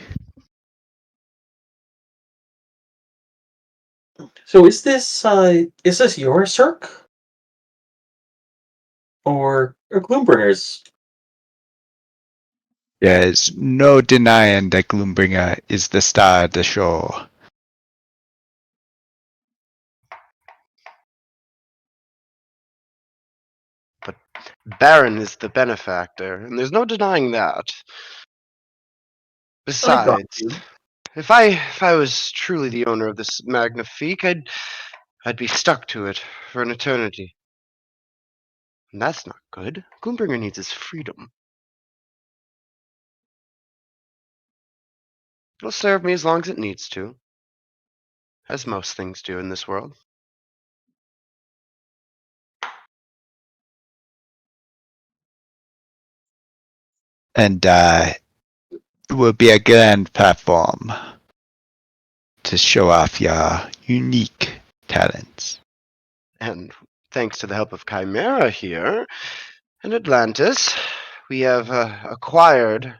So is this your Cirque? Or Gloombringer's? There's no denying that Gloombringer is the star of the show. But Baron is the benefactor, and there's no denying that. I got Besides, you. if I was truly the owner of this Magnifique, I'd be stuck to it for an eternity. And that's not good. Gloombringer needs his freedom. It'll serve me as long as it needs to, as most things do in this world. And it will be a grand platform to show off your unique talents. And thanks to the help of Chimera here in Atlantis, we have acquired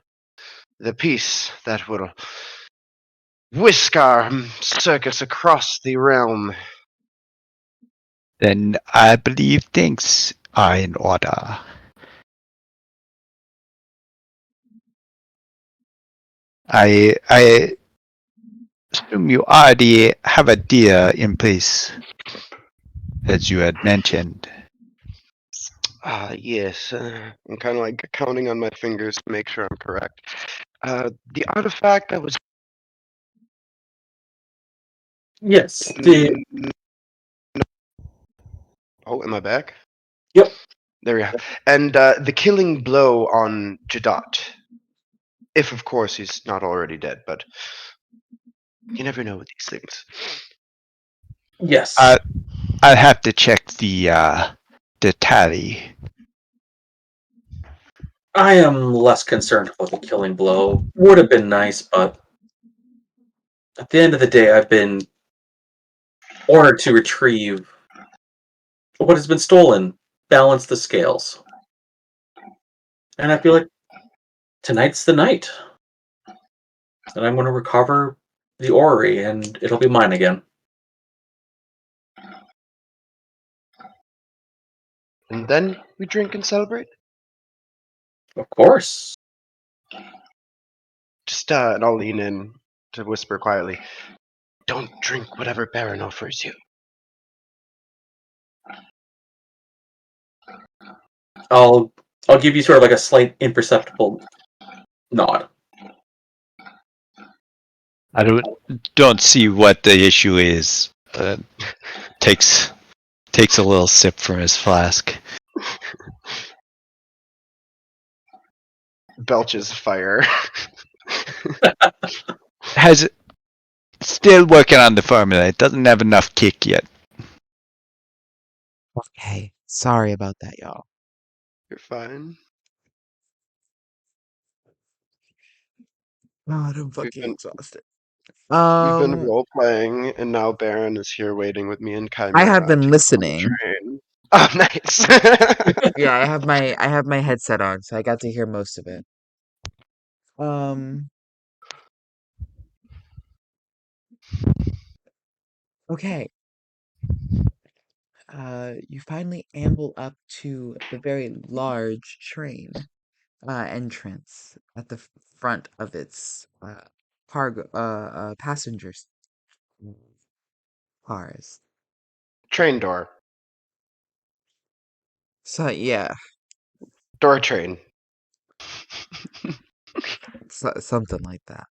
the piece that will whisk our circus across the realm. Then I believe things are in order. I assume you already have a deal in place, as you had mentioned. Yes. I'm kind of like counting on my fingers to make sure I'm correct. The artifact that was. Yes. Oh, am I back? Yep. There we go. And the killing blow on Jadot. If, of course, he's not already dead, but you never know with these things. Yes. I'd have to check the tally. I am less concerned about the killing blow. Would have been nice, but at the end of the day, I've been ordered to retrieve what has been stolen, balance the scales. And I feel like tonight's the night. And I'm going to recover the orrery, and it'll be mine again. And then we drink and celebrate. Of course. Just, and I'll lean in to whisper quietly, don't drink whatever Baron offers you. I'll give you sort of like a slight imperceptible nod. I don't see what the issue is. Takes a little sip from his flask. Belches fire. Has still working on the formula. It doesn't have enough kick yet. Okay, sorry about that, y'all. You're fine. God, I'm We've fucking been exhausted. role playing, and now Baron is here waiting with me and I have Chimera been to get on the listening. train. Oh, nice. Yeah, I have my headset on, so I got to hear most of it. Um, okay. You finally amble up to the very large train entrance at the front of its cargo passengers cars. Train door. So yeah, Door train. something like that.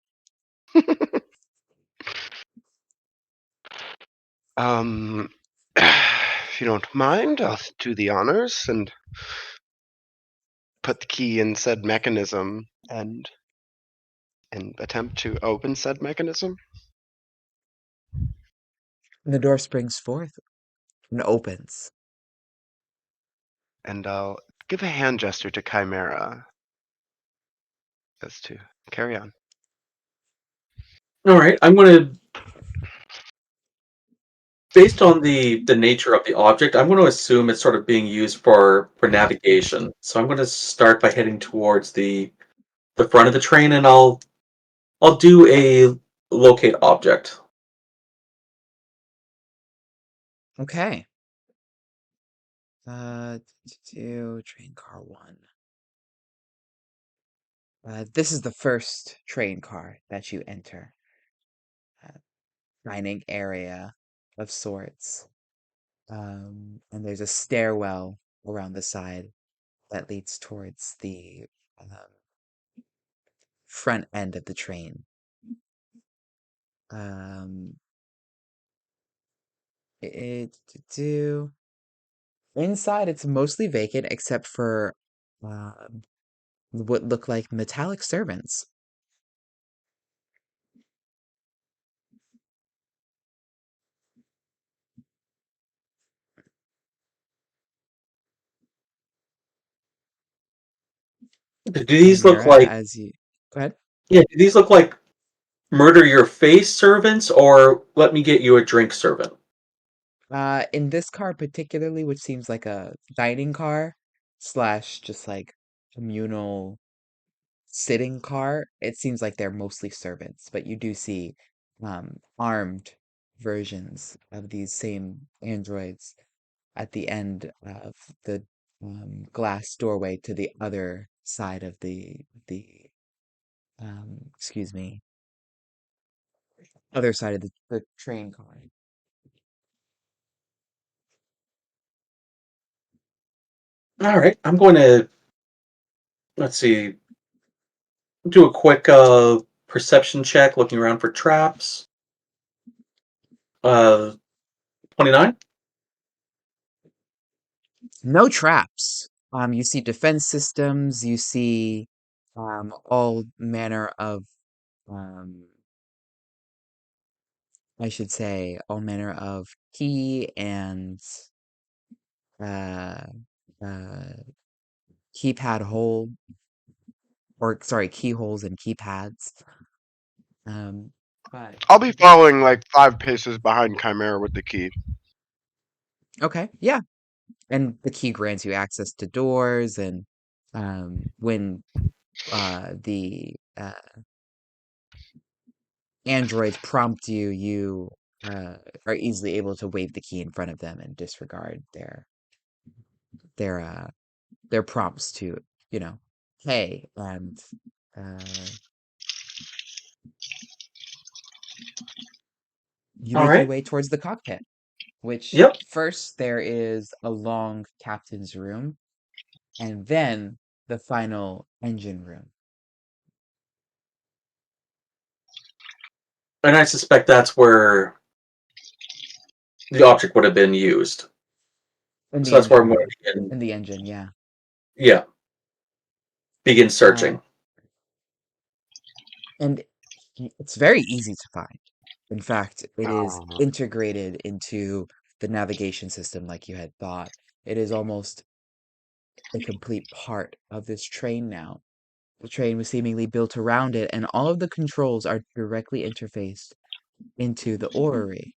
If you don't mind, I'll do the honors and put the key in said mechanism and attempt to open said mechanism. And the door springs forth and opens. And I'll give a hand gesture to Chimera as to carry on. All right, I'm going to, based on the nature of the object, I'm going to assume it's sort of being used for navigation. So I'm going to start by heading towards the front of the train, and I'll do a locate object. Okay. Train car 1. This is the first train car that you enter. Dining area of sorts. And there's a stairwell around the side that leads towards the front end of the train. Um, it do inside it's mostly vacant except for um, what look like metallic servants. Do these look Chimera, like, as you go ahead. yeah, do these look like murder your face servants or let me get you a drink servant? In this car particularly, which seems like a dining car slash just like communal sitting car, it seems like they're mostly servants, but you do see armed versions of these same androids at the end of the glass doorway to the other side of the excuse me, other side of the train car. All right, I'm going to, let's see, do a quick perception check, looking around for traps. 29. No traps. You see defense systems, you see all manner of um I should say all manner of key and uh uh keypad hole or sorry, keyholes and keypads. Um but I'll be following like 5 paces behind Chimera with the key. okay, yeah. And the key grants you access to doors and when the androids prompt you, you are easily able to wave the key in front of them and disregard their uh, their prompts to, you know, hey, and uh, you All make your right. way towards the cockpit. Which Yep. first there is a long captain's room, and then the final engine room And I suspect that's where the object would have been used. in So the that's where I'm engine going room to begin. in the engine, yeah. Yeah, begin Uh, searching. and it's very easy to find. In fact, it is Oh. integrated into the navigation system like you had thought. It is almost a complete part of this train now. The train was seemingly built around it, and all of the controls are directly interfaced into the orrery.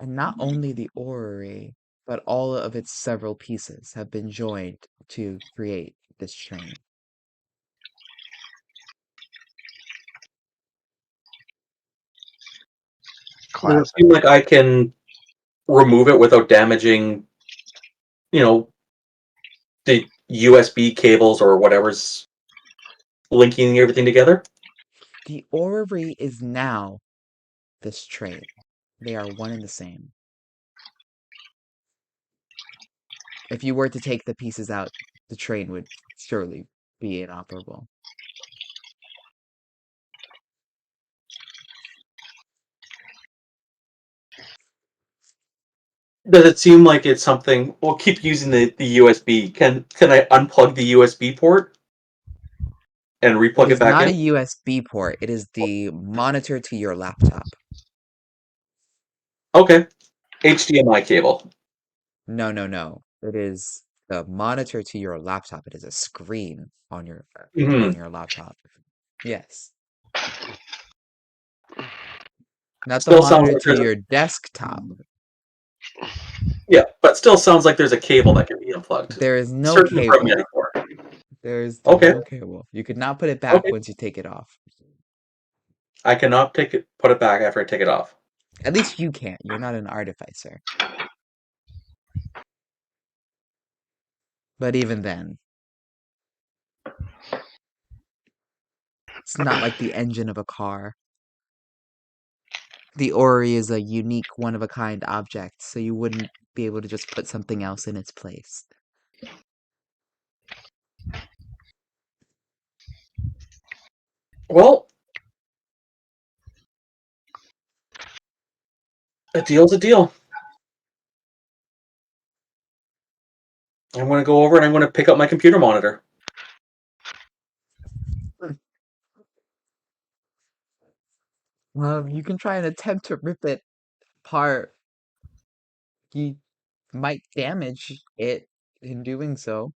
And not only the orrery, but all of its several pieces have been joined to create this train. Does it Classic. seem like I can remove it without damaging, you know, the USB cables or whatever's linking everything together? The orrery is now this train. They are one and the same. If you were to take the pieces out, the train would surely be inoperable. Does it seem like it's something? We'll keep using the USB. Can I unplug the USB port and It replug it is back not a in? USB port. It is the monitor to your laptop. Okay. HDMI cable. No, no, no. It is the monitor to your laptop. It is a screen on Hmm. your laptop. Yes. Not the Still sounds monitor like to there's a your desktop. yeah, but still sounds like there's a cable that can be unplugged. There is no Certain from cable. Metaphor. There's Okay. no cable. You could not put it back Okay. once you take it off. I cannot put it back after I take it off. At least you can't. You're not an artificer. But even then, it's not like the engine of a car. The Ori is a unique, one-of-a-kind object, so you wouldn't be able to just put something else in its place. Well, a deal's a deal. I'm going to go over and I'm going to pick up my computer monitor. You can try and attempt to rip it apart. You might damage it in doing so.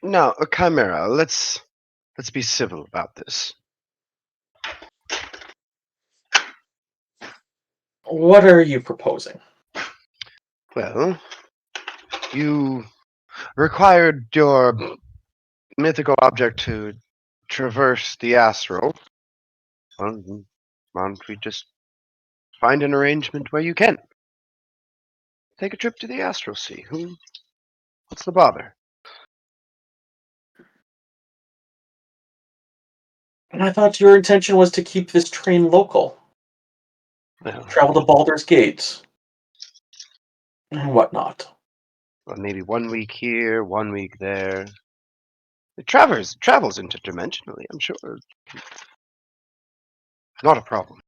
No, Chimera. Let's be civil about this. What are you proposing? Well, you required your mythical object to traverse the astral. Well, why don't we just find an arrangement where you can? Take a trip to the astral sea. What's the bother? And I thought your intention was to keep this train local. Well, Travel to Baldur's Gate. And whatnot. maybe 1 week here, 1 week there. It travels interdimensionally, I'm sure. Not a problem.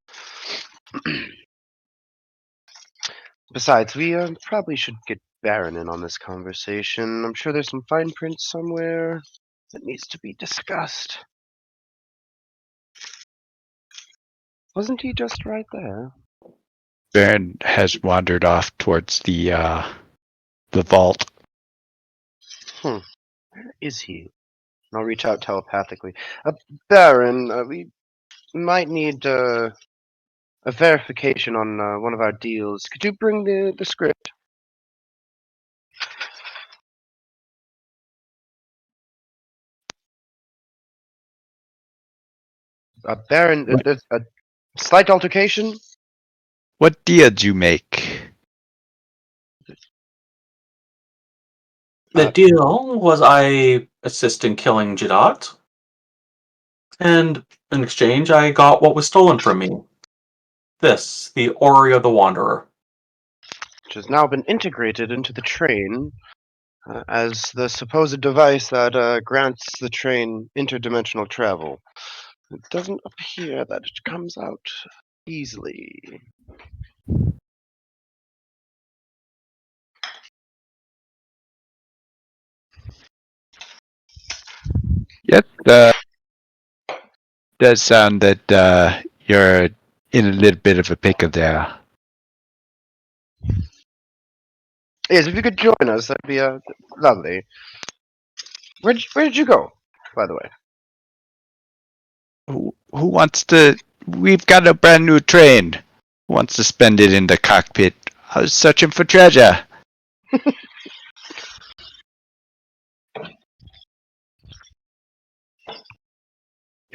Besides, we probably should get Baron in on this conversation. I'm sure there's some fine print somewhere that needs to be discussed. Wasn't he just right there? Baron has wandered off towards the vault. Where is he? I'll reach out telepathically. Baron, we might need a verification on one of our deals. Could you bring the script? Baron, there's a slight altercation. What deal did you make? The deal was I assist in killing Jadot, and in exchange I got what was stolen from me. This, the Ori of the Wanderer. Which has now been integrated into the train as the supposed device that grants the train interdimensional travel. It doesn't appear that it comes out easily. Yep, does sound that you're in a little bit of a pickle there. Yes, if you could join us, that'd be lovely. Where did you go, by the way? Who wants to? We've got a brand new train. Who wants to spend it in the cockpit? I was searching for treasure.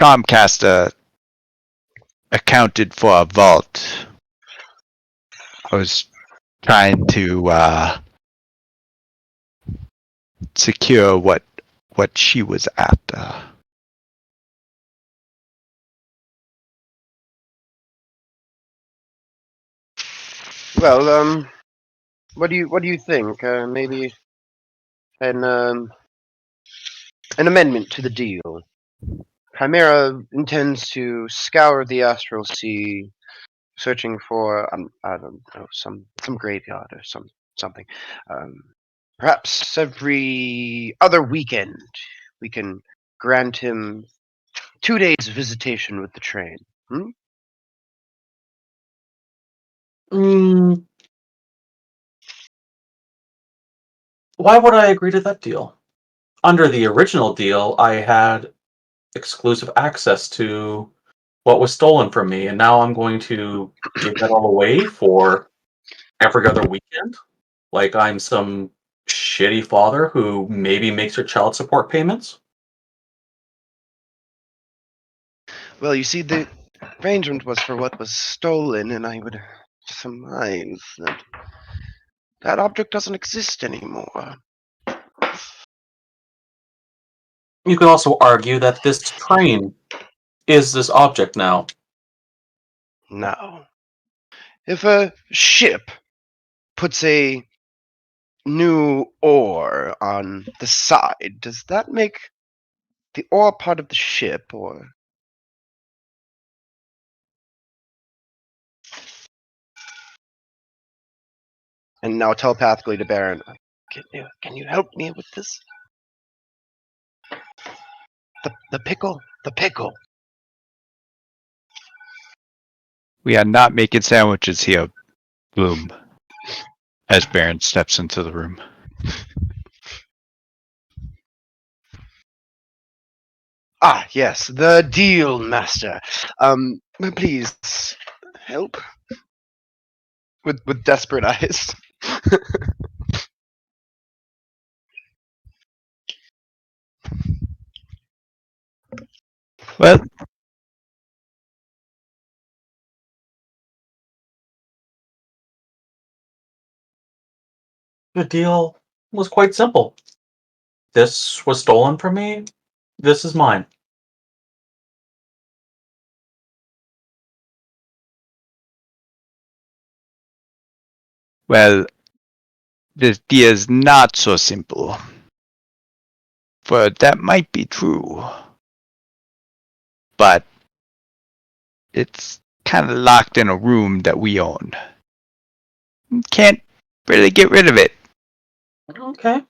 Comcaster accounted for a vault. I was trying to secure what she was after. Well, what do you think? Maybe an amendment to the deal. Chimera intends to scour the astral sea, searching for I don't know, some graveyard or something. Um, Perhaps every other weekend we can grant him 2 days visitation with the train. Hmm? Mm, why would I agree to that deal? Under the original deal, I had exclusive access to what was stolen from me, and now I'm going to give that all away for every other weekend? Like I'm some shitty father who maybe makes her child support payments? Well, you see, the arrangement was for what was stolen, and I would surmise that that object doesn't exist anymore. You could also argue that this train is this object now. Now, if a ship puts a new ore on the side, does that make the ore part of the ship, or? And now telepathically to Baron, can you help me with this? The pickle, the pickle. We are not making sandwiches here, Bloom. As Baron steps into the room. Ah, yes, the deal master. Please help with desperate eyes. Well, The deal was quite simple. This was stolen from me. This is mine. well, this deal is not so simple. For that might be true. But it's kind of locked in a room that we own. Can't really get rid of it. Okay.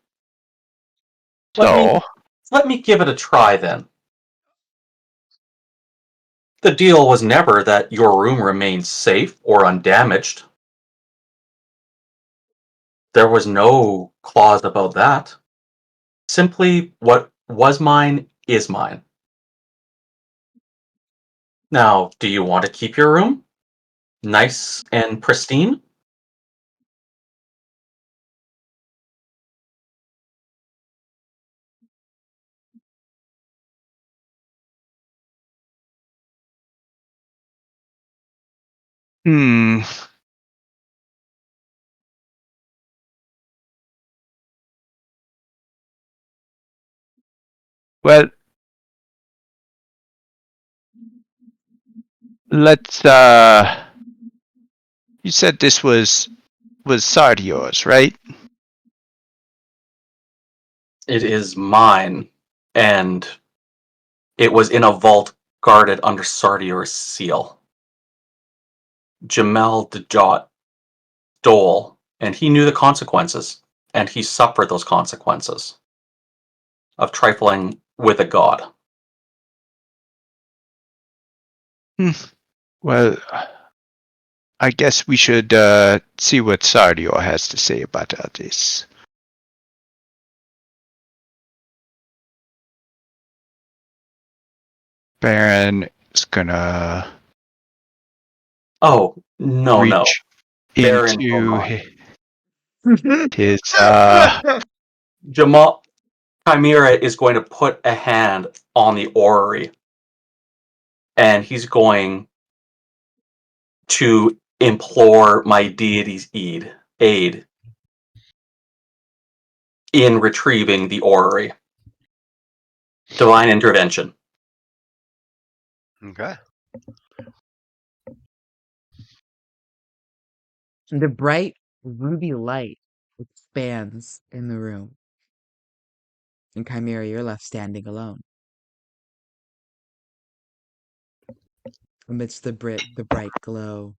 Let me So, let me give it a try then. The deal was never that your room remains safe or undamaged. There was no clause about that. Simply what was mine is mine. Now, do you want to keep your room? Nice and pristine? hmm. Well, let's you said this was Sardios, right? It is mine. And it was in a vault guarded under Sardior's seal. Jamel Dejot stole, and he knew the consequences, and he suffered those consequences of trifling with a god. Well, I guess we should see what Sardio has to say about all this. Baron is gonna Oh, no. reach Baron will into not. his Jamal Chimera is going to put a hand on the orrery, and he's going to implore my deity's aid in retrieving the orrery. Divine intervention. Okay. The bright ruby light expands in the room, and Chimera, you're left standing alone. Amidst the bright glow,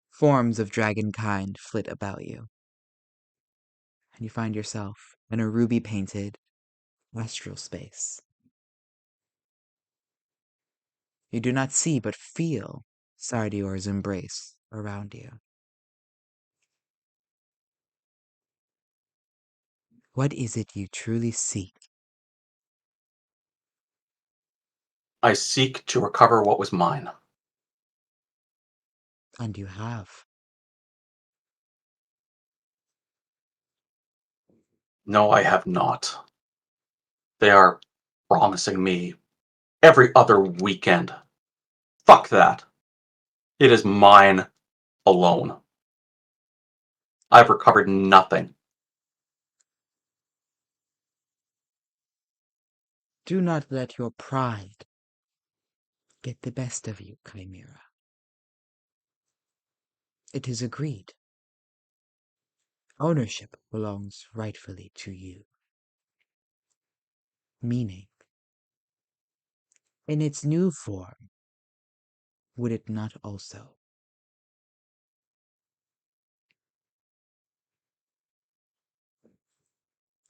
forms of dragon kind flit about you, and you find yourself in a ruby-painted astral space. You do not see but feel Sardior's embrace around you. What is it you truly seek? I seek to recover what was mine. And you have. No, I have not. They are promising me every other weekend. Fuck that. It is mine alone. I've recovered nothing. Do not let your pride get the best of you, Chimera. It is agreed. Ownership belongs rightfully to you. Meaning, in its new form, would it not also?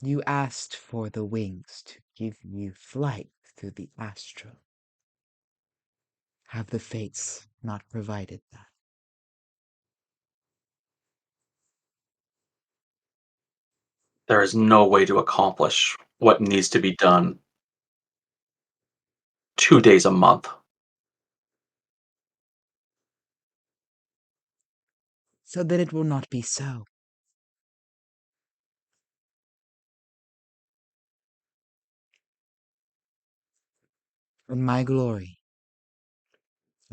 You asked for the wings to give you flight through the astral. Have the fates not provided that? There is no way to accomplish what needs to be done 2 days a month. So that it will not be so. In my glory,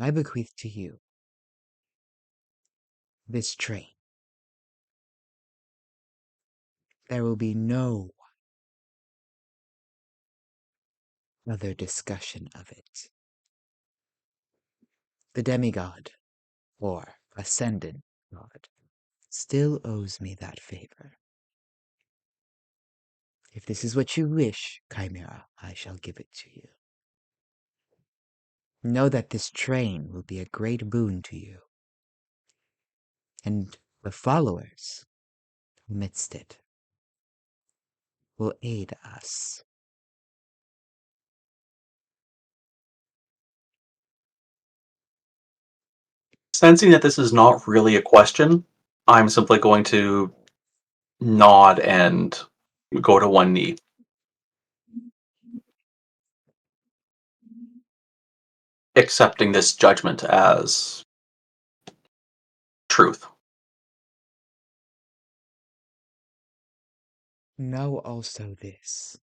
I bequeath to you this train. There will be no other discussion of it. The demigod, or ascendant god, still owes me that favor. If this is what you wish, Chimera, I shall give it to you. Know that this train will be a great boon to you, and the followers amidst it will aid us. Sensing that this is not really a question, I'm simply going to nod and go to one knee. Accepting this judgment as truth. Know also this.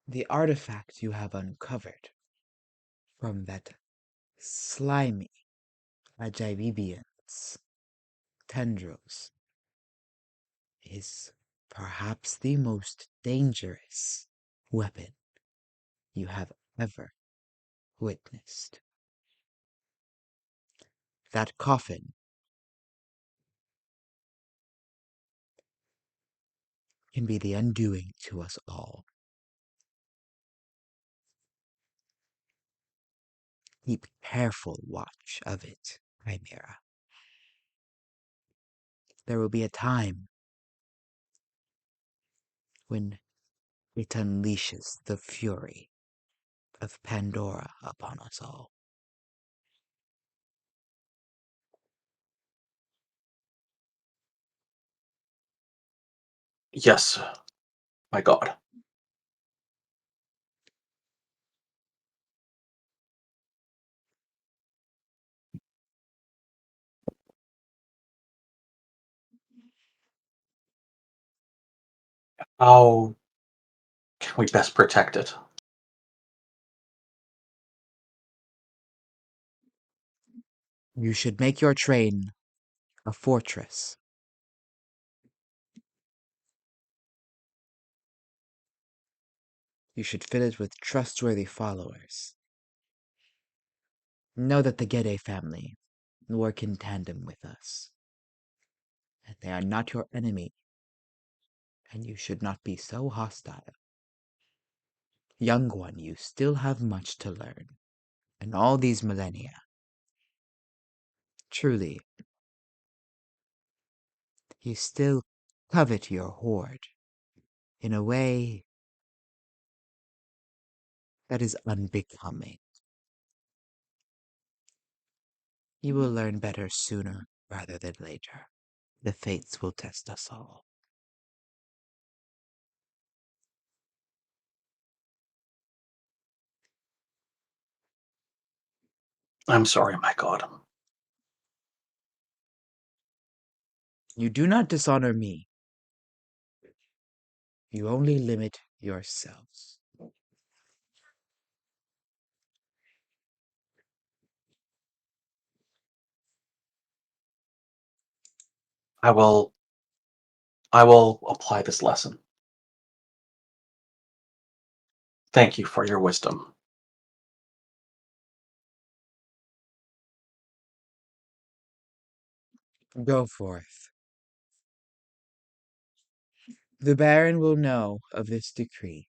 The artifact you have uncovered from that slimy Agyvibian's tendrils is perhaps the most dangerous weapon you have ever witnessed. That coffin can be the undoing to us all. Keep careful watch of it, Chimera. There will be a time when it unleashes the fury of Pandora upon us all. Yes, my God. How can we best protect it? You should make your train a fortress. You should fill it with trustworthy followers. Know that the Gede family work in tandem with us. And they are not your enemy, and you should not be so hostile. Young one, you still have much to learn, in all these millennia. Truly, you still covet your hoard in a way that is unbecoming. You will learn better sooner rather than later. The fates will test us all. I'm sorry, my god. You do not dishonor me. You only limit yourselves. I will apply this lesson. Thank you for your wisdom. Go forth. The Baron will know of this decree.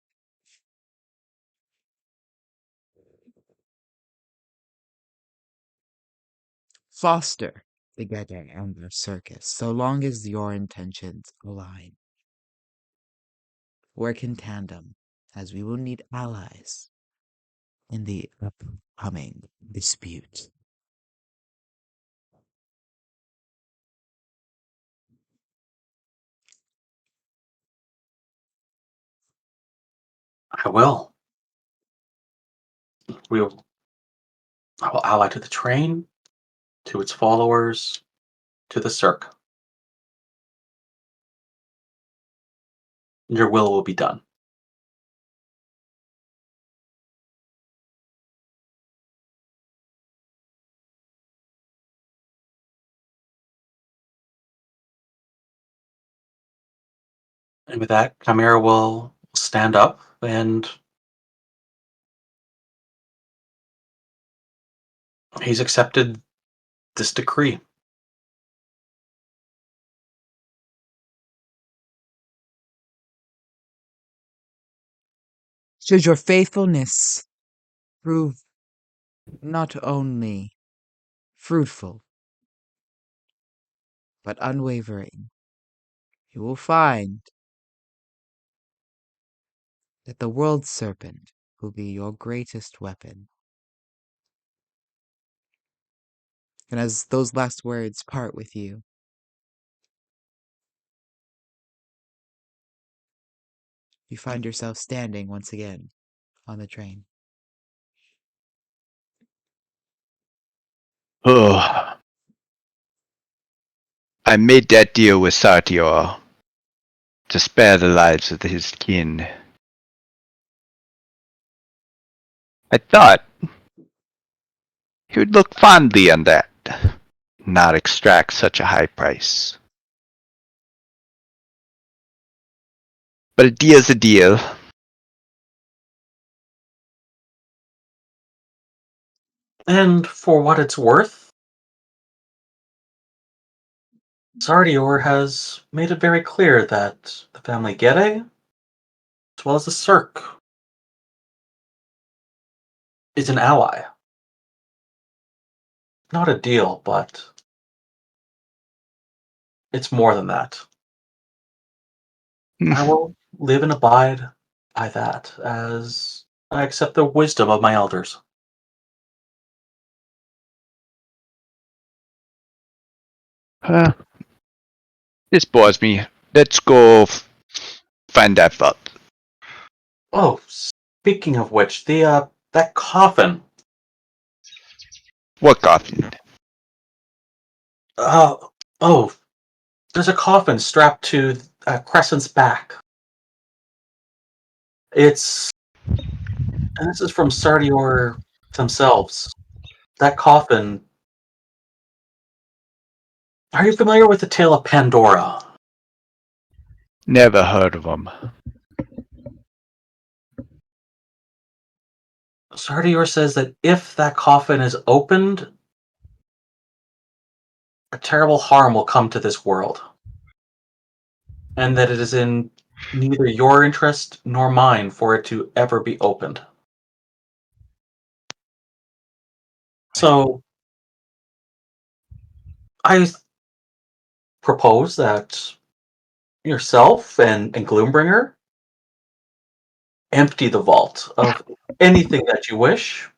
Foster the Gede and their circus, so long as your intentions align. Work in tandem, as we will need allies in the upcoming dispute. I will. I will ally to the train, to its followers, to the Cirque. Your will be done. And with that, Chimera will stand up and he's accepted this decree. Should your faithfulness prove not only fruitful, but unwavering, you will find that the world serpent will be your greatest weapon. And as those last words part with you, you find yourself standing once again on the train. Oh, I made that deal with Sartior to spare the lives of his kin. I thought he would look fondly on that, not extract such a high price. But a deal's a deal. And for what it's worth, Sardior has made it very clear that the family Gede, as well as the Cirque, is an ally. Not a deal, but it's more than that. I will live and abide by that as I accept the wisdom of my elders. Uh, this bores me. Let's go find that vault. Oh, speaking of which, the that coffin. What coffin? Uh, oh, there's a coffin strapped to Crescent's back. And this is from Sardior themselves. That coffin. Are you familiar with the tale of Pandora? Never heard of him. Sardior says that if that coffin is opened, a terrible harm will come to this world, and that it is in neither your interest nor mine for it to ever be opened. So, I propose that yourself and Gloombringer empty the vault of anything that you wish,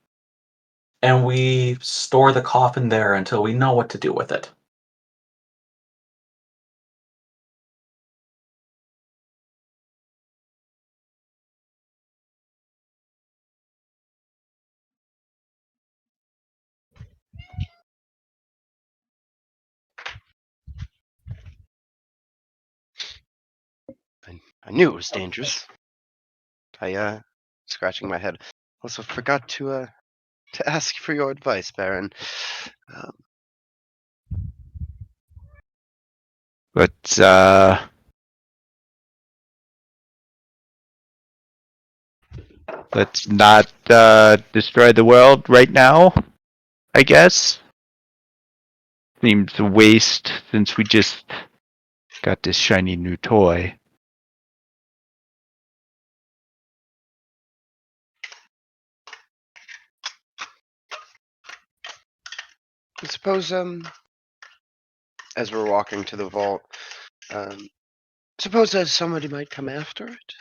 and we store the coffin there until we know what to do with it. I knew it was dangerous. I scratching my head. Also forgot to ask for your advice, Baron. Um, But let's not destroy the world right now, I guess. Seems a waste since we just got this shiny new toy. I suppose as we're walking to the vault, suppose that somebody might come after it.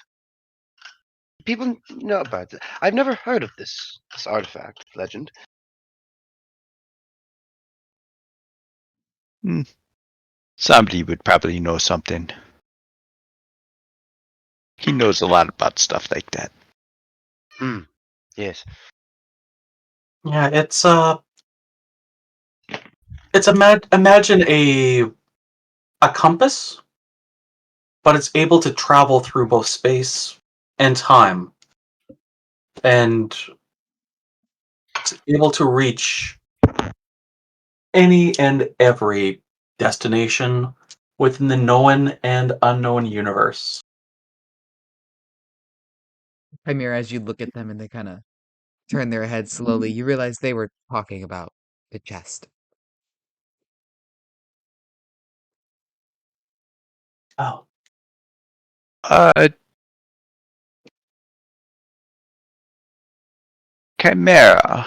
People know about it. I've never heard of this artifact legend. Somebody would probably know something. He knows a lot about stuff like that. Yes. Yeah, imagine a compass, but it's able to travel through both space and time, and it's able to reach any and every destination within the known and unknown universe. Chimera, as you look at them and they kind of turn their heads slowly, you realize they were talking about the chest. Oh, Uh, Chimera,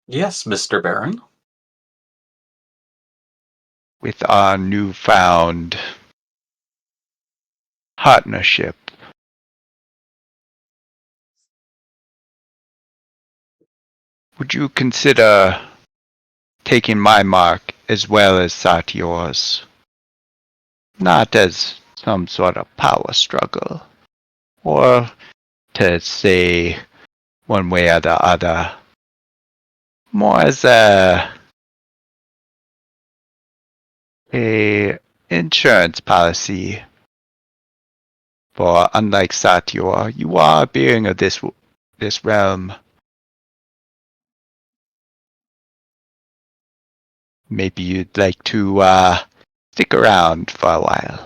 yes, Mr. Baron. with our newfound partnership, would you consider taking my mark as well as Satyor's? Not as some sort of power struggle, or to say one way or the other, more as a insurance policy. For unlike Satyor, you are a being of this realm. Maybe you'd like to stick around for a while.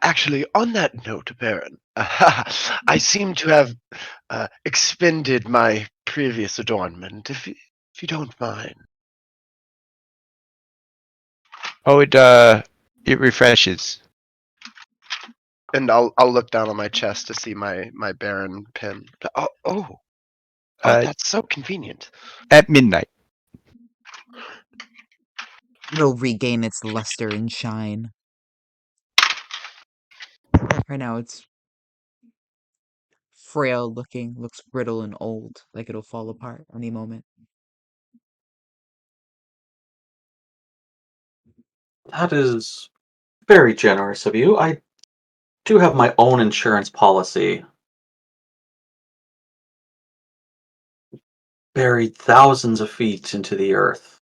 Actually, on that note, Baron, I seem to have expended my previous adornment, if you don't mind. Oh, it refreshes. And I'll look down on my chest to see my Baron pin. Oh, Uh, that's so convenient. at midnight. It'll regain its luster and shine. Right now it's frail looking, looks brittle and old, like it'll fall apart any moment. That is very generous of you. I do have my own insurance policy buried thousands of feet into the earth.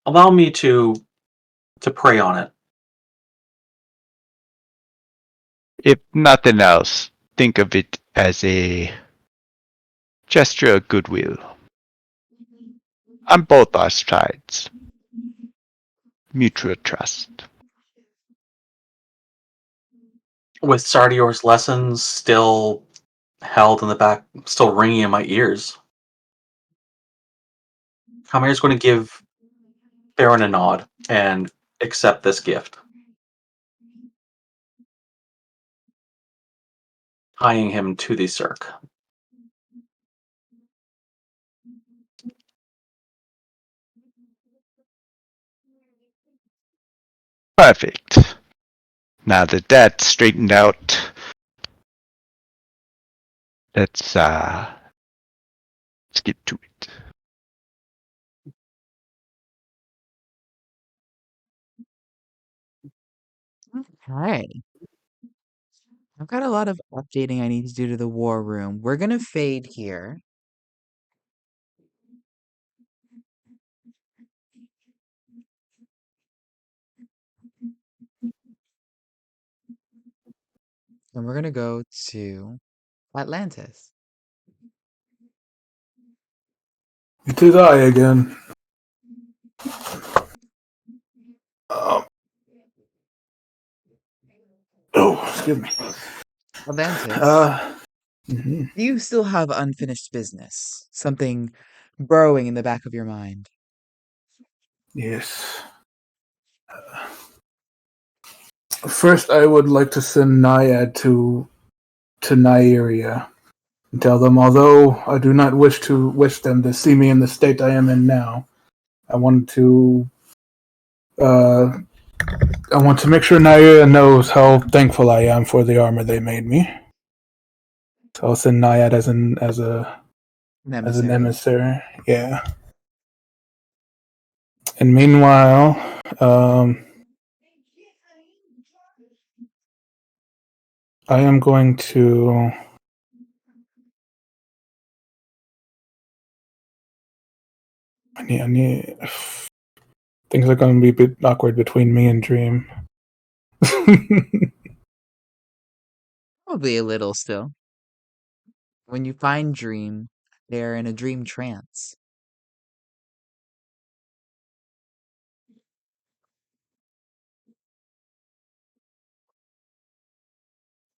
Allow me to prey on it. If nothing else, think of it as a gesture of goodwill on both our sides. Mutual trust. with Sardior's lessons still held in the back, still ringing in my ears, Chimera's going to give Baron a nod and accept this gift, tying him to the cirque. Perfect. Now that that's straightened out, let's get to it. Okay. I've got a lot of updating I need to do to the war room. We're gonna fade here. And we're gonna go to Atlantis. It is I again. Um, excuse me. Atlantis, Mhm. do you still have unfinished business? Something burrowing in the back of your mind? Yes. First, I would like to send Naiad to Nyria and tell them, although I do not wish them to see me in the state I am in now, I want to make sure Nyria knows how thankful I am for the armor they made me. So I'll send Naiad as an emissary. Yeah. And meanwhile, I am going to. I need. Things are going to be a bit awkward between me and Dream. Probably a little still. When you find Dream, they're in a dream trance.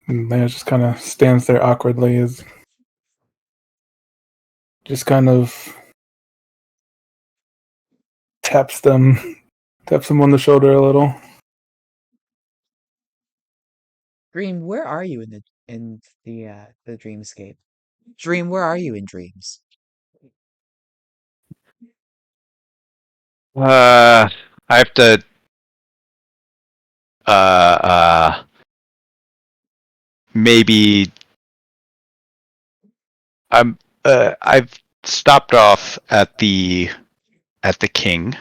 And then it just kind of stands there awkwardly, as just kind of taps them on the shoulder a little. Dream, where are you in the dreamscape? Dream, where are you in dreams? I have to maybe I've stopped off at the king,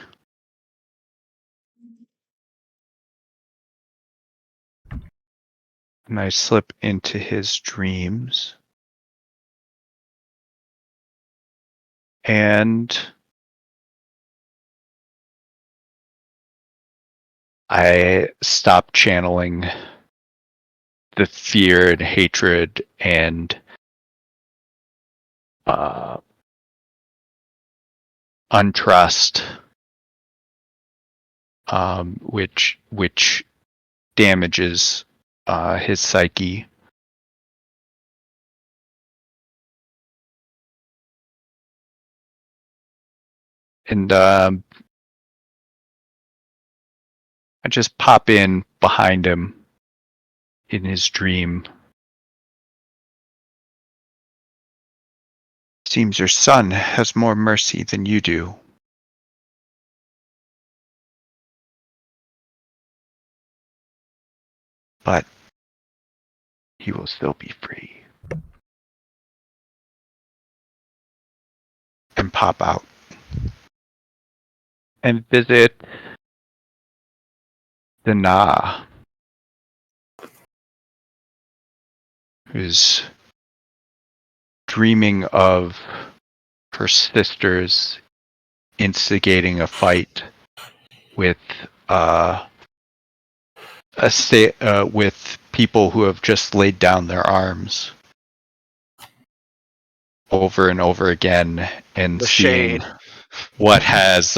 and I slip into his dreams, and I stop channeling the fear and hatred and untrust, which damages his psyche. And I just pop in behind him in his dream. Seems your son has more mercy than you do. But he will still be free. And pop out. And visit the Na, who's dreaming of her sisters instigating a fight with with people who have just laid down their arms over and over again, and The seeing shade. what has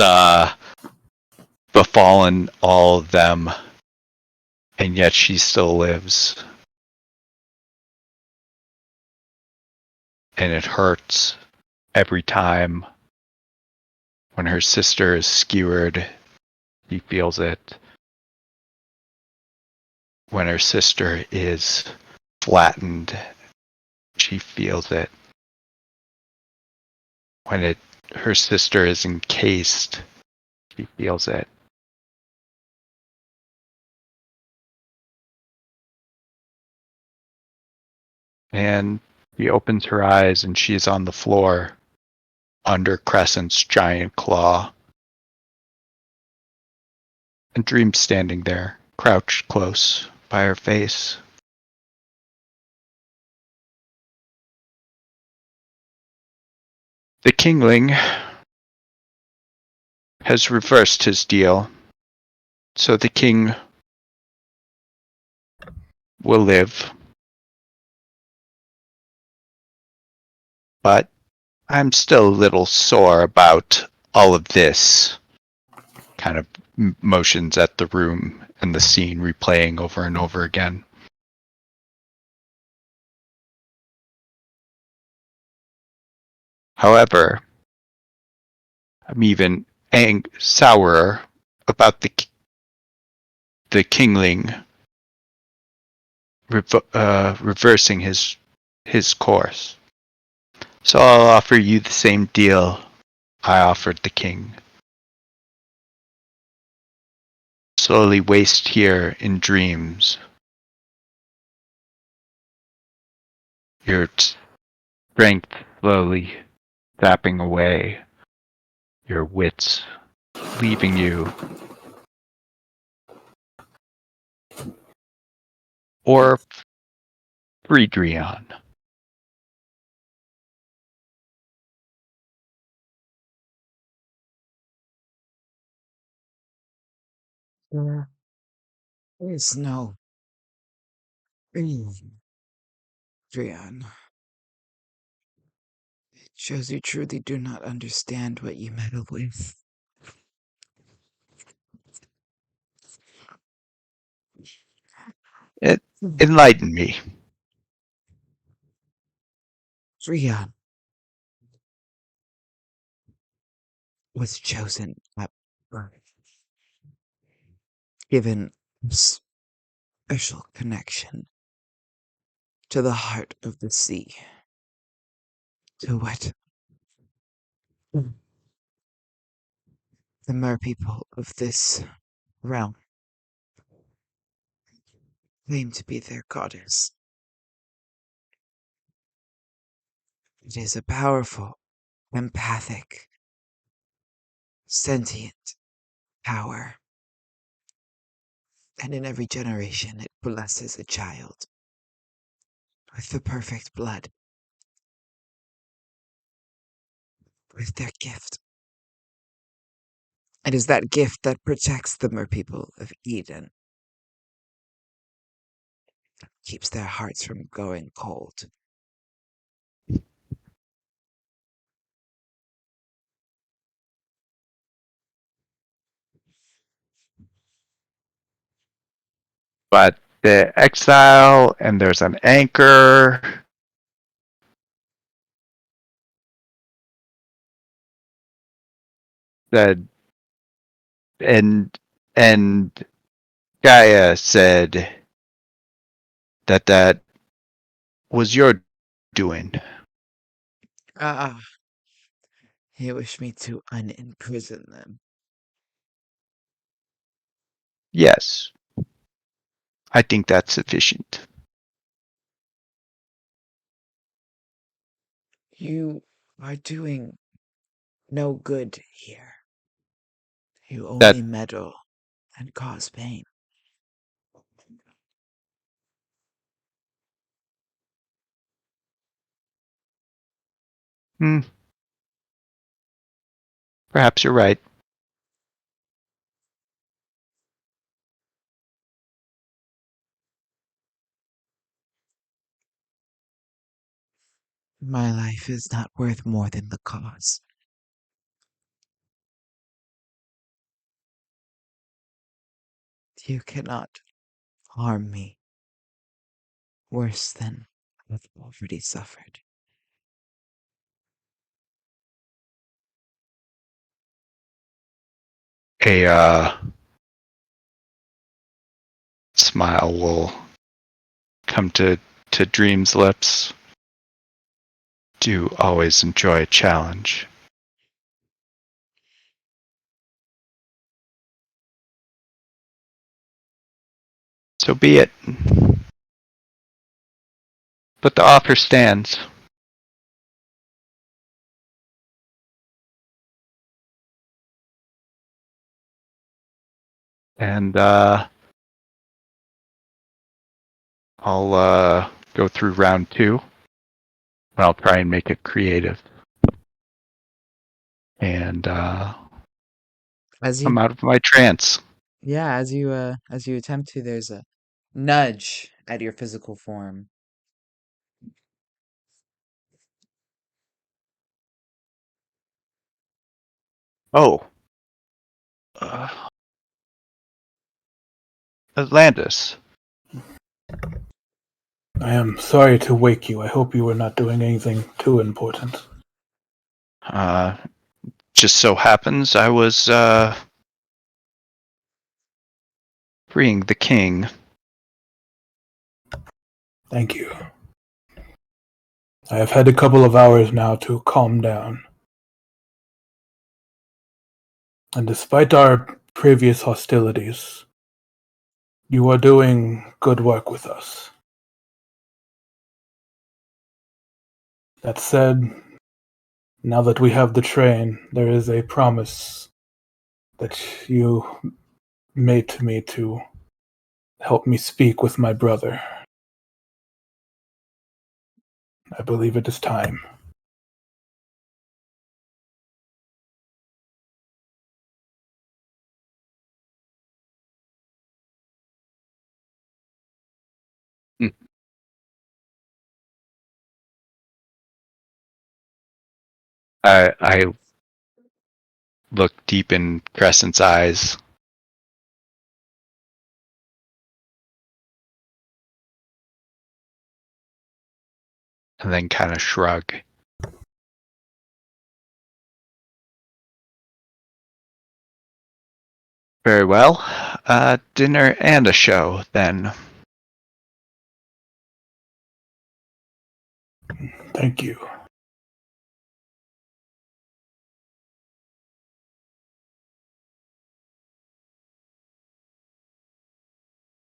befallen all of them, and yet she still lives. and it hurts every time. When her sister is skewered, she feels it. When her sister is flattened, she feels it. When her sister is encased, she feels it. And she opens her eyes and she is on the floor under Crescent's giant claw. And Dream's standing there, crouched close by her face. The Kingling has reversed his deal, so the King will live. But I'm still a little sore about all of this. Kind of motions at the room and the scene replaying over and over again. However, I'm even sourer about the Kingling reversing his course. So I'll offer you the same deal I offered the king. Slowly waste here in dreams. Your strength slowly sapping away. Your wits leaving you. Or free Drion. There is no reason, Drian. It shows you truly do not understand what you meddle with. It enlightened me. Drian was chosen at birth, given a special connection to the heart of the sea, to what the merpeople of this realm claim to be their goddess. It is a powerful, empathic, sentient power, and in every generation it blesses a child with the perfect blood, with their gift. It is that gift that protects the merpeople of Eden, keeps their hearts from going cold. But the exile and there's an anchor. That and Gaia said that was your doing. Ah, you wish me to unimprison them. Yes, I think that's sufficient. You are doing no good here. You That only meddle and cause pain. hmm, perhaps you're right. My life is not worth more than the cause. You cannot harm me worse than I've already suffered. A smile will come to Dream's lips. Do always enjoy a challenge. So be it. But the offer stands. And I'll go through round 2. And I'll try and make it creative. And As I'm you, out of my trance. yeah, as you attempt to, there's a nudge at your physical form. Oh. Uh, Atlantis. I am sorry to wake you. I hope you were not doing anything too important. Just so happens I was freeing the king. Thank you. I have had a couple of hours now to calm down. And despite our previous hostilities, you are doing good work with us. That said, now that we have the train, there is a promise that you made to me to help me speak with my brother. I believe it is time. I look deep in Crescent's eyes. And then kind of shrug. Very well. Dinner and a show, then. Thank you.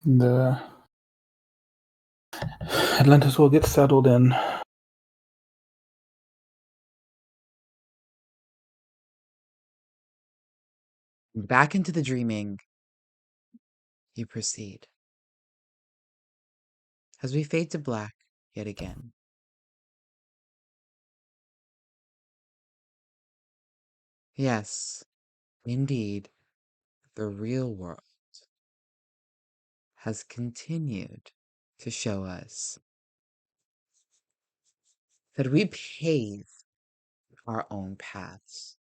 The Atlantis will get settled in. Back into the dreaming, you proceed. As we fade to black yet again. Yes, indeed, the real world has continued to show us that we pave our own paths,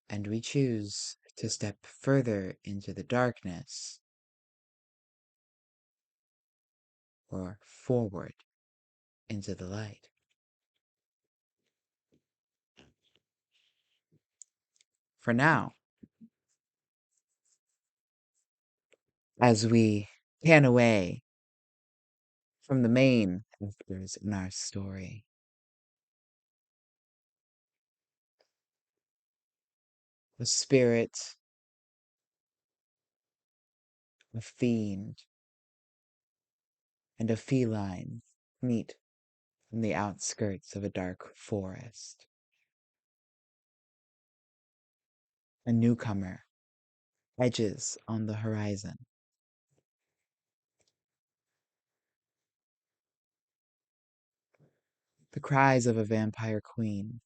and we choose to step further into the darkness or forward into the light. For now, as we pan away from the main characters in our story, the spirit, a fiend, and a feline meet on the outskirts of a dark forest. A newcomer edges on the horizon. The cries of a vampire queen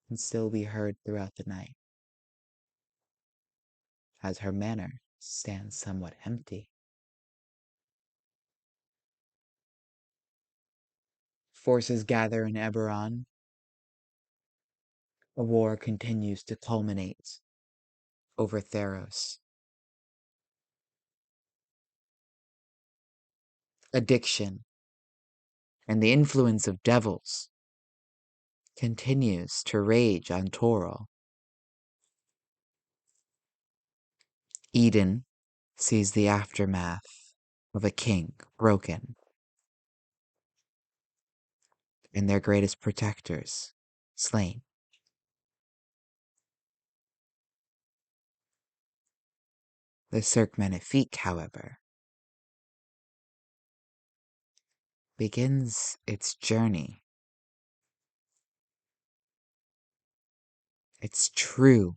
can still be heard throughout the night, as her manor stands somewhat empty. Forces gather in Eberron. A war continues to culminate over Theros. Addiction and the influence of devils continues to rage on Toril. Eden sees the aftermath of a king broken and their greatest protectors slain. The Cirque Magnifique, however, begins its journey, its true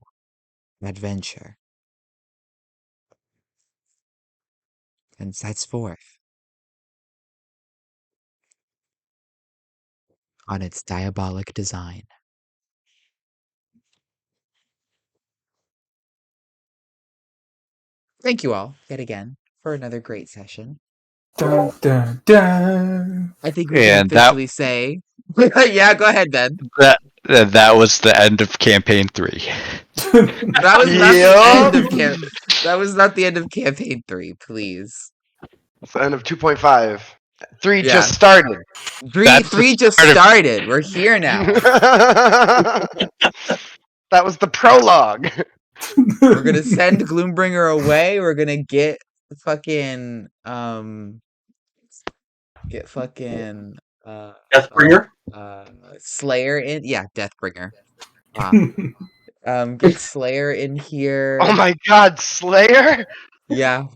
adventure, and sets forth on its diabolic design. Thank you all, yet again, for another great session. Dun, dun, dun. I think we can And that officially say... Yeah, go ahead, Ben. that was the end of campaign 3. That was not the Yup. end of That was not the end of campaign 3, please. It's the end of 2.5. 3 Yeah. just started. That's the Three just start of- started. We're here now. That was the prologue. We're gonna send Gloombringer away. We're gonna get fucking get fucking Deathbringer. Slayer in. Yeah, Deathbringer. Get Slayer in here. Oh my god, Slayer? Yeah.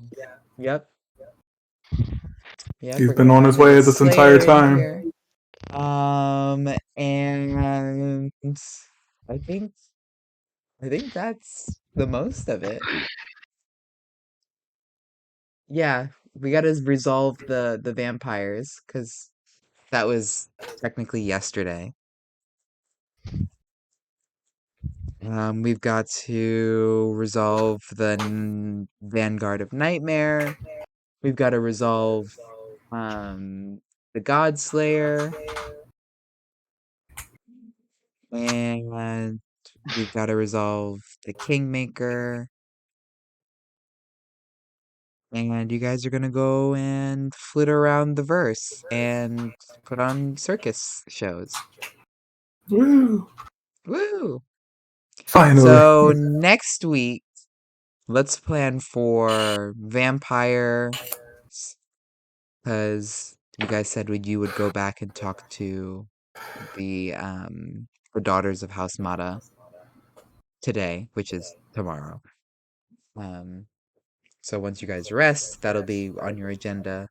Yep. He's been on his way this entire time. And I think that's the most of it. Yeah, we gotta resolve the vampires, because that was technically yesterday. We've got to resolve the Vanguard of Nightmare. We've got to resolve the Godslayer. And we've got to resolve the Kingmaker. And you guys are gonna go and flit around the verse and put on circus shows. Woo! Woo! Finally. So next week, let's plan for vampire, because you guys said you would go back and talk to the daughters of House Mata today, which is tomorrow. So once you guys rest, that'll be on your agenda.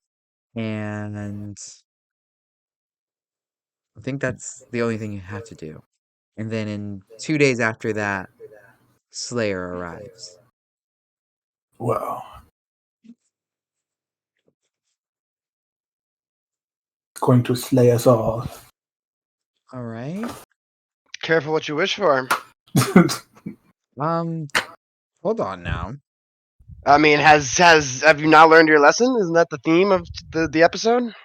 And I think that's the only thing you have to do. And then in 2 days after that, Slayer arrives. Wow. It's going to slay us all. All right. Careful what you wish for. Hold on now. I mean, have you not learned your lesson? Isn't that the theme of the episode?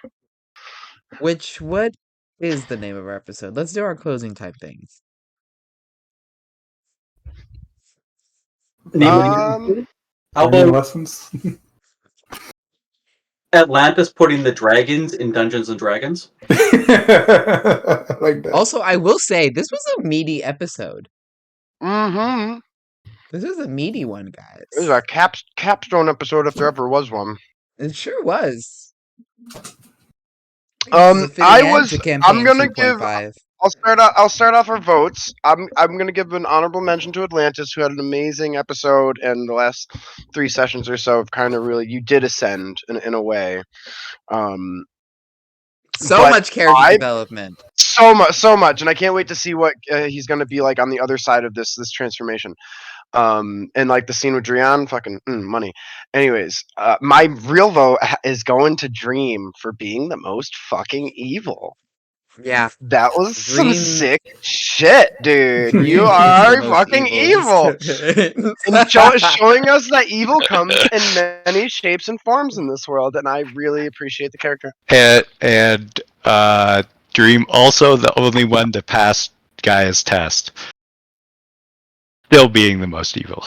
What is the name of our episode? Let's do our closing type things. Name How Learning about lessons. Atlantis putting the dragons in Dungeons and Dragons? Like that. Also, I will say this was a meaty episode. Mm-hmm. This was a meaty one, guys. This is a capstone episode if there ever was one. It sure was. I'm gonna give. 2.5. I'll start off our votes. I'm gonna give an honorable mention to Atlantis, who had an amazing episode, and the last 3 sessions or so have kind of really you did ascend in a way. So but much character development. So much, and I can't wait to see what he's gonna be like on the other side of this transformation. And like the scene with Drian, fucking money. Anyways, my real vote is going to Dream for being the most fucking evil. Yeah. That was some Dream- sick shit, dude. Dream You is are the most fucking evil. And showing us that evil comes in many shapes and forms in this world, and I really appreciate the character. And Dream also the only one to pass Gaia's test. Still being the most evil.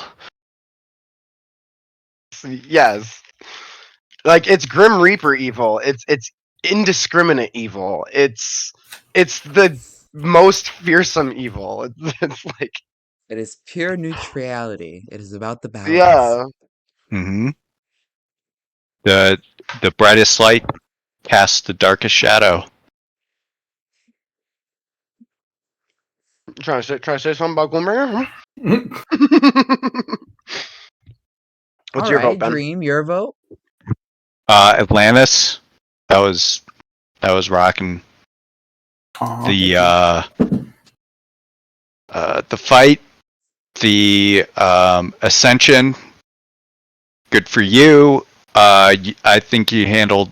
Yes. Like, it's Grim Reaper evil. It's indiscriminate evil. It's the most fearsome evil. It's like, it is pure neutrality. It is about the balance. yeah. Mm-hmm. The brightest light casts the darkest shadow. Trying to say something about Gloombringer? What's All your vote, right, Ben? Dream, your vote. Atlantis. That was rocking. Aw, The fight, the ascension. Good for you. I think you handled.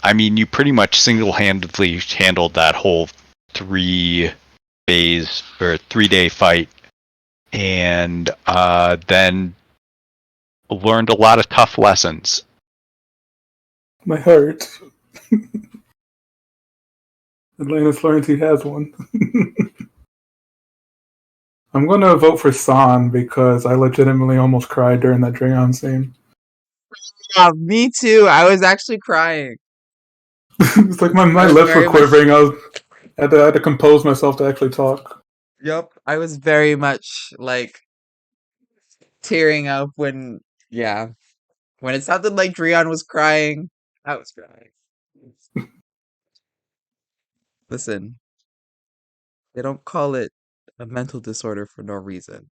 I mean, you pretty much single-handedly handled that whole 3-phase or 3-day fight, and then learned a lot of tough lessons. my heart. Atlantis learns he has one. I'm gonna vote for San because I legitimately almost cried during that Drayon scene. Me too. I was actually crying. It's like my I was lips were very much. quivering. I had to compose myself to actually talk. Yep. I was very much like tearing up when, yeah, when it sounded like Drion was crying. I was crying. Listen, they don't call it a mental disorder for no reason,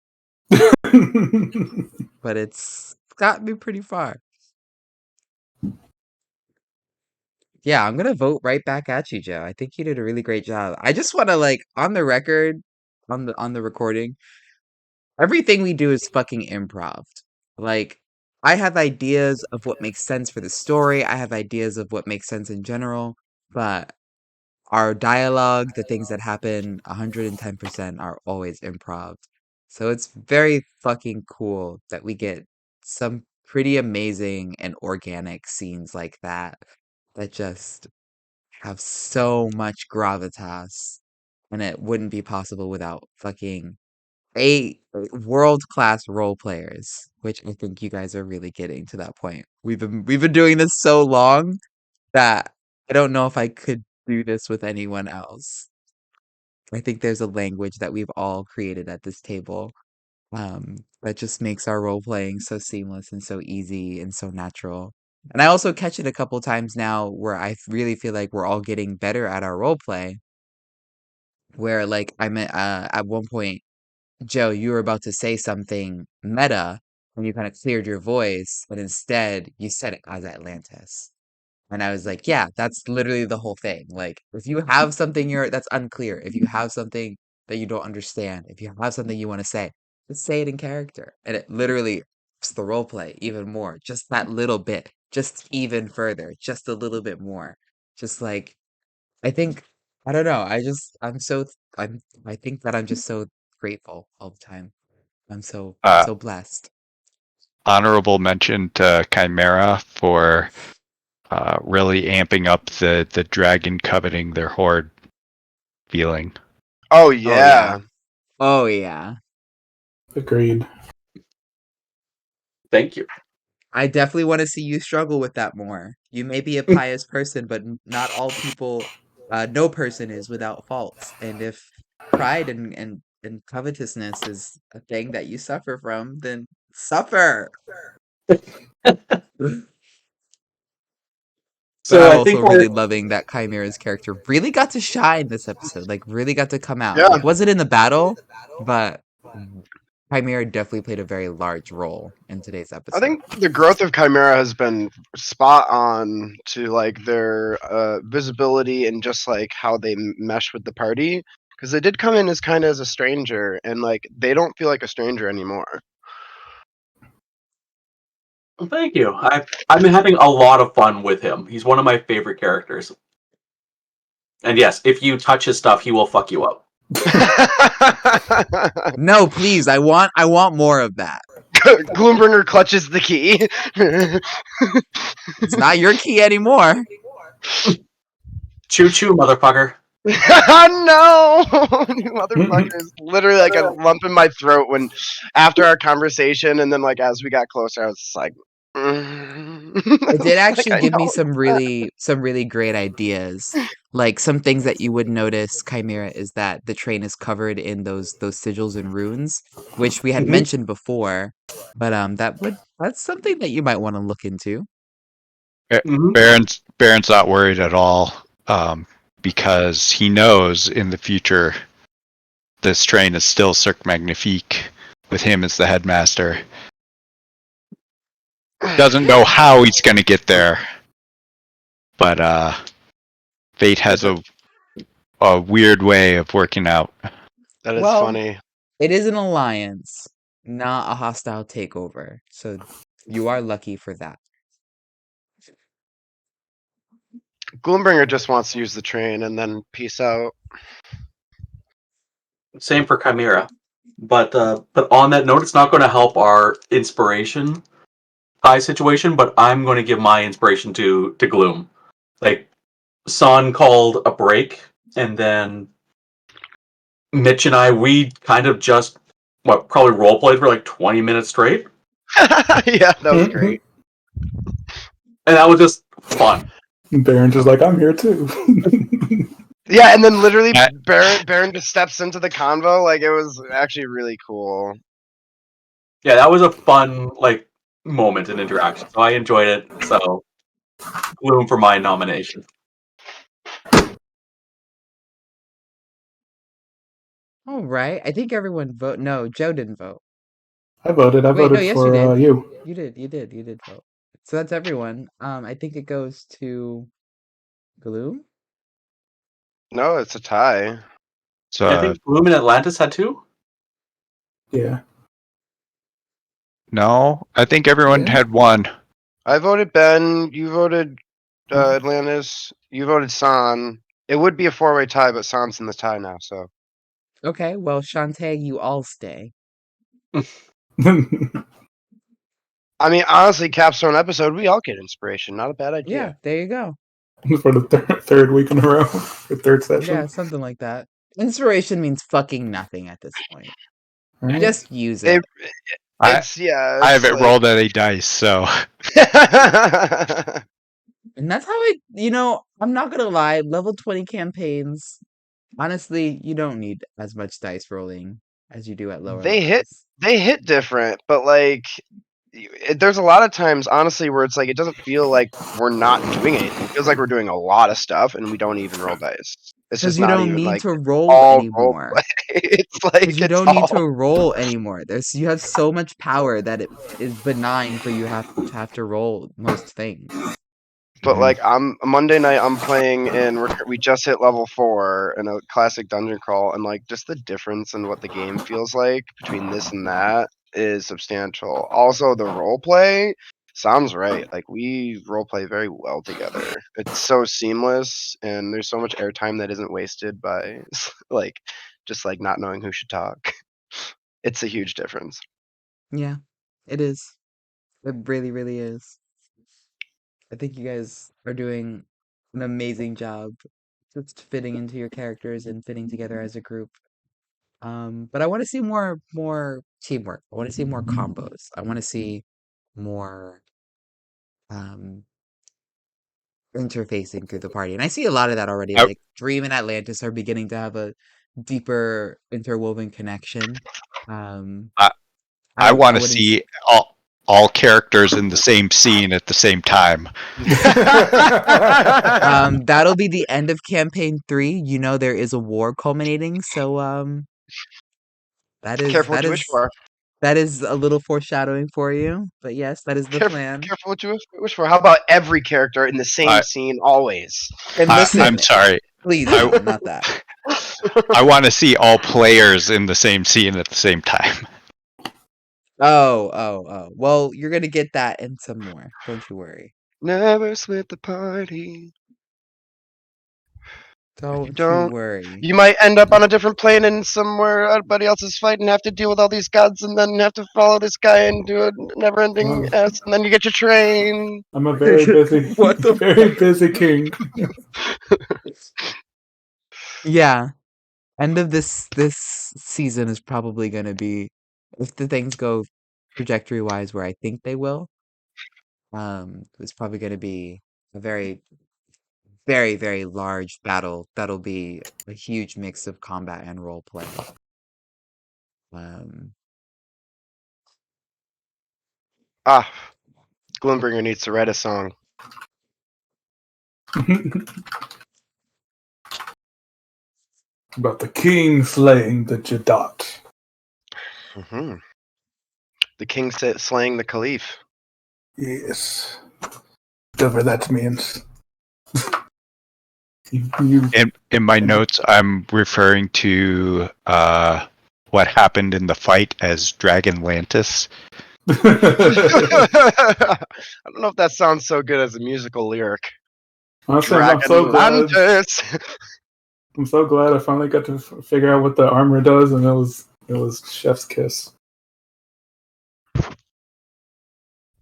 but it's got me pretty far. Yeah, I'm gonna vote right back at you, Joe. I think you did a really great job. I just want to like on the record, on the recording, everything we do is fucking improv. Like I have ideas of what makes sense for the story. I have ideas of what makes sense in general, but our dialogue, the things that happen 110% are always improv. So it's very fucking cool that we get some pretty amazing and organic scenes like that that just have so much gravitas, and it wouldn't be possible without fucking world class role players, which I think you guys are really getting to that point. We've been doing this so long that I don't know if I could do this with anyone else. I think there's a language that we've all created at this table, that just makes our role playing so seamless and so easy and so natural. And I also catch it a couple times now where I really feel like we're all getting better at our role play. Where like at one point, Joe, you were about to say something meta, and you kind of cleared your voice, but instead you said it as Atlantis. And I was like, yeah, that's literally the whole thing. Like, if you have something that's unclear, if you have something that you don't understand, if you have something you want to say, just say it in character. And it literally ups the role play even more. Just that little bit, just even further, just a little bit more. Just like I think I don't know. I think that I'm just so grateful all the time. I'm so blessed. Honorable mention to Chimera for really amping up the dragon coveting their horde feeling. Oh Oh yeah. yeah. Oh yeah. Agreed. Thank you. I definitely want to see you struggle with that more. You may be a pious person, but not all people, no person is without faults. And if pride and covetousness is a thing that you suffer from, then suffer. But So I'm I also think really we're loving that Chimera's character really got to shine this episode, like really got to come out. Yeah. Like wasn't in the battle, but Chimera definitely played a very large role in today's I episode. think the growth of Chimera has been spot on to like their visibility and just like how they mesh with the party. Because they did come in as kind of as a stranger, and like they don't feel like a stranger anymore. well, thank you. I've been having a lot of fun with him. He's one of my favorite characters. And yes, if you touch his stuff, he will fuck you up. No, please, I want more of that. Gloombringer clutches the key. It's not your key anymore. Choo choo, motherfucker. No, you motherfucker is literally like a lump in my throat when after our conversation, and then like as we got closer, I was just like, It did Like, actually I give me know. some really great ideas. Like some things that you would notice, Chimera, is that the train is covered in those sigils and runes, which we had Mhm. mentioned before. But that's something that you might want to look into. Mhm. Baron's not worried at all, because he knows in the future this train is still Cirque Magnifique with him as the headmaster. Doesn't know how he's going to get there, but fate has a weird way of working out. That is Well, funny. it is an alliance, not a hostile takeover. So you are lucky for that. Gloombringer just wants to use the train and then peace out. Same for Chimera. But on that note, it's not going to help our inspiration high situation. But I'm going to give my inspiration to Gloom. Like Son called a break, and then Mitch and I, we kind of just probably role played for like 20 minutes straight, Yeah, that was great. and that was just fun. Baron's just like, I'm here too. Yeah, and then literally I- Baron just steps into the convo. Like, it was actually really cool. Yeah, that was a fun moment and interaction. So I enjoyed it. So Gloom for my nomination. All right. I think everyone vote. No, Joe didn't vote. I voted. I Wait, no, voted yes, you for did. you. You did vote. So that's everyone. I think it goes to Gloom. No, it's a tie. So I think Gloom and Atlantis had two. Yeah. no, I think everyone Yeah. had one. I voted Ben. You voted Atlantis. You voted San. It would be a four-way tie, but San's in the tie now. So Okay. Well, Shantae, you all stay. I mean, honestly, capstone episode, we all get inspiration. Not a bad Yeah. idea. There you go. For the third week in a row, the third session. Yeah, something like that. Inspiration means fucking nothing at this point. All right. Just use It, it. I yeah. I It's haven't like, rolled any dice, so And that's how I'm not gonna lie, level 20 campaigns, honestly, you don't need as much dice rolling as you do at lower they hit levels. they hit different, but like there's a lot of times honestly where it's like it doesn't feel like we're not doing anything. It feels like we're doing a lot of stuff and we don't even roll dice. It's Because just you not don't even need like to roll all role anymore. play. It's Because like you it's don't need to all roll anymore. You have so much power that it is benign for you to have to roll most things. but Mhm. like I'm Monday night I'm playing and we just hit level 4 in a classic dungeon crawl and like just the difference in what the game feels like between this and that is substantial. Also the role play sounds right. Like we role play very well together. It's so seamless and there's so much airtime that isn't wasted by like just like not knowing who should talk. It's a huge difference. Yeah, it is. It really, really is. I think you guys are doing an amazing job just fitting into your characters and fitting together as a group. But I want to see more teamwork. I want to see more combos. I want to see more um interfacing through the party. And I see a lot of that already. I Like Dream and Atlantis are beginning to have a deeper interwoven connection. Um I, I I want to wouldn't see all characters in the same scene at the same time. that'll be the end of campaign 3. You know there is a war culminating, so that is Careful that what you wish is for. that is a little foreshadowing for you. But yes, that is the Careful, plan. careful what you wish for. How about every character in the same I, scene always? And I'm listen, sorry. please I no, not that. I want to see all players in the same scene at the same time. Oh. Well, you're gonna get that and some more. Don't you worry. Never split the party. If you Don't you don't, worry. you might end up on a different plane and somewhere everybody else is fighting and have to deal with all these gods and then have to follow this guy and do a never-ending Well, S and then you get your train. I'm a very busy, What the very busy king. Yeah. End of this season is probably gonna be, if the things go trajectory wise where I think they will, It's probably going to be a very, very, very large battle. That'll be a huge mix of combat and role play. Um, Ah, Gloombringer needs to write a song. About the king slaying the Jadot. Hmm The king slaying the caliph. Yes. Whatever that means. You In my notes, I'm referring to what happened in the fight as Dragonlantis. I don't know if that sounds so good as a musical lyric. Honestly, I'm so glad. Dragonlantis. I'm so glad I finally got to figure out what the armor does, and it was Chef's Kiss.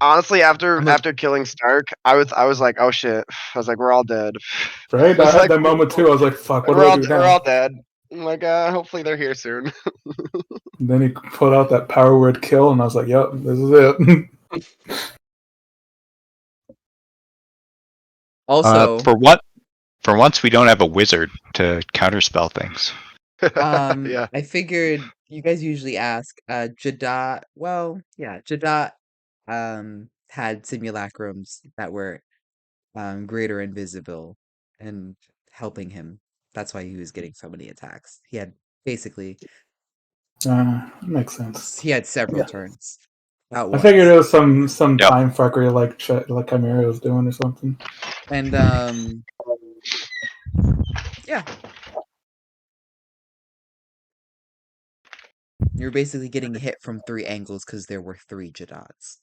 Honestly, after I'm a, killing Stark, I was like, oh shit. I was like, we're all dead. Right? I I was had like, that moment too. I was like, "Fuck, what do we're I all do we're now?" all dead. I'm like, hopefully they're here soon. And then he put out that power word "kill," and I was like, "Yep, this is it." also, For once, we don't have a wizard to counterspell things. Yeah. I figured you guys usually ask, Jadot, well, yeah, Jadot, had simulacrums that were, greater invisible and helping him. That's why he was getting so many attacks. He had basically, Makes sense. he had several Yeah, turns at I figured once. it was some Yep. time fuckery like Chimera was doing or something. And, yeah, you're basically getting hit from 3 angles because there were 3 Jadots.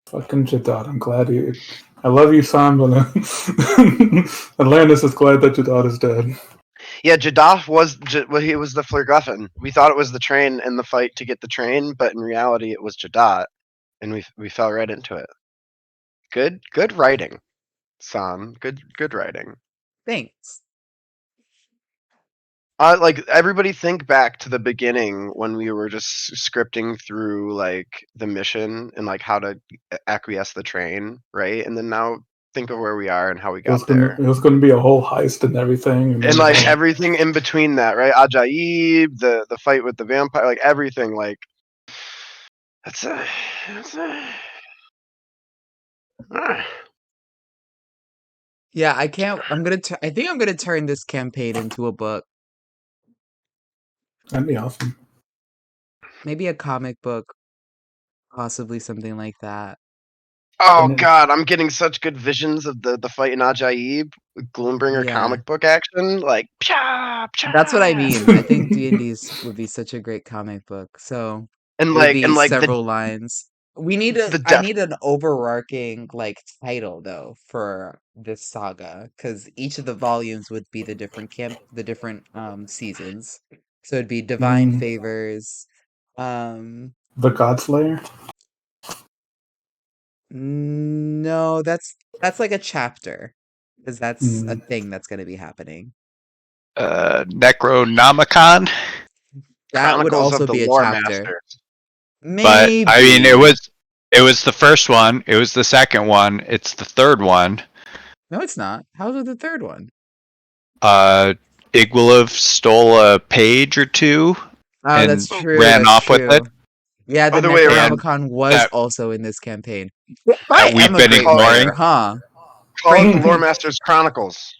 Fucking Jadot. I'm glad you. I love you, Sam, but Atlantis is glad that Jadot is dead. Yeah, Jadaf well, he was the Flerguffen. We thought it was the train in the fight to get the train, but in reality it was Jadot, and we fell right into it. Good writing, Sam. Good writing. Thanks. Like everybody think back to the beginning when we were just scripting through like the mission and like how to acquiesce the train, right? And then now think of where we are and how we got there. It was gonna be a whole heist and everything, and And then like everything in between that, right? Ajaib, the fight with the vampire, like everything, like that's a, that's a ah. Yeah, I can't. I think I'm gonna turn this campaign into a book. that'd be awesome. Maybe a comic book, possibly something like that. Oh And god, I'm getting such good visions of the fight in Ajaib, Gloombringer Yeah, comic book action, like psha that's what I psha, mean. I think D&D's would be such a great comic book. So and it would like be and like several lines. the I death. need an overarching like title though for this saga because each of the volumes would be the different seasons. So it'd be Divine mm, Favors. Um, the Godslayer. no, that's like a chapter because that's a Mm. thing that's going to be happening. Necronomicon, That would Chronicles of also the be a Lore chapter. Masters. but I mean, Maybe. it was the first one. It was the second one. It's the third one. No, it's not. How's it the third one? Uh, Igwilov stole a page or two Oh, that's and true. ran That's off with it, true. Yeah, the Other way around. and Necronomicon was that also in this campaign. Yeah, I that am we've a been great Call, ignoring. writer, huh? call it the Lore Masters Chronicles.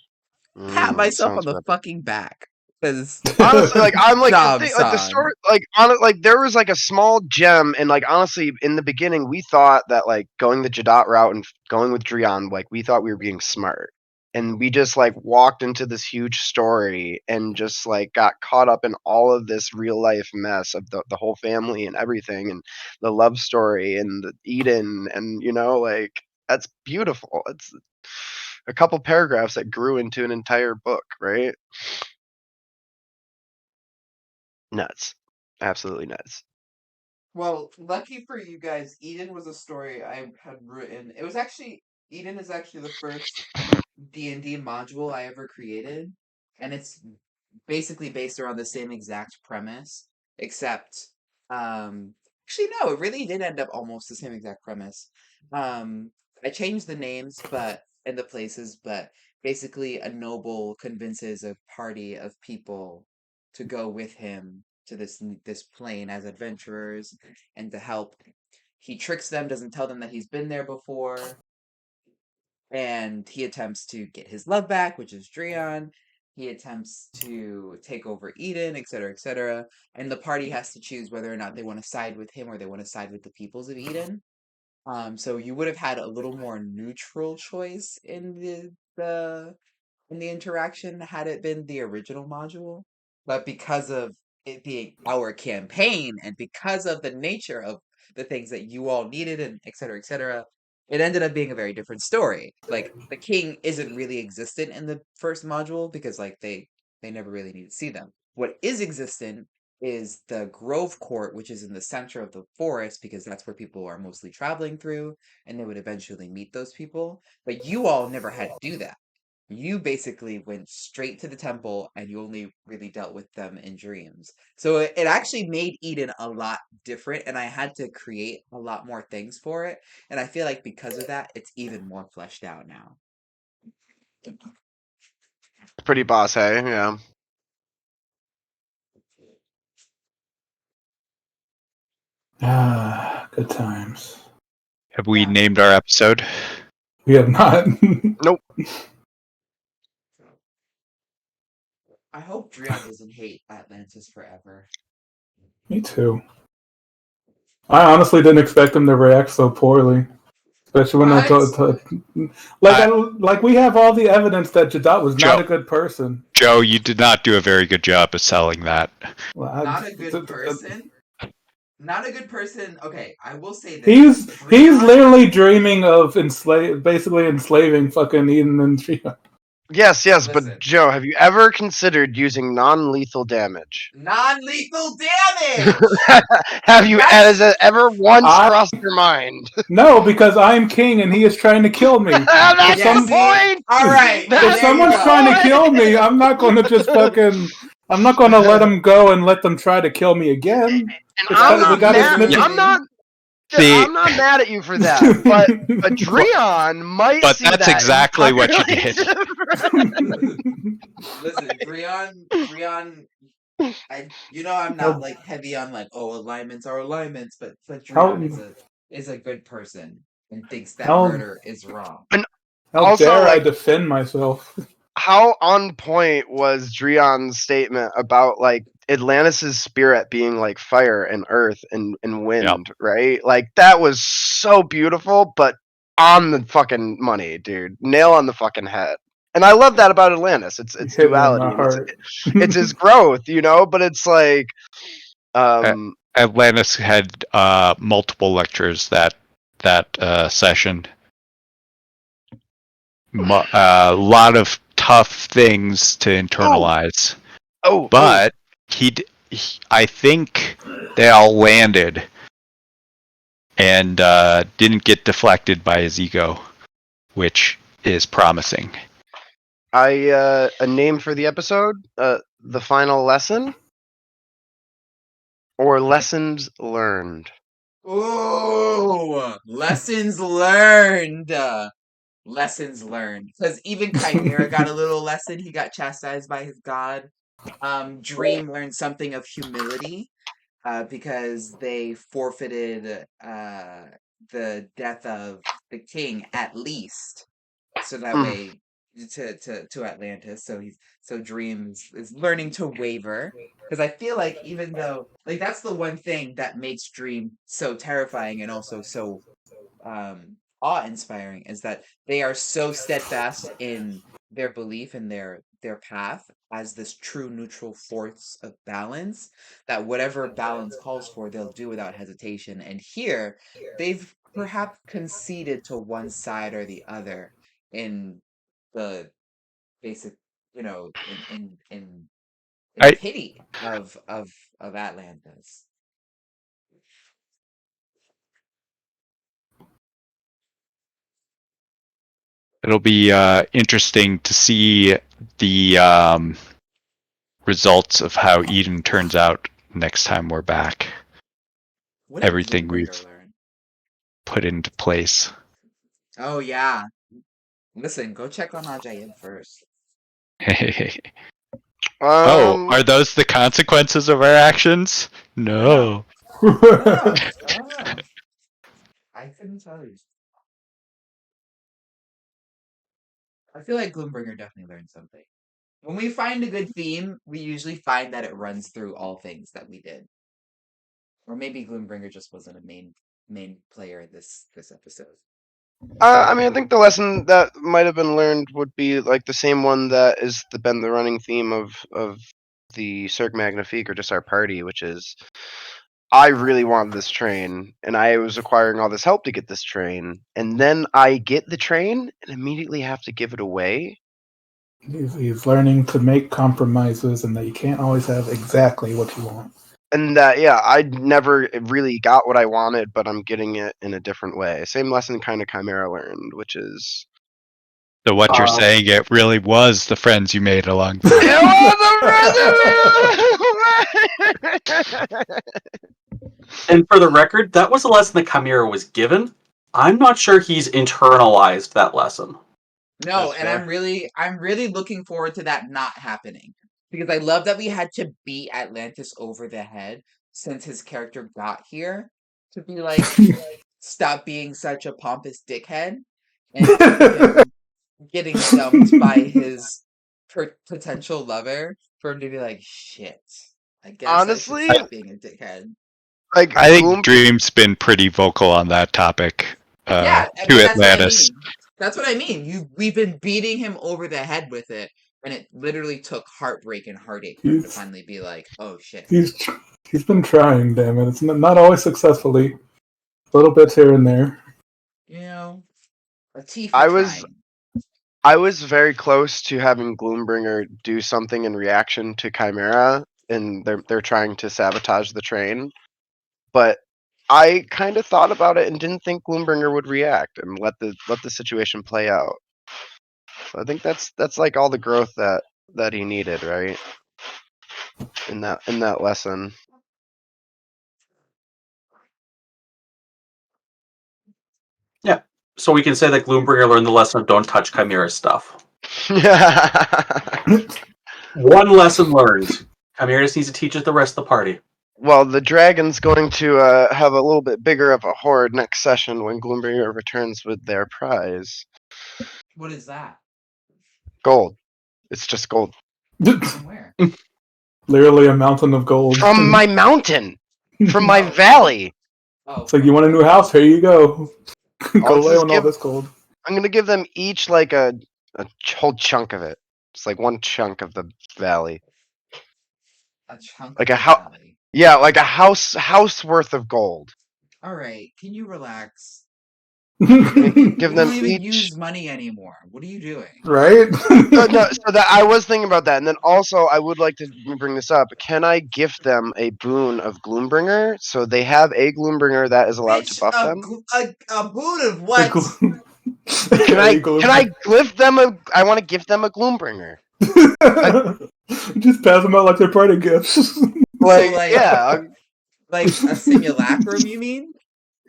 Pat That myself on sounds the better. fucking back. Because Honestly, like I'm like the job, thing, like the son. story, like on it, like there was like a small gem, and like honestly, in the beginning, we thought that like going the Jadot route and going with Drian, like we thought we were being smart, and we just like walked into this huge story and just like got caught up in all of this real life mess of the whole family and everything, and the love story and the Eden, and like that's beautiful. It's a couple paragraphs that grew into an entire book, right? Nuts. Absolutely nuts. Well, lucky for you guys, Eden was a story I had written. Eden is actually the first D&D module I ever created, and it's basically based around the same exact premise, except um Actually, no, it really did end up almost the same exact premise. I changed the names, but and the places, but basically a noble convinces a party of people to go with him to this plane as adventurers and to help. He tricks them, doesn't tell them that he's been there before, and he attempts to get his love back, which is Dreon. He attempts to take over Eden, etc., etc. And the party has to choose whether or not they want to side with him or they want to side with the peoples of Eden. So you would have had a little more neutral choice in the interaction had it been the original module. But because of it being our campaign and because of the nature of the things that you all needed and et cetera, it ended up being a very different story. Like the king isn't really existent in the first module because like they never really need to see them. What is existent is the Grove Court, which is in the center of the forest because that's where people are mostly traveling through, and they would eventually meet those people. But you all never had to do that. You basically went straight to the temple and you only really dealt with them in dreams. So it actually made Eden a lot different, and I had to create a lot more things for it. And I feel like because of that, it's even more fleshed out now. Pretty boss, hey? Yeah. Ah, good times. Have we Yeah. named our episode? We have not. Nope. I hope Dreon doesn't hate Atlantis forever. Me too. I honestly didn't expect him to react so poorly, especially when What? like we have all the evidence that Jadot was not Joe. a good person. Joe, you did not do a very good job of selling that. Well, Not a good person? Not a good person. Okay, I will say this. He's Dreon- literally dreaming of basically enslaving fucking Eden and Trio. Yes, Listen. but Joe, have you ever considered using non-lethal damage? Non-lethal damage! Have you has it ever once I- crossed your mind? No, because I'm king and he is trying to kill me. That's Yeah, the see? point. Alright, That's If the someone's go. trying to kill me, I'm not going to just fucking. I'm not going to let them go and let them try to kill me again. And It's I'm kinda- we not gotta mad. snip it. I'm not mad at you for that, but Dreon might But see that's that exactly what you entirely did. different. Listen, Dreon, I'm not like heavy on like alignments are alignments, but Dreon is a good person and thinks that How- murder is wrong. How Also, dare I like- defend myself? How on point was Dreon's statement about like Atlantis' spirit being like fire and earth and wind, right? Like that was so beautiful, but on the fucking money, dude. Nail on the fucking head. And I love that about Atlantis. It's Hit me in duality. my And heart. it's his growth, but it's like Atlantis had multiple lectures that session. A lot of tough things to internalize. But I think they all landed and didn't get deflected by his ego, which is promising. a name for the episode, the final lesson or lessons learned. Ooh, lessons learned. Lessons learned. Because even Chimera got a little lesson. He got chastised by his god. Dream learned something of humility. Because they forfeited the death of the king at least, so that way to Atlantis. So Dream is learning to waver, because I feel like even though like that's the one thing that makes Dream so terrifying and also so awe-inspiring is that they are so steadfast in their belief in their path as this true neutral force of balance, that whatever balance calls for they'll do without hesitation. And here they've perhaps conceded to one side or the other in the basic, in I pity of Atlantis. It'll be interesting to see the results of how Eden turns out next time we're back. What did everything Gloombringer we've learn? put into place. Oh yeah. Listen, go check on Ajaib first. Oh, Um, are those the consequences of our actions? No. I don't know. I don't know. I couldn't tell you. I feel like Gloombringer definitely learned something. When we find a good theme, we usually find that it runs through all things that we did. Or maybe Gloombringer just wasn't a main player this episode. I mean, I think the lesson that might have been learned would be like the same one that is been the running theme of the Cirque Magnifique, or just our party, which is I really wanted this train, and I was acquiring all this help to get this train, and then I get the train and immediately have to give it away. He's learning to make compromises, and that you can't always have exactly what you want. And yeah, I never really got what I wanted, but I'm getting it in a different way. Same lesson kind of Chimera learned, which is So what you're saying, it really was the friends you made along the way. And for the record, that was a lesson that Chimera was given. I'm not sure he's internalized that lesson. No, That's and fair. I'm really looking forward to that not happening. Because I love that we had to beat Atlantis over the head since his character got here to be like, stop being such a pompous dickhead, and him getting dumped by his potential lover for him to be like, shit, I guess I should Honestly, stop being a dickhead. like I think Gloom. Dream's been pretty vocal on that topic Yeah, but to that's what I Atlantis. mean. That's what I mean. We've been beating him over the head with it, and it literally took heartbreak and heartache for him to He's finally be like, "Oh shit." he's been trying, damn it. It's not always successfully. Little bits here and there. You know, a T for I was trying. I was very close to having Gloombringer do something in reaction to Chimera, and they're trying to sabotage the train. But I kind of thought about it and didn't think Gloombringer would react and let the situation play out. So I think that's like all the growth that he needed, right? In that lesson. Yeah. So we can say that Gloombringer learned the lesson of don't touch Chimera stuff. One lesson learned. Chimera just needs to teach it the rest of the party. Well, the dragon's going to have a little bit bigger of a horde next session when Gloombringer returns with their prize. What is that? Gold. It's just gold. From where? Literally a mountain of gold. From my mountain! From my Oh. valley! Oh, It's like, you want a new house? Here you go. Go I'll lay just on all this gold. I'm gonna give them each like a whole chunk of it. It's like one chunk of the valley. a chunk Like of a the house. valley. Yeah, like a house worth of gold. All right, can you relax? Give You them don't even each. use money anymore. What are you doing? Right? No, so that I was thinking about that, and then also I would like to bring this up. Can I gift them a boon of Gloombringer, so they have a Gloombringer that is allowed to Bitch, buff them? a boot of what? Can I gift them a? I want to gift them a Gloombringer. Just pass them out like they're party gifts. Like, like- yeah, Like a simulacrum, you mean?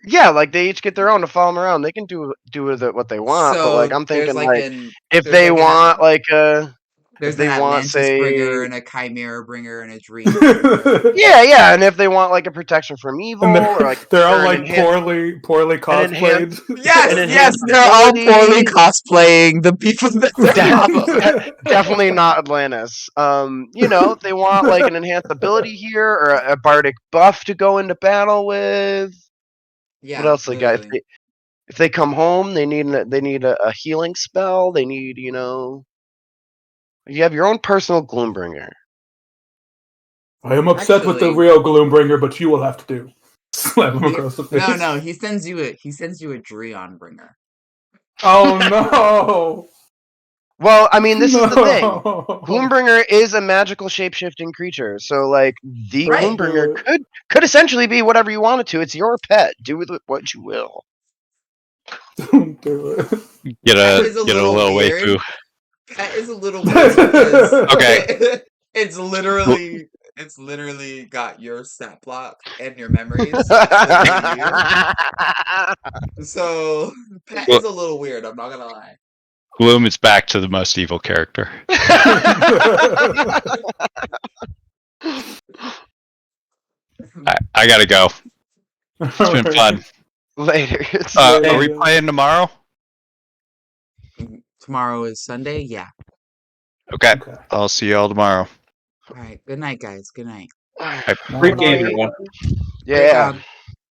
yeah, like they each get their own to follow them around. They can do with it what they want, but like I'm there's thinking like like an if there's they like want like a there's if they an want Atlantis bringer say and a Chimera bringer and a Dream. yeah, and if they want like a protection from evil And or like they're all or an like enhanced poorly an cosplayed. Yes, An yes, enhanced they're all ability. poorly cosplaying the people that they're definitely not Atlantis. If they want like an enhanced ability here or a bardic buff to go into battle with. Yeah, What else they got? literally. If they come home, they need a healing spell. They need you have your own personal Gloombringer. I am upset with the Actually- real Gloombringer, but you will have to do. Slap him across the face. No, he sends you a Dreon bringer. Oh no! Well, I mean, this is the thing. No. Gloombringer is a magical shape-shifting creature, so like the Right. Gloombringer could essentially be whatever you want it to. It's your pet. Do with it what you will. Don't do it. Get That a is a get a little little weird. waifu. That is a little weird because Okay. it's literally It's literally got your stat block and your memories. It's literally you. So Pat is a little weird. I'm not gonna lie. Gloom is back to the most evil character. I gotta go. It's been fun. Later. Are we playing tomorrow? Tomorrow is Sunday. Yeah. Okay. Okay. I'll see you all tomorrow. All right. Good night, guys. Good night. Great game, everyone. Great Yeah. round.